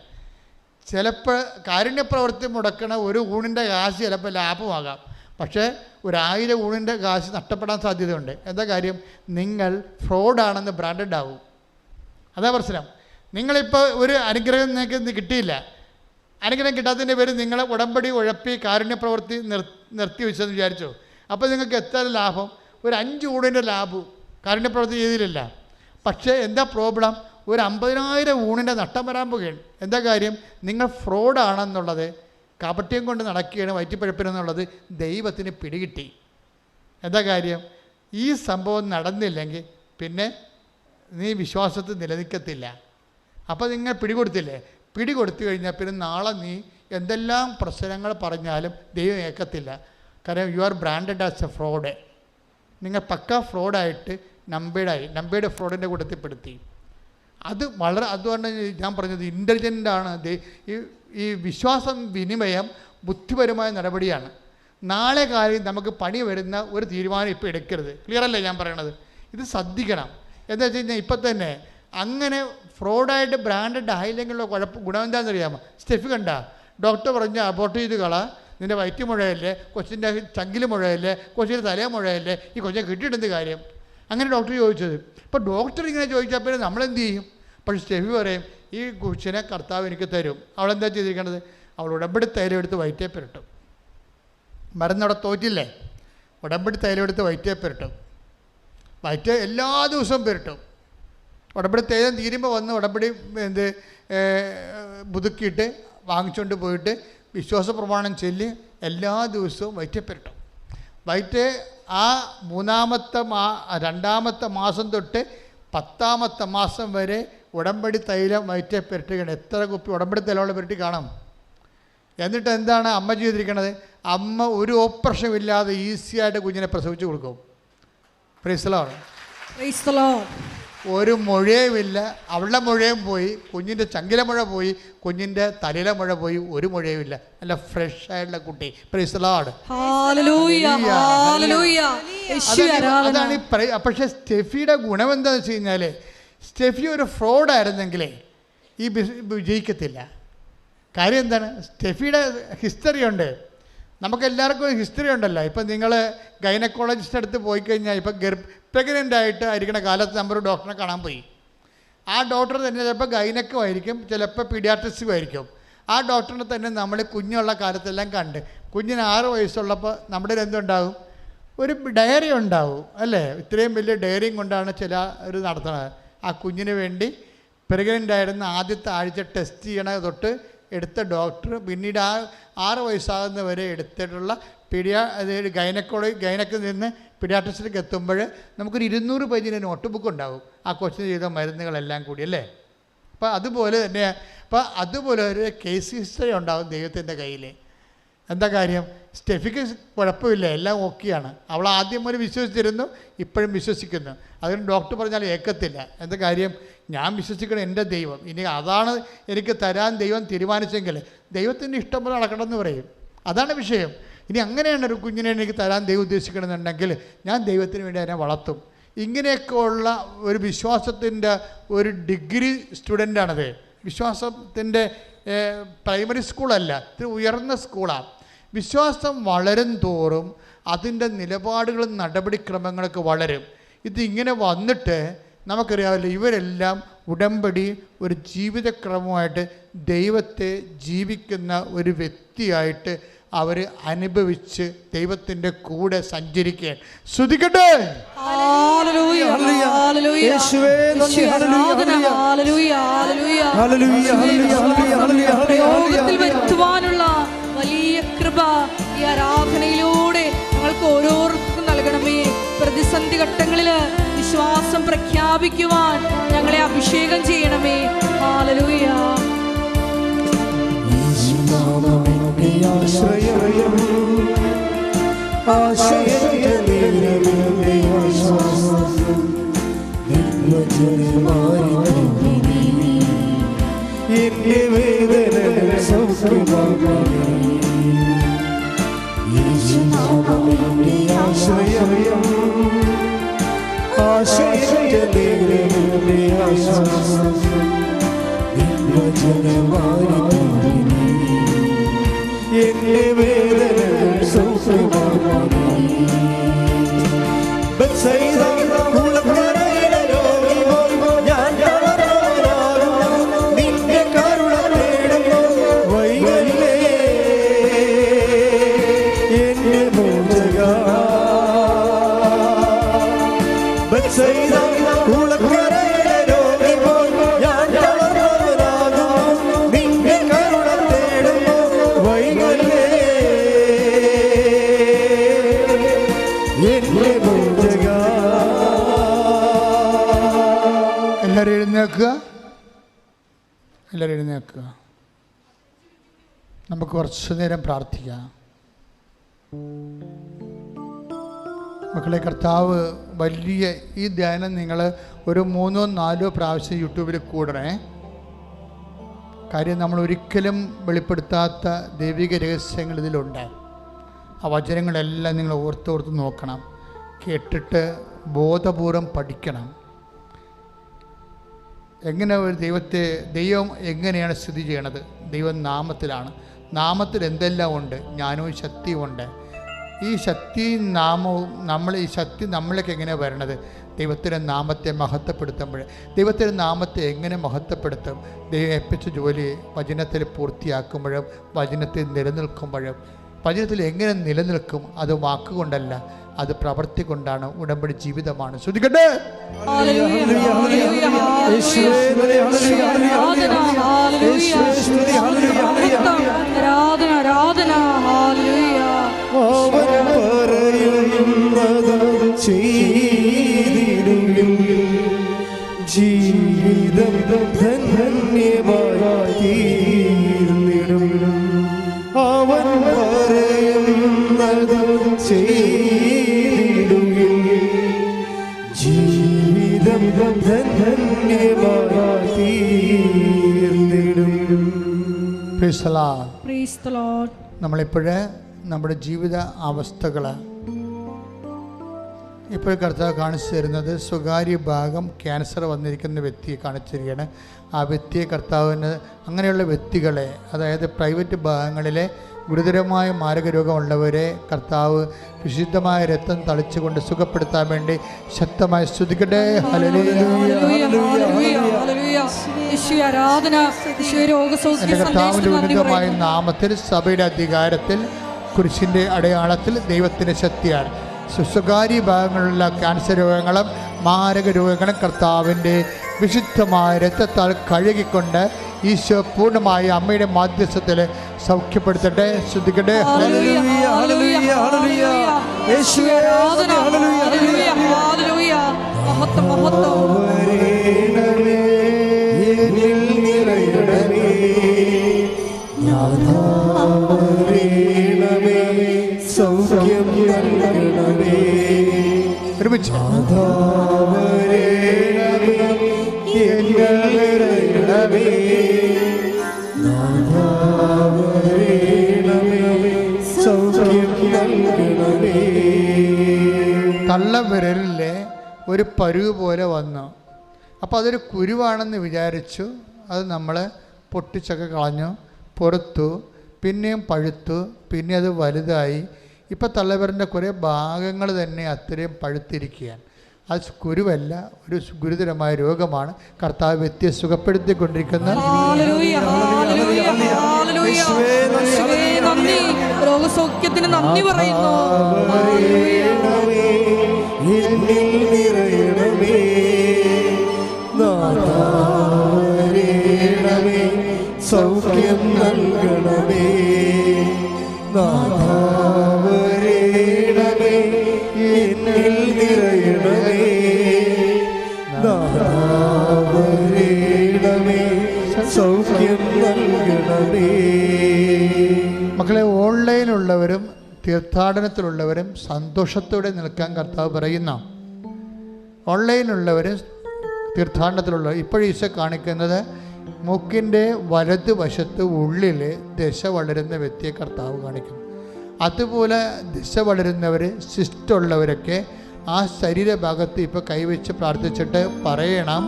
ചിലപ്പോൾ കാരുണ്യപ്രവൃത്തി മുടക്കണ ഒരു ഊണിൻ്റെ കാശ് ചിലപ്പോൾ ലാഭമാകാം, പക്ഷേ 1000 ഊണിൻ്റെ കാശ് നഷ്ടപ്പെടാൻ സാധ്യതയുണ്ട്. എന്താ കാര്യം? നിങ്ങൾ ഫ്രോഡാണെന്ന് ബ്രാൻഡഡ് ആവും. അതാ പ്രശ്നം. നിങ്ങളിപ്പോൾ ഒരു അനുഗ്രഹം നിങ്ങൾക്ക് കിട്ടിയില്ല, അനുഗ്രഹം കിട്ടാത്തതിൻ്റെ പേര് നിങ്ങൾ ഉടമ്പടി ഉഴപ്പി കാരുണ്യപ്രവൃത്തി നിർത്തി വെച്ചെന്ന് വിചാരിച്ചോ. അപ്പോൾ നിങ്ങൾക്ക് എത്ര ലാഭം? ഒരു 5 ഊണിൻ്റെ ലാഭം കാരുണ്യപ്രവൃത്തി ചെയ്തില്ല. പക്ഷേ എന്താ പ്രോബ്ലം? ഒരു 50,000 ഊണിൻ്റെ നഷ്ടം വരാൻ പോകുകയാണ്. എന്താ കാര്യം? നിങ്ങൾ ഫ്രോഡാണെന്നുള്ളത്, കാപട്യം കൊണ്ട് നടക്കുകയാണ് വയറ്റിപ്പഴപ്പിനെന്നുള്ളത് ദൈവത്തിന് പിടികിട്ടി. എന്താ കാര്യം? ഈ സംഭവം നടന്നില്ലെങ്കിൽ പിന്നെ നീ വിശ്വാസത്തിൽ നിലനിൽക്കത്തില്ല. അപ്പോൾ നിങ്ങൾ പിടികൊടുത്തില്ലേ? പിടികൊടുത്തു കഴിഞ്ഞാൽ പിന്നെ നാളെ നീ എന്തെല്ലാം പ്രശ്നങ്ങൾ പറഞ്ഞാലും ദൈവം ഏൽക്കത്തില്ല. കാരണം you are branded as A fraud. നിങ്ങൾ പക്ക ഫ്രോഡായിട്ട് നമ്പേഡ് ഫ്രോഡിൻ്റെ കൂട്ടത്തിൽപ്പെടുത്തി. അതുകൊണ്ട് ഞാൻ പറഞ്ഞത് ഇൻ്റലിജൻ്റാണ്. ഈ വിശ്വാസം വിനിമയം ബുദ്ധിപരമായ നടപടിയാണ്. നാളെ കാര്യം നമുക്ക് പണി വരുന്ന ഒരു തീരുമാനം ഇപ്പോൾ എടുക്കരുത്. ക്ലിയർ അല്ലേ ഞാൻ പറയണത്? ഇത് ശ്രദ്ധിക്കണം. എന്താ വെച്ച് കഴിഞ്ഞാൽ ഇപ്പം തന്നെ അങ്ങനെ ഫ്രോഡായിട്ട് ബ്രാൻഡഡ് ആയില്ലെങ്കിലുള്ള ഗുണം എന്താണെന്ന് അറിയാമോ? സ്റ്റെഫ് കണ്ട ഡോക്ടർ പറഞ്ഞ് അബോർട്ട് ചെയ്ത് കള, നിൻ്റെ വയറ്റ് മുഴയല്ലേ, കൊച്ചിൻ്റെ ചങ്കിൽ മുഴയല്ലേ, കൊച്ചിൻ്റെ തലേ മുഴയല്ലേ, ഈ കൊച്ചിനെ കിട്ടിയിട്ടെന്ത് കാര്യം? അങ്ങനെ ഡോക്ടർ ചോദിച്ചത്. ഇപ്പോൾ ഡോക്ടർ ഇങ്ങനെ ചോദിച്ചാൽ പിന്നെ നമ്മളെന്ത് ചെയ്യും? പക്ഷേ സ്റ്റെഫി പറയും ഈ കൊച്ചിനെ കർത്താവ് എനിക്ക് തരും. അവളെന്താ ചെയ്തിരിക്കേണ്ടത്? അവൾ ഉടമ്പടി തൈലം എടുത്ത് വയറ്റേ പുരട്ടും. മരുന്നവിടെ തോറ്റില്ലേ? ഉടമ്പടി തൈലം എടുത്ത് വയറ്റേ പുരട്ടും. വയറ്റ് എല്ലാ ദിവസവും പുരട്ടും. ഉടമ്പടി തൈലം തീരുമ്പോൾ വന്ന് ഉടമ്പടി പുതുക്കിയിട്ട് വാങ്ങിച്ചുകൊണ്ട് പോയിട്ട് വിശ്വാസ പ്രമാണം ചൊല്ലി എല്ലാ ദിവസവും വയറ്റേ പുരട്ടും. വയറ്റ് ആ 2ാമത്തെ മാസം തൊട്ട് 10ാമത്തെ മാസം വരെ ഉടമ്പടി തൈലം വയറ്റേ പുരട്ടുകയാണ്. എത്ര കുപ്പി ഉടമ്പടി തൈലമുള്ള പുരട്ടി കാണാം. എന്നിട്ട് എന്താണ് അമ്മ ചെയ്തിരിക്കണത്? അമ്മ ഒരു ഓപ്പറേഷൻ ഇല്ലാതെ ഈസിയായിട്ട് കുഞ്ഞിനെ പ്രസവിച്ച് കൊടുക്കും. Price the Lord. Price the Lord. ഒരു മുഴയുമില്ല. അവളുടെ മുഴയും പോയി, കുഞ്ഞിൻ്റെ ചങ്കിലെ മുഴ പോയി, കുഞ്ഞിൻ്റെ തലയിലെ മുഴ പോയി, ഒരു മുഴയുമില്ല. നല്ല ഫ്രഷ് ആയിട്ടുള്ള കുട്ടി. Price the Lord. Hallelujah, hallelujah. അതാണ് പക്ഷേ സ്റ്റെഫിയുടെ ഗുണം എന്താണെന്ന് വെച്ച് കഴിഞ്ഞാൽ സ്റ്റെഫി ഒരു ഫ്രോഡായിരുന്നെങ്കിലേ ഈ വിജയിക്കത്തില്ല. കാര്യം എന്താണ്? സ്റ്റെഫിയുടെ ഹിസ്റ്ററി ഉണ്ട്. നമുക്കെല്ലാവർക്കും ഹിസ്റ്ററി ഉണ്ടല്ലോ. ഇപ്പം നിങ്ങൾ ഗൈനക്കോളജിസ്റ്റ് അടുത്ത് പോയി കഴിഞ്ഞാൽ ഇപ്പം പ്രഗ്നൻ്റ് ആയിട്ട് ആയിരിക്കണ കാലത്ത് നമ്മൾ ഡോക്ടറെ കാണാൻ പോയി. ആ ഡോക്ടർ തന്നെ ചിലപ്പോൾ ഗൈനക്കും ആയിരിക്കും, ചിലപ്പോൾ പീഡിയാട്രിസ്റ്റും ആയിരിക്കും. ആ ഡോക്ടറിനെ തന്നെ നമ്മൾ കുഞ്ഞുള്ള കാലത്തെല്ലാം കണ്ട് കുഞ്ഞിന് 6 വയസ്സുള്ളപ്പോൾ നമ്മുടെ എന്തുണ്ടാവും? ഒരു ഡയറി ഉണ്ടാവും അല്ലേ? ഇത്രയും വലിയ ഡയറിയും കൊണ്ടാണ് ചിലർ നടത്തുന്നത്. ആ കുഞ്ഞിന് വേണ്ടി പ്രഗ്നൻ്റ് ആയിരുന്ന ആദ്യത്തെ ആഴ്ച ടെസ്റ്റ് ചെയ്യണത് തൊട്ട് എടുത്ത ഡോക്ടർ പിന്നീട് 6 വയസ്സാകുന്നവരെ എടുത്തിട്ടുള്ള ഗൈനക്കിൽ നിന്ന് പീഡിയാട്രിസ്റ്റിലേക്ക് എത്തുമ്പോൾ നമുക്കൊരു 200 പേജിൻ്റെ നോട്ട് ബുക്ക് ഉണ്ടാവും ആ കൊച്ചിന് ചെയ്ത മരുന്നുകളെല്ലാം കൂടി അല്ലേ? അപ്പോൾ അതുപോലെ തന്നെ അതുപോലെ ഒരു കേസ് ഹിസ്റ്ററി ഉണ്ടാവും ദൈവത്തിൻ്റെ കയ്യിൽ. എന്താ കാര്യം? സ്റ്റെഫിക്ക് കുഴപ്പമില്ല, എല്ലാം ഓക്കെയാണ്. അവൾ ആദ്യം മുതൽ വിശ്വസിച്ചിരുന്നു, ഇപ്പോഴും വിശ്വസിക്കുന്നു. അതിന് ഡോക്ടർ പറഞ്ഞാൽ ഏക്കത്തില്ല. എന്താ കാര്യം? ഞാൻ വിശ്വസിക്കണം എൻ്റെ ദൈവം, ഇനി അതാണ് എനിക്ക് തരാൻ ദൈവം തീരുമാനിച്ചെങ്കിൽ ദൈവത്തിൻ്റെ ഇഷ്ടം പോലെ നടക്കണമെന്ന് പറയും. അതാണ് വിഷയം. ഇനി അങ്ങനെയാണ് ഒരു കുഞ്ഞിനെ എനിക്ക് തരാൻ ദൈവം ഉദ്ദേശിക്കണമെന്നുണ്ടെങ്കിൽ ഞാൻ ദൈവത്തിന് വേണ്ടി അതിനെ വളർത്തും. ഇങ്ങനെയൊക്കെ ഉള്ള ഒരു വിശ്വാസത്തിൻ്റെ ഒരു ഡിഗ്രി സ്റ്റുഡൻ്റാണത്. വിശ്വാസത്തിൻ്റെ പ്രൈമറി സ്കൂളല്ല, ഇത് ഉയർന്ന സ്കൂളാണ്. വിശ്വാസം വളരും തോറും അതിൻ്റെ നിലപാടുകളും നടപടിക്രമങ്ങളൊക്കെ വളരും. ഇതിങ്ങനെ വന്നിട്ട് നമുക്കറിയാമല്ലോ, ഇവരെല്ലാം ഉടമ്പടി ഒരു ജീവിതക്രമമായിട്ട് ദൈവത്തെ ജീവിക്കുന്ന ഒരു വ്യക്തിയായിട്ട് അവർ അനുഭവിച്ച് ദൈവത്തിൻ്റെ കൂടെ സഞ്ചരിക്കാൻ ശ്രുതിക്കട്ടെ. ഹല്ലേലൂയ, ഹല്ലേലൂയ. യേശുവേ നന്ദി. ആരാധന. ഹല്ലേലൂയ, ഹല്ലേലൂയ. ഹല്ലേലൂയ, ഹല്ലേലൂയ, ഹല്ലേലൂയ, പ്രയോഗത്തിൽ വരുത്തുവാനുള്ള വലിയ കൃപ ഈ ആരാധനയിലൂടെ ഞങ്ങൾക്ക് ഓരോരുത്തർക്കും നൽകണമേ. പ്രതിസന്ധി ഘട്ടങ്ങളിൽ വിശ്വാസം പ്രഖ്യാപിക്കുവാൻ ഞങ്ങളെ അഭിഷേകം ചെയ്യണമേ. ഹല്ലേലൂയ. എന്റെ വേദന സൗഖ്യമാകണമേ. ആശ്രയം ആശ്രയത്തിന്റെ ആശ്വാസം എന്റെ വേദന സൗഖ്യമാകണമേ. എല്ലാവരും എഴുന്നേൽക്കുക. നമുക്ക് കുറച്ചു നേരം പ്രാർത്ഥിക്കാം. മക്കളെ, കർത്താവ് വലിയ ഈ ധ്യാനം നിങ്ങൾ ഒരു 3-4 പ്രാവശ്യം യൂട്യൂബിൽ കൂടണേ. കാര്യം നമ്മൾ ഒരിക്കലും വെളിപ്പെടുത്താത്ത ദൈവിക രഹസ്യങ്ങൾ ഇതിലുണ്ട്. ആ വചനങ്ങളെല്ലാം നിങ്ങൾ ഓർത്തോർത്ത് നോക്കണം, കേട്ടിട്ട് ബോധപൂർവം പഠിക്കണം. എങ്ങനെ ഒരു ദൈവം എങ്ങനെയാണ് സ്ഥിതി ചെയ്യണത്? ദൈവം നാമത്തിലാണ്. നാമത്തിൽ എന്തെല്ലാം ഉണ്ട്? ജ്ഞാനവും ശക്തിയുമുണ്ട്. ഈ ശക്തിയും നാമവും ഈ ശക്തി നമ്മളിലേക്ക് എങ്ങനെ വരണത്? ദൈവത്തിൻ്റെ നാമത്തെ മഹത്വപ്പെടുത്തുമ്പോൾ. ദൈവത്തിൻ്റെ നാമത്തെ എങ്ങനെ മഹത്വപ്പെടുത്തും? ദൈവം ഏൽപ്പിച്ച ജോലി വചനത്തിൽ പൂർത്തിയാക്കുമ്പോഴും വചനത്തിൽ നിലനിൽക്കുമ്പോഴും. വചനത്തിൽ എങ്ങനെ നിലനിൽക്കും? അത് വാക്കുകൊണ്ടല്ല, അത് പ്രവൃത്തി കൊണ്ടാണ്. ഉടമ്പടി ജീവിതമാണ്. ശ്രദ്ധിക്കട്ടെ. ജീവിതം ധന്യമായി തീർന്നിടും. അവൻ പറയുന്നത് ചെയ്തിടുകിൽ ജീവിതം ധന്യമായി തീർന്നിടും. നമ്മളിപ്പോഴേ നമ്മുടെ ജീവിത അവസ്ഥകൾ ഇപ്പോൾ കർത്താവ് കാണിച്ചു തരുന്നത് സ്വകാര്യ ഭാഗം ക്യാൻസർ വന്നിരിക്കുന്ന വ്യക്തിയെ കാണിച്ചിരിക്കുകയാണ്. ആ വ്യക്തിയെ കർത്താവിന് അങ്ങനെയുള്ള വ്യക്തികളെ, അതായത് പ്രൈവറ്റ് ഭാഗങ്ങളിലെ ഗുരുതരമായ മാരകരോഗമുള്ളവരെ കർത്താവ് വിശുദ്ധമായ രക്തം തളിച്ചുകൊണ്ട് സുഖപ്പെടുത്താൻ വേണ്ടി ശക്തമായി സ്തുതിക്കട്ടെ. എൻ്റെ കർത്താവിൻ്റെ ഉന്നതമായ നാമത്തിൽ, സഭയുടെ അധികാരത്തിൽ, കുരിശിൻ്റെ അടയാളത്തിൽ, ദൈവത്തിൻ്റെ ശക്തിയാൽ സ്വകാര്യ ഭാഗങ്ങളിലുള്ള ക്യാൻസർ രോഗങ്ങളും മാരക രോഗങ്ങളും കർത്താവിൻ്റെ വിശുദ്ധമായ രക്തത്താൽ കഴുകിക്കൊണ്ട് ഈശോ പൂർണ്ണമായി അമ്മയുടെ മാധ്യസ്ഥത്തിൽ സൗഖ്യപ്പെടുത്തട്ടെ. ശ്രദ്ധിക്കട്ടെ. സൗഖ്യം നൽകണമേ. ഒരുമിച്ച് തള്ളവിരലിലെ ഒരു പരുവ് പോലെ വന്നു. അപ്പോൾ അതൊരു കുരുവാണെന്ന് വിചാരിച്ചു. അത് നമ്മൾ പൊട്ടിച്ചൊക്കെ കളഞ്ഞു, പുറത്തു, പിന്നെയും പഴുത്തു, പിന്നെ അത് വലുതായി. ഇപ്പം തള്ളവിരലിൻ്റെ കുറേ ഭാഗങ്ങൾ തന്നെ അത്രയും പഴുത്തിരിക്കുകയാണ്. അത് കുരുവല്ല, ഒരു ഗുരുതരമായ രോഗമാണ്. കർത്താവ് വ്യക്തിയെ സുഖപ്പെടുത്തിക്കൊണ്ടിരിക്കുന്ന രോഗസൗഖ്യത്തിന് നന്ദി പറയുന്നു. സൗഖ്യം നൽകണമേ, നാഥാവരേണമേ, എന്നിൽ നിറയണമേ, നാഥാവരേണമേ, സൗഖ്യം നൽകണമേ. മക്കളെ, ഓൺലൈനുള്ളവരും തീർത്ഥാടനത്തിലുള്ളവരും സന്തോഷത്തോടെ നിൽക്കാൻ കർത്താവ് പറയുന്ന, ഓൺലൈനുള്ളവരും തീർത്ഥാടനത്തിലുള്ളവർ ഇപ്പോഴും ഈശോ കാണിക്കുന്നത് മൂക്കിൻ്റെ വലതുവശത്ത് ഉള്ളിൽ ദശ വളരുന്ന വ്യക്തിയെ കർത്താവ് കാണിക്കുന്നു. അതുപോലെ ദശ വളരുന്നവർ, സിസ്റ്റുള്ളവരൊക്കെ ആ ശരീരഭാഗത്ത് ഇപ്പോൾ കൈവച്ച് പ്രാർത്ഥിച്ചിട്ട് പറയണം,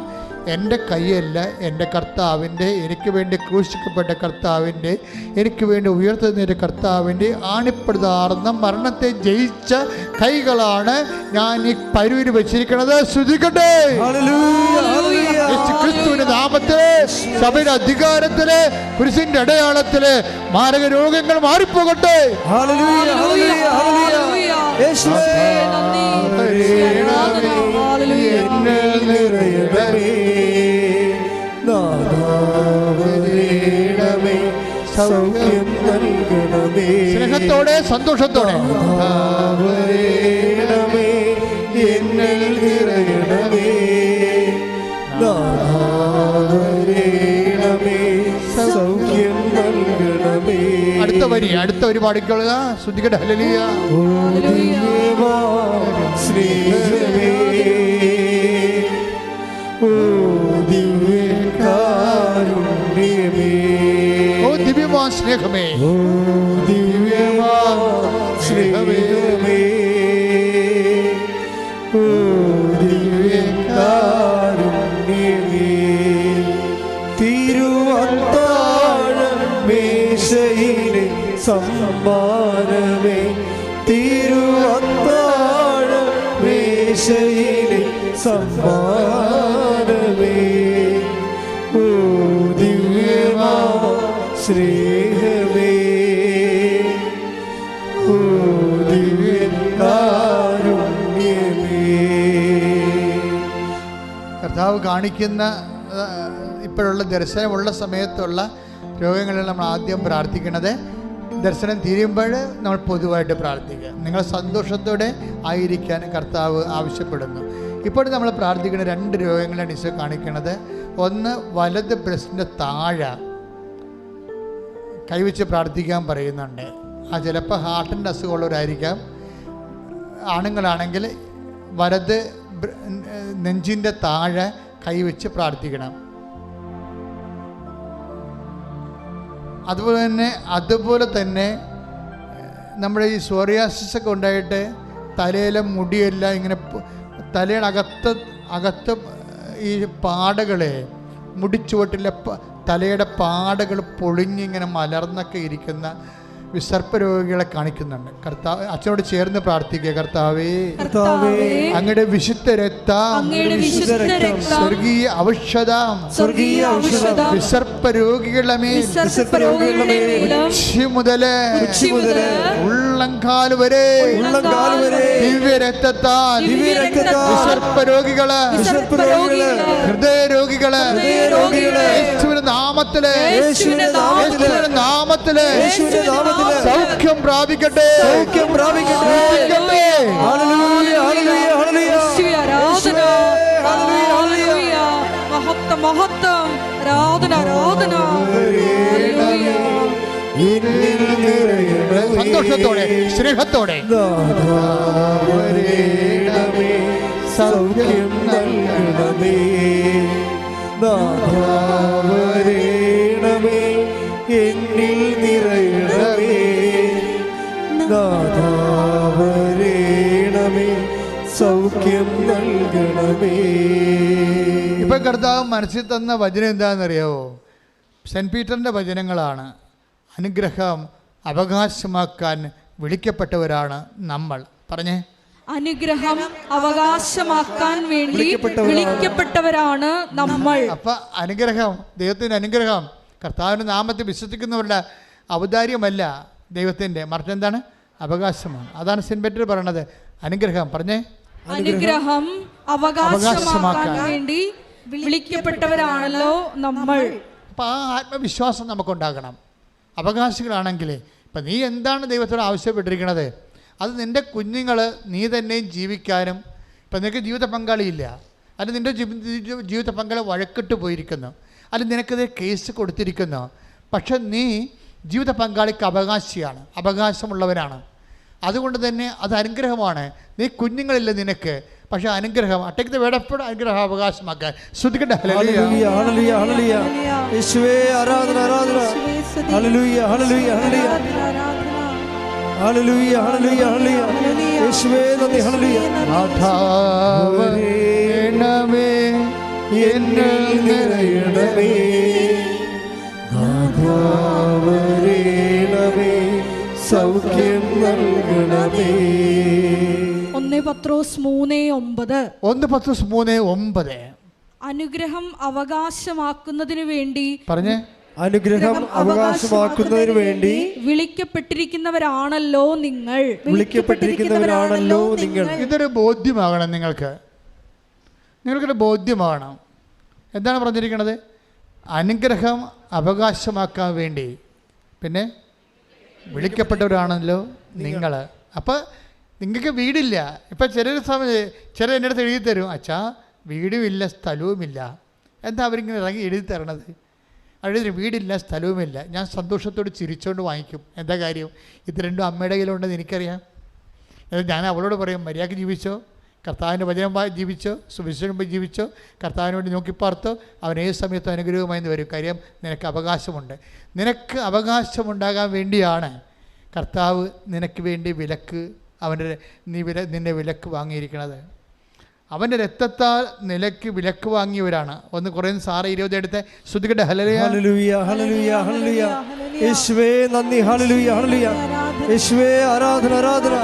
എൻ്റെ കൈയല്ല, എൻ്റെ കർത്താവിൻ്റെ, എനിക്ക് വേണ്ടി ക്രൂശിക്കപ്പെട്ട കർത്താവിൻ്റെ, എനിക്ക് വേണ്ടി ഉയർത്തുന്നൊരു കർത്താവിൻ്റെ ആണിപ്പെടുതാർന്ന മരണത്തെ ജയിച്ച കൈകളാണ് ഞാൻ ഈ പരുവിന് വെച്ചിരിക്കുന്നത്. ശ്രുതിക്കട്ടെ, ക്രിസ്തുവിന്റെ നാമത്തില്, സഭയുടെ അധികാരത്തില്, കുരിശിന്റെ അടയാളത്തില് മാരക രോഗങ്ങൾ മാറിപ്പോകട്ടെ. സൗഖ്യം നൽകണമേ, സ്നേഹത്തോടെ സന്തോഷത്തോടെ എന്നിൽ നിറയണമേ, സൗഖ്യം നൽകണമേ. അടുത്ത വരി പാടിക്കൊള്ളുക. ശ്രുതിക്കട്ടെ, ഹല്ലേലൂയ. സ്നേഹമേ, ഓ ദിവ്യകാരുണ്യമേ, ഓ ദിവ്യമാ സ്നേഹമേ, ഓ ദിവ്യമാ സ്നേഹമേ, ഓ ദിവ്യകാരുണ്യമേ, തിരുവത്താഴ മേശയിലെ സമ്മാനമേ, തിരുവത്താഴ മേശയിലെ സമ്മാനമേ, ഓ ദിവ്യമാ സ്നേഹമേ, ഓ ദിവ്യകാരുണ്യമേ. കർത്താവ് കാണിക്കുന്ന ഇപ്പോഴുള്ള ദർശനമുള്ള സമയത്തുള്ള രോഗങ്ങളിൽ നമ്മൾ ആദ്യം പ്രാർത്ഥിക്കണത്. ദർശനം തീരുമ്പോൾ നമ്മൾ പൊതുവായിട്ട് പ്രാർത്ഥിക്കുക. നിങ്ങൾ സന്തോഷത്തോടെ ആയിരിക്കാൻ കർത്താവ് ആവശ്യപ്പെടുന്നു. ഇപ്പോൾ നമ്മൾ പ്രാർത്ഥിക്കുന്ന 2 രോഗങ്ങളാണ് ഈശോ കാണിക്കുന്നത്. ഒന്ന്, വലത് ബ്രസ്റ്റിൻ്റെ താഴെ കൈവച്ച് പ്രാർത്ഥിക്കാൻ പറയുന്നുണ്ട്. ആ ചിലപ്പോൾ ഹാർട്ടിൻ്റെ അസുഖമുള്ളവരായിരിക്കാം. ആണുങ്ങളാണെങ്കിൽ വലത് നെഞ്ചിൻ്റെ താഴെ കൈവച്ച് പ്രാർത്ഥിക്കണം. അതുപോലെ തന്നെ നമ്മുടെ ഈ സോറിയാസിസ് ഒക്കെ ഉണ്ടായിട്ട് തലയിലെ മുടിയെല്ലാം ഇങ്ങനെ തലയുടെ അകത്ത് ഈ പാടകളെ, മുടിച്ചുവട്ടിലെ തലയുടെ പാടകൾ പൊളിഞ്ഞിങ്ങനെ മലർന്നൊക്കെ ഇരിക്കുന്ന വിസർപ്പ രോഗികളെ കാണിക്കുന്നുണ്ട്. കർത്താവ് അച്ഛനോട് ചേർന്ന് പ്രാർത്ഥിക്കുക. കർത്താവേ, അങ്ങയുടെ വിശുദ്ധ രക്തം, സ്വർഗീയ ഔഷധം വിസർപ്പ രോഗികളുടെ മേൽ ഉച്ചി മുതല് ഉള്ളംകാല് വരെ ദിവ്യ രക്തത്താൽ വിസർപ്പ രോഗികള്, ഹൃദയ രോഗികള് യേശുവിന്റെ നാമത്തില് സൗഖ്യം പ്രാപിക്കട്ടെ, സൗഖ്യം പ്രാപിക്കട്ടെ. മഹത്വം, ആരാധന, ആരാധന. സന്തോഷത്തോടെ, സ്നേഹത്തോടെ സൗഖ്യം നൽകണമേ, നാഥാവരേണമേ, എന്നിൽ നിറയണമേ, നാഥാവരേണമേ, സൗഖ്യം നൽകണമേ. ഇപ്പൊ കർത്താവ് മനസ്സിൽ തന്ന വചനം എന്താണെന്നറിയാവോ? സെൻറ്റ് പീറ്ററിൻ്റെ വചനങ്ങളാണ്. അനുഗ്രഹം അവകാശമാക്കാൻ വിളിക്കപ്പെട്ടവരാണ് നമ്മൾ. പറഞ്ഞേ, അനുഗ്രഹം അവകാശമാക്കാൻ വേണ്ടി വിളിക്കപ്പെട്ടവരാണ് നമ്മൾ. അപ്പൊ അനുഗ്രഹം, ദൈവത്തിന്റെ അനുഗ്രഹം, കർത്താവിന്റെ നാമത്തിൽ വിശ്വസിക്കുന്നവരുടെ ഔദാര്യമല്ല ദൈവത്തിന്റെ, മറിച്ച് എന്താണ്? അവകാശമാണ്. അതാണ് സെന്റ് പീറ്റർ പറയണത്. അനുഗ്രഹം പറഞ്ഞേ, അനുഗ്രഹം അവകാശമാക്കാൻ വേണ്ടി വിളിക്കപ്പെട്ടവരാണല്ലോ നമ്മൾ. അപ്പൊ ആ ആത്മവിശ്വാസം നമുക്കുണ്ടാകണം. അവകാശികളാണെങ്കിൽ ഇപ്പം നീ എന്താണ് ദൈവത്തോട് ആവശ്യപ്പെട്ടിരിക്കുന്നത്, അത് നിൻ്റെ കുഞ്ഞുങ്ങൾ നീ തന്നെ ജീവിക്കാനും. ഇപ്പം നിനക്ക് ജീവിത പങ്കാളിയില്ല, അത് നിൻ്റെ ജീവിത പങ്കാളി വഴക്കിട്ട് പോയിരിക്കുന്നു, അത് നിനക്കത് കേസ് കൊടുത്തിരിക്കുന്നു. പക്ഷെ നീ ജീവിത പങ്കാളിക്ക് അവകാശിയാണ്, അവകാശമുള്ളവനാണ്. അതുകൊണ്ട് തന്നെ അത് അനുഗ്രഹമാണ്. നീ കുഞ്ഞുങ്ങളില്ല നിനക്ക്, പക്ഷെ അനുഗ്രഹം അട്ടേക്ക് വേടപ്പോഴും അനുഗ്രഹം അവകാശമാക്കാൻ ശ്രദ്ധിക്കട്ടെ. ഹല്ലേലൂയ ഹല്ലേലൂയ ഹല്ലേലൂയ യേശുവേ ആരാധന ആരാധന. ഹല്ലേലൂയ ഹല്ലേലൂയ ഹല്ലേലൂയ ഹല്ലേലൂയ ഹല്ലേലൂയ ഹല്ലേലൂയ യേശുവേ നന്ദി. ഹല്ലേലൂയ. നാഥാവരേണമേ എന്നിൽ നിറയണമേ, നാഥാവരേണമേ സൗഖ്യം നൽകണമേ. 1 പത്രോസ് 3:9. 1 പത്രോസ് 3:9. അനുഗ്രഹം അവകാശമാക്കുന്നതിനു വേണ്ടി പറഞ്ഞേ, അനുഗ്രഹം അവകാശമാക്കുന്നതിന് വേണ്ടി വിളിക്കപ്പെട്ടിരിക്കുന്നവരാണല്ലോ നിങ്ങൾ. വിളിക്കപ്പെട്ടിരിക്കുന്നവരാണല്ലോ നിങ്ങൾ. ഇതൊരു ബോധ്യമാകണം നിങ്ങൾക്കൊരു ബോധ്യമാകണം. എന്താണ് പറഞ്ഞിരിക്കുന്നത്? അനുഗ്രഹം അവകാശമാക്കാൻ വേണ്ടി പിന്നെ വിളിക്കപ്പെട്ടവരാണല്ലോ നിങ്ങൾ. അപ്പം നിങ്ങൾക്ക് വീടില്ല. ഇപ്പം ചില എൻ്റെ അടുത്ത് എഴുതി തരും, അച്ഛാ വീടുമില്ല സ്ഥലവുമില്ല. എന്താ അവരിങ്ങനെ ഇറങ്ങി എഴുതി തരണത്? അവിടെ വീടില്ല സ്ഥലവുമില്ല. ഞാൻ സന്തോഷത്തോട് ചിരിച്ചുകൊണ്ട് വാങ്ങിക്കും. എന്താ കാര്യം? ഇത് രണ്ടും അമ്മയുടെ കയ്യിലുണ്ടെന്ന് എനിക്കറിയാം. ഞാൻ അവളോട് പറയും, മര്യാദയ്ക്ക് ജീവിച്ചോ, കർത്താവിൻ്റെ വചനം ജീവിച്ചോ, സുവിശേഷം ജീവിച്ചോ, കർത്താവിന് വേണ്ടി നോക്കിപ്പാർത്തോ, അവൻ ഏത് സമയത്തും അനുഗ്രഹമായി വരും. കാര്യം നിനക്ക് അവകാശമുണ്ട്. നിനക്ക് അവകാശമുണ്ടാകാൻ വേണ്ടിയാണ് കർത്താവ് നിനക്ക് വേണ്ടി നിന്നെ വിലക്ക് വാങ്ങിയിരിക്കുന്നത്. അവൻ്റെ രക്തത്താൽ നിലയ്ക്ക് വിലക്ക് വാങ്ങിയവരാണ്. 1 കൊറിന്ത്യർ 6:20 എടുത്ത് ശ്രദ്ധിക്കട്ടെ. ഹല്ലേലൂയ ഹല്ലേലൂയ ഹല്ലേലൂയ ഹല്ലേലൂയ യേശുവേ നന്ദി. ഹല്ലേലൂയ ഹല്ലേലൂയ യേശുവേ ആരാധന ആരാധന.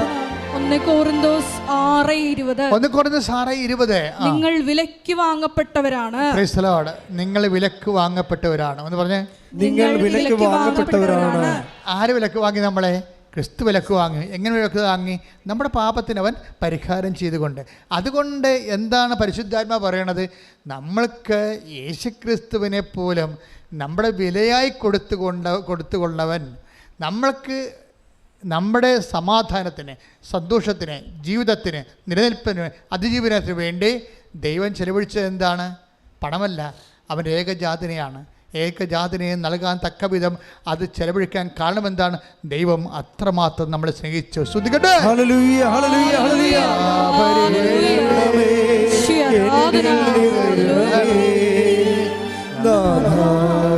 1 കൊറിന്തോസ് 6:20. 1 കൊറിന്ത്യർ 6:20. നിങ്ങൾ വിലക്ക് വാങ്ങപ്പെട്ടവരാണ്. Price the Lord. നിങ്ങൾ വിലക്ക് വാങ്ങപ്പെട്ടവരാണ്. എന്ന് പറഞ്ഞേ, നിങ്ങൾ വിലക്ക് വാങ്ങപ്പെട്ടവരാണ്. ആര് വിലക്ക് വാങ്ങി? നമ്മളെ ക്രിസ്തു വിലക്ക് വാങ്ങി. എങ്ങനെ വിലക്ക് വാങ്ങി? നമ്മുടെ പാപത്തിന് അവൻ പരിഹാരം ചെയ്തുകൊണ്ട്. അതുകൊണ്ട് എന്താണ് പരിശുദ്ധാത്മാ പറയണത്? നമ്മൾക്ക് യേശുക്രിസ്തുവിനെ പോലും നമ്മുടെ വിലയായി കൊടുത്തുകൊണ്ടവൻ നമ്മൾക്ക് നമ്മുടെ സമാധാനത്തിന്, സന്തോഷത്തിന്, ജീവിതത്തിന്, നിലനിൽപ്പിന്, അതിജീവനത്തിന് വേണ്ടി ദൈവം ചെലവഴിച്ചത് എന്താണ്? പണമല്ല, അവൻ്റെ ഏകജാതനെയാണ്. ഏകജാതനയെ നൽകാൻ തക്ക വിധം അത് ചെലവഴിക്കാൻ കാരണം എന്താണ്? ദൈവം അത്രമാത്രം നമ്മളെ സ്നേഹിച്ചു. ശ്രദ്ധിക്കട്ടെ. ഹല്ലേലൂയ ഹല്ലേലൂയ ഹല്ലേലൂയ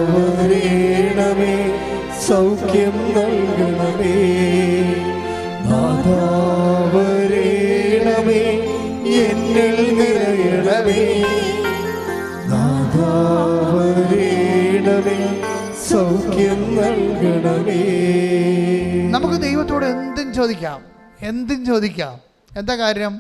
നാഥാവരേണമേ സൗഖ്യം നൽകണമേ, നാഥാവരേണമേ എന്നിൽ നിറയണമേ, നാഥാവരേണമേ സൗഖ്യം നൽകണമേ. നമുക്ക് ദൈവത്തോട് എന്തും ചോദിക്കാം. എന്താ കാര്യം?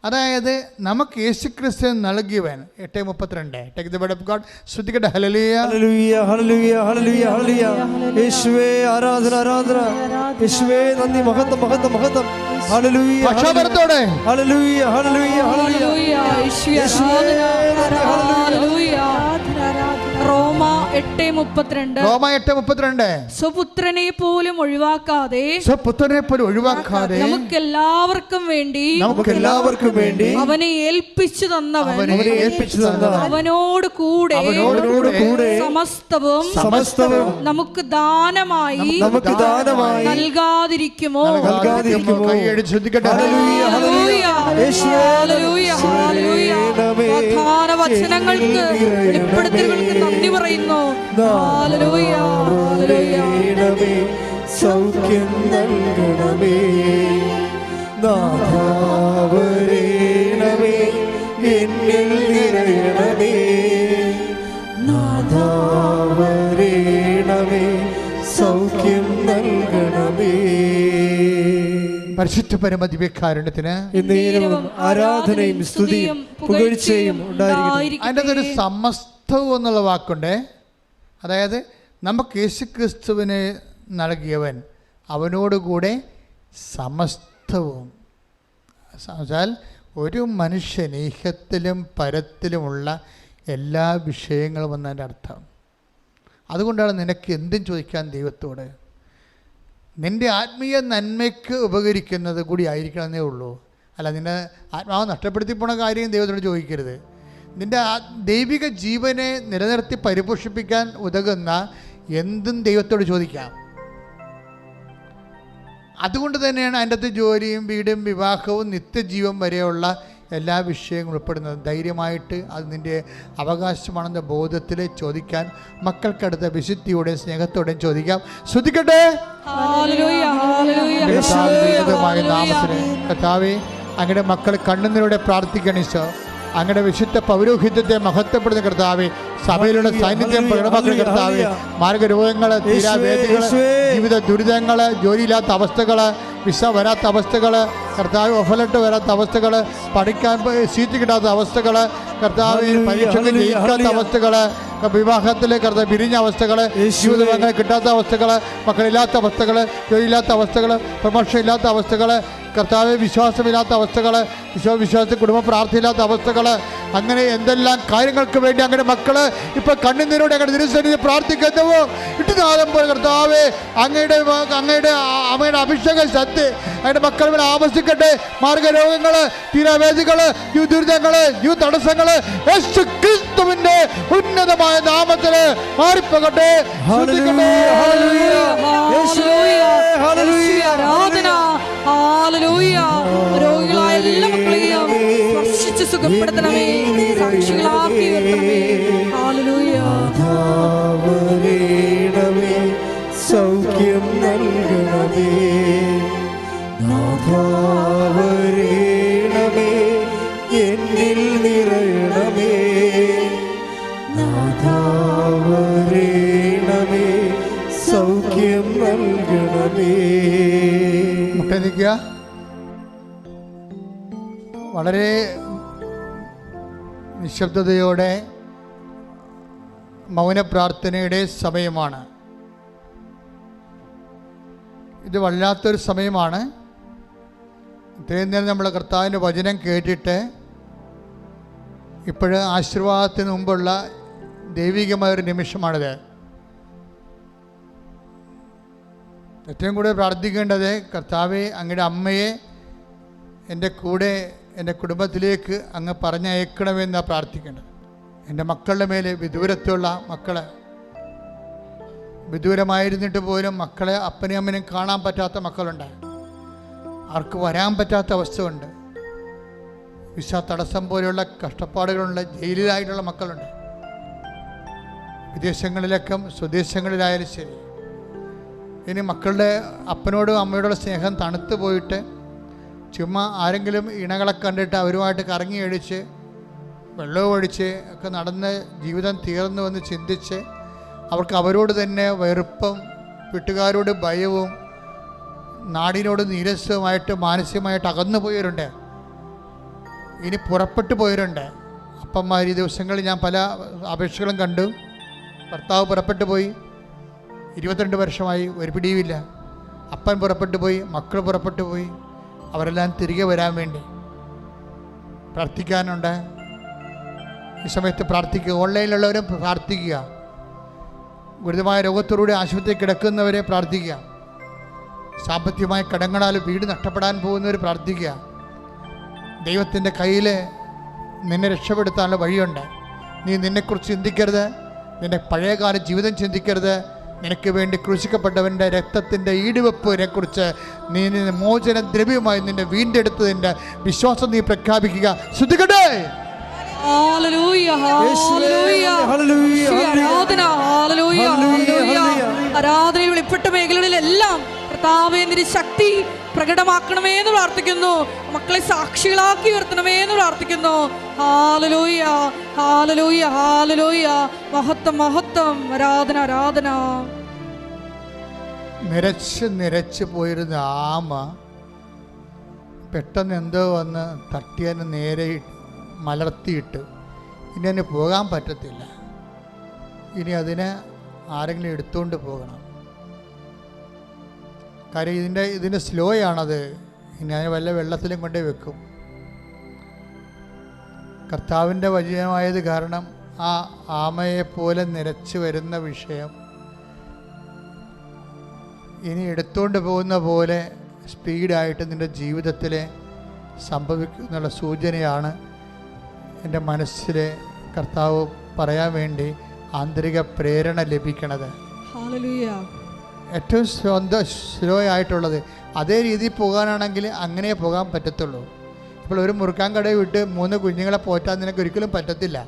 അതായത് നമുക്ക് യേശുക്രിസ്തു നൽകിയവൻ. 8:32. Take the word of God. ശ്രദ്ധിക്കട്ടെ. ഹല്ലേലൂയ ഹല്ലേലൂയ ഹല്ലേലൂയ ഹല്ലേലൂയ ഹല്ലേലൂയ യേശുവേ ആരാധന ആരാധന. യേശുവേ നന്ദി. മഹത്വം മഹത്വം മഹത്വം. ഹല്ലേലൂയ പക്ഷപാതത്തോടെ ഹല്ലേലൂയ ഹല്ലേലൂയ ഹല്ലേലൂയ റോമ 8:32. റോമ 8:32. സ്വപുത്രനെ പോലും ഒഴിവാക്കാതെ നമുക്കെല്ലാവർക്കും വേണ്ടി അവനെ ഏൽപ്പിച്ചു തന്നവൻ അവനോട് കൂടെ സമസ്തവും നമുക്ക് ദാനമായി നൽകാതിരിക്കുമോ? പ്രധാന വചനങ്ങൾക്ക് വെളിപ്പെടുത്തലുകൾക്ക് നന്ദി പറയുന്നു. Hallelujah hallelujah. സൗഖ്യം നൽകണമേ, നാഥാവരേണമേ എന്നിൽ നിറയണമേ, നാഥാവരേണമേ സൗഖ്യം നൽകണമേ. പരിശുദ്ധ പരമദിവ്യകാരുണ്യത്തിന് എന്നേരവും ആരാധനയും സ്തുതിയും പുകഴ്ചയും ഉണ്ടായിരിക്കട്ടെ. അതിൻ്റെ അകത്തൊരു സമസ്തവും എന്നുള്ള വാക്കുണ്ട്. അതായത് നമുക്ക് യേശുക്രിസ്തുവിനെ നൽകിയവൻ അവനോടുകൂടെ സമസ്തവും. എന്നുവെച്ചാൽ ഒരു മനുഷ്യൻ ഈഹത്തിലും പരത്തിലുമുള്ള എല്ലാ വിഷയങ്ങളും എന്നതിൻ്റെ അർത്ഥം. അതുകൊണ്ടാണ് നിനക്ക് എന്തും ചോദിക്കാൻ ദൈവത്തോട്. നിൻ്റെ ആത്മീയ നന്മയ്ക്ക് ഉപകരിക്കുന്നത് കൂടി ആയിരിക്കണമെന്നേ ഉള്ളൂ. അല്ല, നിൻ്റെ ആത്മാവ് നഷ്ടപ്പെടുത്തി പോണ കാര്യം ദൈവത്തോട് ചോദിക്കരുത്. നിൻ്റെ ദൈവിക ജീവനെ നിലനിർത്തി പരിപോഷിപ്പിക്കാൻ ഉതകുന്ന എന്തും ദൈവത്തോട് ചോദിക്കാം. അതുകൊണ്ട് തന്നെയാണ് അതിൻ്റെ അകത്ത് ജോലിയും വീടും വിവാഹവും നിത്യജീവൻ വരെയുള്ള എല്ലാ വിഷയങ്ങളും ഉൾപ്പെടുന്നത്. ധൈര്യമായിട്ട് അത് നിൻ്റെ അവകാശമാണെന്ന ബോധത്തിൽ ചോദിക്കാൻ മക്കൾക്കടുത്ത വിശുദ്ധിയോടെയും സ്നേഹത്തോടെയും ചോദിക്കാം. ശ്രദ്ധിക്കട്ടെ. നാമത്തിൽ കർത്താവേ, അങ്ങയുടെ മക്കൾ കണ്ണുനീരോടെ പ്രാർത്ഥിക്കണം. ഈശോ, അങ്ങയുടെ വിശുദ്ധ പൗരോഹിത്യത്തെ മഹത്വപ്പെടുന്ന കർത്താവേ, സഭയിലുള്ള സാന്നിധ്യം പ്രകടമാക്കുന്ന കർത്താവേ, മാർഗരോഗങ്ങൾ, തീരാവേദികൾ, ജീവിത ദുരിതങ്ങൾ, ജോലിയില്ലാത്ത അവസ്ഥകൾ, വിസ വരാത്ത അവസ്ഥകൾ, കർത്താവ് ഒഫലട്ട് വരാത്ത അവസ്ഥകൾ, പഠിക്കാൻ സീറ്റ് കിട്ടാത്ത അവസ്ഥകൾ, കർത്താവ് പരീക്ഷകൾ ജയിക്കാത്ത അവസ്ഥകൾ, വിവാഹത്തിൽ കർത്താവ് പിരിഞ്ഞ അവസ്ഥകൾ, ജീവിതങ്ങൾ കിട്ടാത്ത അവസ്ഥകൾ, മക്കളില്ലാത്ത അവസ്ഥകൾ, ജോലിയില്ലാത്ത അവസ്ഥകൾ, പ്രമോഷൻ ഇല്ലാത്ത അവസ്ഥകൾ, കർത്താവ് വിശ്വാസമില്ലാത്ത അവസ്ഥകൾ, വിശ്വാസത്തിൽ കുടുംബ പ്രാർത്ഥനയില്ലാത്ത അവസ്ഥകൾ, അങ്ങനെ എന്തെല്ലാം കാര്യങ്ങൾക്ക് വേണ്ടി അങ്ങനെ മക്കള് ഇപ്പൊ കണ്ണുനീരോടെ അങ്ങയുടെ തിരുസന്നിധി പ്രാർത്ഥിക്കുന്നുവോ ഇട്ടുനാദം പോലെ കർത്താവേ, അങ്ങയുടെ അമ്മയുടെ അഭിഷേക ശക്തി അങ്ങയുടെ മക്കൾ ഇവിടെ ആവശ്യിക്കട്ടെ. മാർഗരോഗങ്ങള്, തീരാവേദികള്, ദുരിതങ്ങള്, തടസ്സങ്ങള് യേശുക്രിസ്തുവിന്റെ ഉന്നതമായ നാമത്തില് മാറിപ്പോകട്ടെ. രോഗികളായ എല്ലാ മക്കളെയും സ്പർശിച്ച് സുഖപ്പെടുത്തണമേ, സാക്ഷികളാക്കി ഉയർത്തണമേ. ഹല്ലേലൂയ. സൗഖ്യം നൽകണമേ, നാഥാവരേണമേ, എന്നിൽ നിറയണമേ, നാഥാവരേണമേ, സൗഖ്യം നൽകണമേ. മുട്ടനിക്കുക. വളരെ നിശബ്ദതയോടെ മൗനപ്രാർത്ഥനയുടെ സമയമാണ് ഇത്. വല്ലാത്തൊരു സമയമാണ്. ഇത്രയും നേരം നമ്മൾ കർത്താവിൻ്റെ വചനം കേട്ടിട്ട് ഇപ്പോഴ് ആശീർവാദത്തിന് മുമ്പുള്ള ദൈവികമായൊരു നിമിഷമാണിത്. ഏറ്റവും കൂടുതൽ പ്രാർത്ഥിക്കേണ്ടത് കർത്താവെ, അങ്ങയുടെ അമ്മയെ എൻ്റെ കൂടെ എൻ്റെ കുടുംബത്തിലേക്ക് അങ്ങ് പറഞ്ഞയക്കണമെന്നാണ് പ്രാർത്ഥിക്കേണ്ടത്. എൻ്റെ മക്കളുടെ മേലെ, വിദൂരത്തുള്ള മക്കളെ, വിദൂരമായിരുന്നിട്ട് പോലും മക്കളെ അപ്പനെയും അമ്മനെയും കാണാൻ പറ്റാത്ത മക്കളുണ്ട്. അവർക്ക് വരാൻ പറ്റാത്ത അവസ്ഥയുണ്ട്. വിസ തടസ്സം പോലെയുള്ള കഷ്ടപ്പാടുകളുള്ള ജയിലിലായിട്ടുള്ള മക്കളുണ്ട്. വിദേശങ്ങളിലൊക്കെ സ്വദേശങ്ങളിലായാലും ശരി. ഇനി മക്കളുടെ അപ്പനോടും അമ്മയോടുള്ള സ്നേഹം തണുത്തു പോയിട്ട് ചുമ്മാ ആരെങ്കിലും ഇണകളെ കണ്ടിട്ട് അവരുമായിട്ട് കറങ്ങി അടിച്ച് വെള്ളവും ഒഴിച്ച് ഒക്കെ നടന്ന് ജീവിതം തീർന്നുവെന്ന് ചിന്തിച്ച് അവർക്ക് അവരോട് തന്നെ വെറുപ്പും വീട്ടുകാരോട് ഭയവും നാടിനോട് നീരസവുമായിട്ട് മാനസികമായിട്ട് അകന്നു പോയവരുണ്ട്. ഇനി പുറപ്പെട്ടു പോയവരുണ്ട്. അപ്പന്മാർ ഈ ദിവസങ്ങളിൽ ഞാൻ പല അപേക്ഷകളും കണ്ടു. ഭർത്താവ് പുറപ്പെട്ടു പോയി, 22 വർഷമായി, ഒരു പിടിയുമില്ല. അപ്പൻ പുറപ്പെട്ടു പോയി, മക്കൾ പുറപ്പെട്ടു പോയി. അവരെല്ലാം തിരികെ വരാൻ വേണ്ടി പ്രാർത്ഥിക്കാനുണ്ട്. ഈ സമയത്ത് പ്രാർത്ഥിക്കുക. ഓൺലൈനിലുള്ളവരും പ്രാർത്ഥിക്കുക. ഗുരുതരമായ രോഗത്തോടുകൂടി ആശുപത്രിയിൽ കിടക്കുന്നവരെ പ്രാർത്ഥിക്കുക. സാമ്പത്തികമായ കടങ്ങളാൽ വീട് നഷ്ടപ്പെടാൻ പോകുന്നവർ പ്രാർത്ഥിക്കുക. ദൈവത്തിൻ്റെ കയ്യിൽ നിന്നെ രക്ഷപ്പെടുത്താനുള്ള വഴിയുണ്ട്. നീ നിന്നെക്കുറിച്ച് ചിന്തിക്കരുത്, നിൻ്റെ പഴയകാല ജീവിതം ചിന്തിക്കരുത്. നിനക്ക് വേണ്ടി ക്രൂശിക്കപ്പെട്ടവൻ്റെ രക്തത്തിൻ്റെ ഈടുവെപ്പിനെ കുറിച്ച് നീ മോചന ദ്രവ്യമായി നിന്നെ വീണ്ടെടുത്തതിൻ്റെ വിശ്വാസം നീ പ്രഖ്യാപിക്കുക. ശ്രദ്ധിക്കട്ടെ. ആരാധനയിൽ വെളിപ്പെട്ട മേഖലകളിലെല്ലാം കർത്താവേ നിന്റെ ശക്തി പ്രകടമാക്കണമേ എന്ന് പ്രാർത്ഥിക്കുന്നു. മക്കളെ സാക്ഷികളാക്കി ഉയർത്തണമേ എന്ന് പ്രാർത്ഥിക്കുന്നു. ഹല്ലേലൂയ, ഹല്ലേലൂയ, ഹല്ലേലൂയ. മഹത്വം, മഹത്വം, ആരാധന, ആരാധന. നിരച്ച് നിരച്ച് പോയിരുന്ന ആമ പെട്ടെന്ന് എന്തോ വന്ന് തട്ടിയതിന് നേരെ മലർത്തിയിട്ട് ഇനി അതിന് പോകാൻ പറ്റത്തില്ല. ഇനി അതിനെ ആരെങ്കിലും എടുത്തുകൊണ്ട് പോകണം. കാര്യം ഇതിൻ്റെ സ്ലോ ആണത്. ഇനി അതിന് വല്ല വെള്ളത്തിലും കൊണ്ടേ വെക്കും. കർത്താവിൻ്റെ വചനമായത് കാരണം ആ ആമയെപ്പോലെ നിരച്ച് വരുന്ന വിഷയം ഇനി എടുത്തുകൊണ്ട് പോകുന്ന പോലെ സ്പീഡായിട്ട് നിൻ്റെ ജീവിതത്തിൽ സംഭവിക്കുന്നുള്ള സൂചനയാണ് എൻ്റെ മനസ്സിൽ കർത്താവ് പറയാൻ വേണ്ടി ആന്തരിക പ്രേരണ ലഭിക്കണത്. ഏറ്റവും സ്ലോ ആയിട്ടുള്ളത്. അതേ രീതിയിൽ പോകാനാണെങ്കിൽ അങ്ങനെ പോകാൻ പറ്റത്തുള്ളൂ. ഇപ്പോൾ ഒരു മുറുക്കാൻ കടയിൽ വിട്ട് 3 കുഞ്ഞുങ്ങളെ പോറ്റാൻ നിനക്ക് ഒരിക്കലും പറ്റത്തില്ല,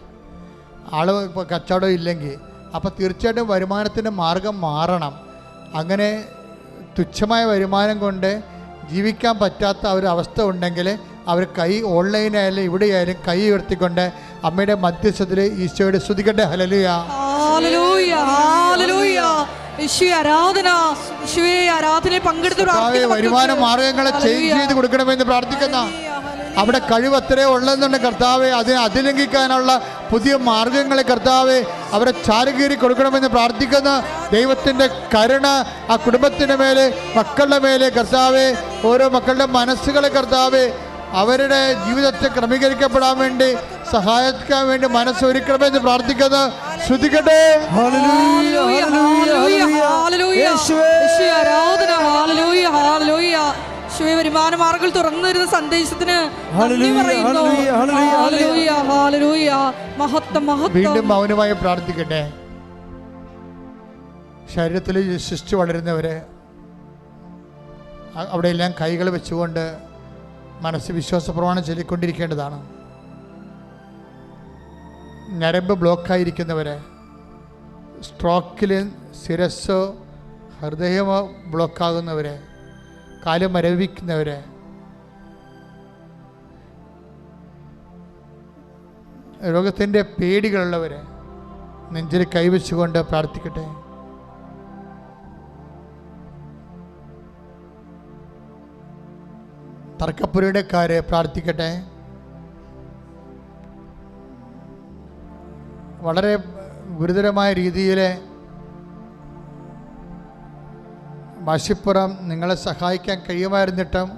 ആൾ കച്ചവടം ഇല്ലെങ്കിൽ. അപ്പോൾ തീർച്ചയായിട്ടും വരുമാനത്തിൻ്റെ മാർഗം മാറണം. അങ്ങനെ തുച്ഛമായ വരുമാനം കൊണ്ട് ജീവിക്കാൻ പറ്റാത്ത ഒരു അവസ്ഥ ഉണ്ടെങ്കിൽ അവർ ഓൺലൈനായാലും ഇവിടെയായാലും കൈ ഉയർത്തിക്കൊണ്ട് അമ്മയുടെ മധ്യസ്ഥത്തിൽ ഈശോയുടെ സ്തുതിക്കട്ടെ. ഹല്ലേലൂയ, ഹല്ലേലൂയ, ഹല്ലേലൂയ. ആരാധനയിൽ പങ്കെടുത്ത് വരുമാന മാർഗങ്ങളെ ചേഞ്ച് ചെയ്ത് കൊടുക്കണമെന്ന് പ്രാർത്ഥിക്കുന്ന അവിടെ കഴിവ് അത്രേ ഉള്ളതെന്നുണ്ട് കർത്താവെ. അതിനെ അതിലംഘിക്കാനുള്ള പുതിയ മാർഗങ്ങളെ കർത്താവെ അവരെ ചാരുകീറി കൊടുക്കണമെന്ന് പ്രാർത്ഥിക്കുന്ന ദൈവത്തിൻ്റെ കരുണ ആ കുടുംബത്തിൻ്റെ മേലെ, മക്കളുടെ മേലെ കർത്താവെ, ഓരോ മക്കളുടെ മനസ്സുകളെ കർത്താവെ അവരുടെ ജീവിതത്തെ ക്രമീകരിക്കപ്പെടാൻ വേണ്ടി സഹായിക്കാൻ വേണ്ടി മനസ്സൊരുക്കണമെന്ന് പ്രാർത്ഥിക്കുന്ന ശ്രദ്ധിക്കട്ടെ. വരുമാന മാർഗങ്ങൾ തുറന്നു തരുന്ന സന്ദേശത്തിന് വീണ്ടും മൗനമായി പ്രാർത്ഥിക്കട്ടെ. ശരീരത്തിൽ ശിശു വളരുന്നവരെ അവിടെയെല്ലാം കൈകൾ വെച്ചുകൊണ്ട് മനസ്സ് വിശ്വാസ പ്രമാണം ചൊല്ലിക്കൊണ്ടിരിക്കേണ്ടതാണ്. ഞരമ്പ് ബ്ലോക്കായിരിക്കുന്നവരെ, സ്ട്രോക്കിൽ ശിരസ്സോ ഹൃദയമോ ബ്ലോക്കാകുന്നവരെ, കാല് മരവിക്കുന്നവരെ, രോഗത്തിൻ്റെ പേടികളുള്ളവരെ നെഞ്ചിൽ കൈവച്ചുകൊണ്ട് പ്രാർത്ഥിക്കട്ടെ. തർക്കപ്പുരയുടെക്കാരെ പ്രാർത്ഥിക്കട്ടെ. വളരെ ഗുരുതരമായ രീതിയിൽ വാശിപ്പുറം നിങ്ങളെ സഹായിക്കാൻ കഴിയുമായിരുന്നിട്ടും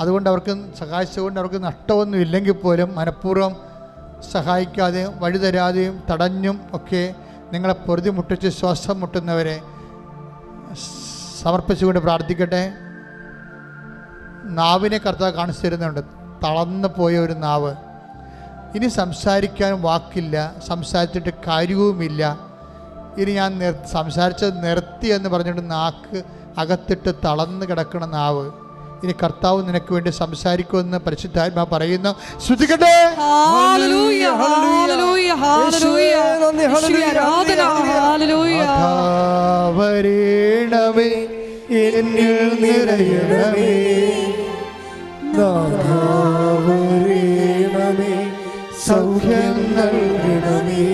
അതുകൊണ്ട് സഹായിച്ചുകൊണ്ട് അവർക്ക് നഷ്ടമൊന്നും ഇല്ലെങ്കിൽ പോലും മനഃപൂർവ്വം സഹായിക്കാതെയും വഴി തരാതെയും തടഞ്ഞും ഒക്കെ നിങ്ങളെ പൊറുതി മുട്ടിച്ച് ശ്വാസം മുട്ടുന്നവരെ സമർപ്പിച്ചുകൊണ്ട് പ്രാർത്ഥിക്കട്ടെ. നാവിനെ കർത്താവ് കാണിച്ചു തരുന്നുണ്ട്. തളർന്നു പോയ ഒരു നാവ്, ഇനി സംസാരിക്കാൻ വാക്കില്ല, സംസാരിച്ചിട്ട് കാര്യവുമില്ല, ഇനി ഞാൻ സംസാരിച്ചത് നിർത്തി എന്ന് പറഞ്ഞിട്ട് നാക്ക് അകത്തിട്ട് തളർന്ന് കിടക്കുന്ന നാവ്, ഇനി കർത്താവ് നിനക്ക് വേണ്ടി സംസാരിക്കുമെന്ന് പരിശുദ്ധാത്മാ പറയുന്നു. ശ്രദ്ധിക്കട്ടെ. വരേണമേ എന്നിൽ നിറയണമേ, നാഥാവരേണമേ സൗഖ്യം നൽകണമേ,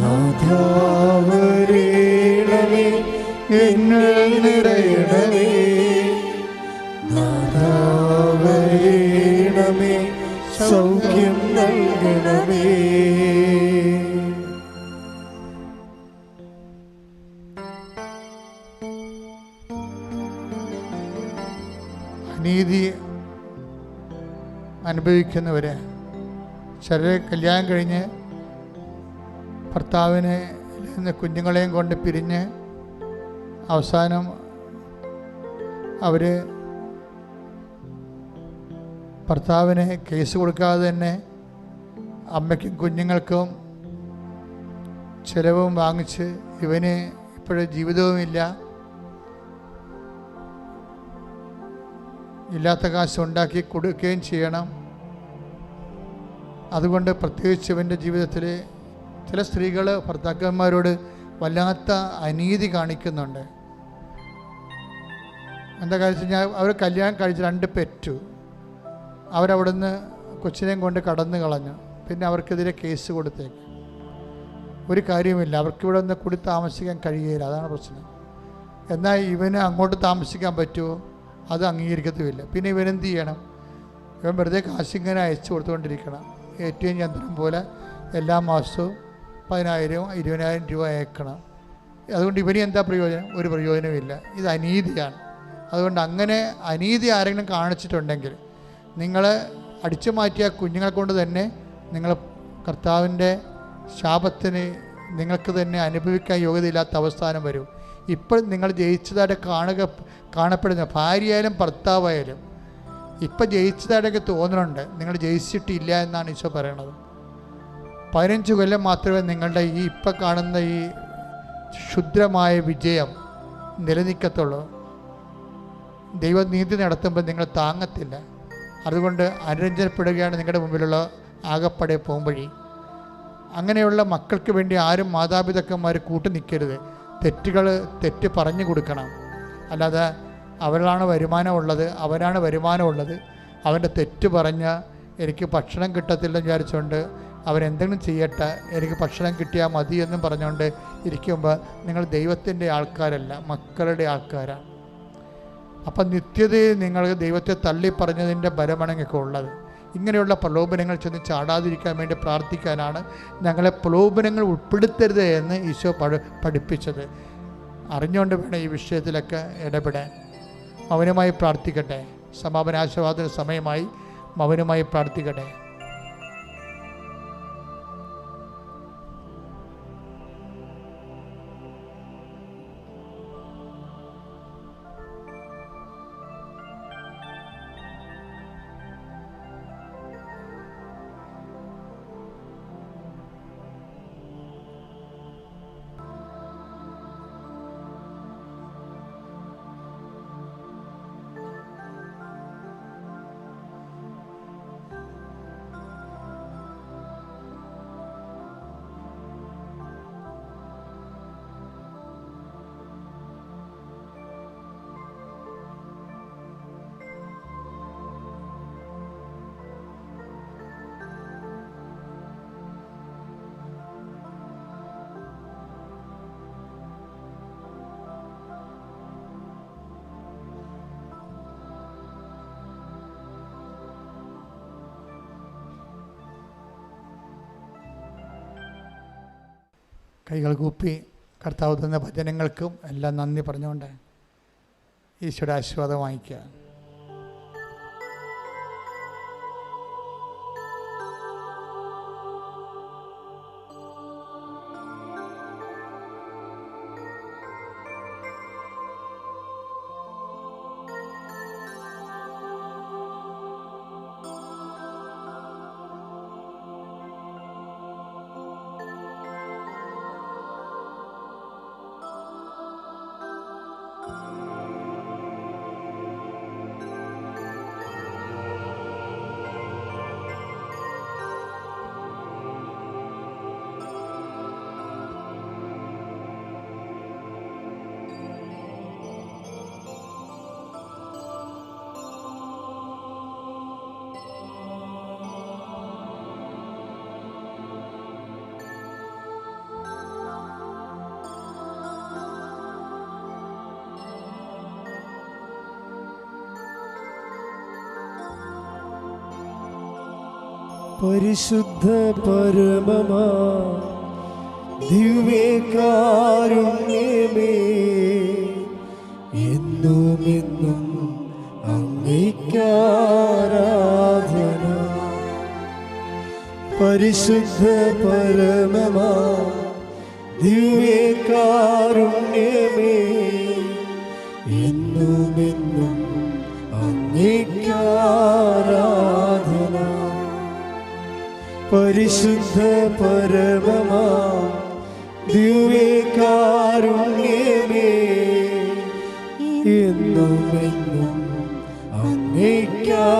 നാഥാവരേണമേ എന്നിൽ നിറയണമേ, നാഥാവരേണമേ സൗഖ്യം നൽകണമേ. നീതി അനുഭവിക്കുന്നവരെ, ചിലരെ കല്യാണം കഴിഞ്ഞ് ഭർത്താവിനെ കുഞ്ഞുങ്ങളെയും കൊണ്ട് പിരിഞ്ഞ് അവസാനം അവർ ഭർത്താവിന് കേസ് കൊടുക്കാതെ തന്നെ അമ്മയ്ക്കും കുഞ്ഞുങ്ങൾക്കും ചിലവും വാങ്ങിച്ച് ഇവന് ഇപ്പോഴും ജീവിതവുമില്ല, ഇല്ലാത്ത കാശ് ഉണ്ടാക്കി കൊടുക്കുകയും ചെയ്യണം. അതുകൊണ്ട് പ്രത്യേകിച്ച് ഇവൻ്റെ ജീവിതത്തിൽ ചില സ്ത്രീകൾ ഭർത്താക്കന്മാരോട് വല്ലാത്ത അനീതി കാണിക്കുന്നുണ്ട്. എന്താ കാര്യം വെച്ച് കഴിഞ്ഞാൽ അവർ കല്യാണം കഴിച്ച് 2 പെറ്റു, അവരവിടുന്ന് കൊച്ചിനെയും കൊണ്ട് കടന്നു കളഞ്ഞു, പിന്നെ അവർക്കെതിരെ കേസ് കൊടുത്തേക്ക്. ഒരു കാര്യമില്ല, അവർക്കിവിടെ നിന്ന് കൂടി താമസിക്കാൻ കഴിയുകയില്ല, അതാണ് പ്രശ്നം. എന്നാൽ ഇവന് അങ്ങോട്ട് താമസിക്കാൻ പറ്റുമോ? അത് അംഗീകരിക്കത്തുമില്ല. പിന്നെ ഇവനെന്ത് ചെയ്യണം? ഇവൻ വെറുതെ കാശിങ്ങനെ അയച്ചു കൊടുത്തുകൊണ്ടിരിക്കണം. ഏറ്റവും യന്ത്രം പോലെ എല്ലാ മാസവും 10,000 20,000 രൂപ അയക്കണം. അതുകൊണ്ട് ഇവന് എന്താ പ്രയോജനം? ഒരു പ്രയോജനമില്ല. ഇത് അനീതിയാണ്. അതുകൊണ്ട് അങ്ങനെ അനീതി ആരെങ്കിലും കാണിച്ചിട്ടുണ്ടെങ്കിൽ നിങ്ങൾ അടിച്ചു മാറ്റിയ കുഞ്ഞുങ്ങളെ കൊണ്ട് തന്നെ നിങ്ങൾ കർത്താവിൻ്റെ ശാപത്തിന് നിങ്ങൾക്ക് തന്നെ അനുഭവിക്കാൻ യോഗ്യതയില്ലാത്ത അവസ്ഥാനം വരും. ഇപ്പോൾ നിങ്ങൾ ജയിച്ചതായിട്ട് കാണപ്പെടുന്ന ഭാര്യയായാലും ഭർത്താവായാലും ഇപ്പം ജയിച്ചതായിട്ടൊക്കെ തോന്നുന്നുണ്ട്, നിങ്ങൾ ജയിച്ചിട്ടില്ല എന്നാണ് ഈശോ പറയണത്. 15 കൊല്ലം മാത്രമേ നിങ്ങളുടെ ഈ ഇപ്പം കാണുന്ന ഈ ക്ഷുദ്രമായ വിജയം നിലനിൽക്കത്തുള്ളൂ. ദൈവനീതി നടത്തുമ്പോൾ നിങ്ങൾ താങ്ങത്തില്ല. അതുകൊണ്ട് അനുരഞ്ജനപ്പെടുകയാണ് നിങ്ങളുടെ മുമ്പിലുള്ള ആകപ്പടെ പോകുമ്പഴി. അങ്ങനെയുള്ള മക്കൾക്ക് വേണ്ടി ആരും മാതാപിതാക്കന്മാർ കൂട്ടു നിൽക്കരുത്. തെറ്റ് പറഞ്ഞു കൊടുക്കണം. അല്ലാതെ അവരാണ് വരുമാനമുള്ളത്, അവൻ്റെ തെറ്റ് പറഞ്ഞാൽ എനിക്ക് ഭക്ഷണം കിട്ടത്തില്ലെന്ന് വിചാരിച്ചുകൊണ്ട് അവരെന്തെങ്കിലും ചെയ്യട്ടെ, എനിക്ക് ഭക്ഷണം കിട്ടിയാൽ മതി എന്നും പറഞ്ഞുകൊണ്ട് ഇരിക്കുമ്പോൾ നിങ്ങൾ ദൈവത്തിൻ്റെ ആൾക്കാരല്ല, മക്കളുടെ ആൾക്കാരാണ്. അപ്പം നിത്യതയിൽ നിങ്ങൾ ദൈവത്തെ തള്ളിപ്പറഞ്ഞതിൻ്റെ ബലമണങ്ങൊക്കെ ഉള്ളത്. ഇങ്ങനെയുള്ള പ്രലോഭനങ്ങൾ ചെന്ന് ചാടാതിരിക്കാൻ വേണ്ടി പ്രാർത്ഥിക്കാനാണ് ഞങ്ങളെ പ്രലോഭനങ്ങൾ ഉൾപ്പെടുത്തരുത് എന്ന് ഈശോ പഠിപ്പിച്ചത്. അറിഞ്ഞുകൊണ്ട് വേണം ഈ വിഷയത്തിലൊക്കെ ഇടപെടാൻ. മൗനമായി പ്രാർത്ഥിക്കട്ടെ. സമാപനാശീർവാദത്തിന് സമയമായി. മൗനമായി പ്രാർത്ഥിക്കട്ടെ. കൈകൾ കൂപ്പി കർത്താവ് തന്ന ഭജനങ്ങൾക്കും എല്ലാം നന്ദി പറഞ്ഞുകൊണ്ട് ഈശോയുടെ ആശീർവാദം വാങ്ങിക്കുക. പരിശുദ്ധ പരമമാ ദിവ്യകാരുണ്യമേ, എന്നുമെന്നും അങ്ങേയ്ക്കാരാധന. പരിശുദ്ധ പരമമാ ദിവ്യകാരുണ്യമേ, എന്നുമെന്നും അങ്ങേയ്ക്കാരാധന. പരിശുദ്ധ പരമമാ ദിവ്യകാരുണ്യമേ, എന്നുമെന്നും അങ്ങേയ്ക്കാരാധന.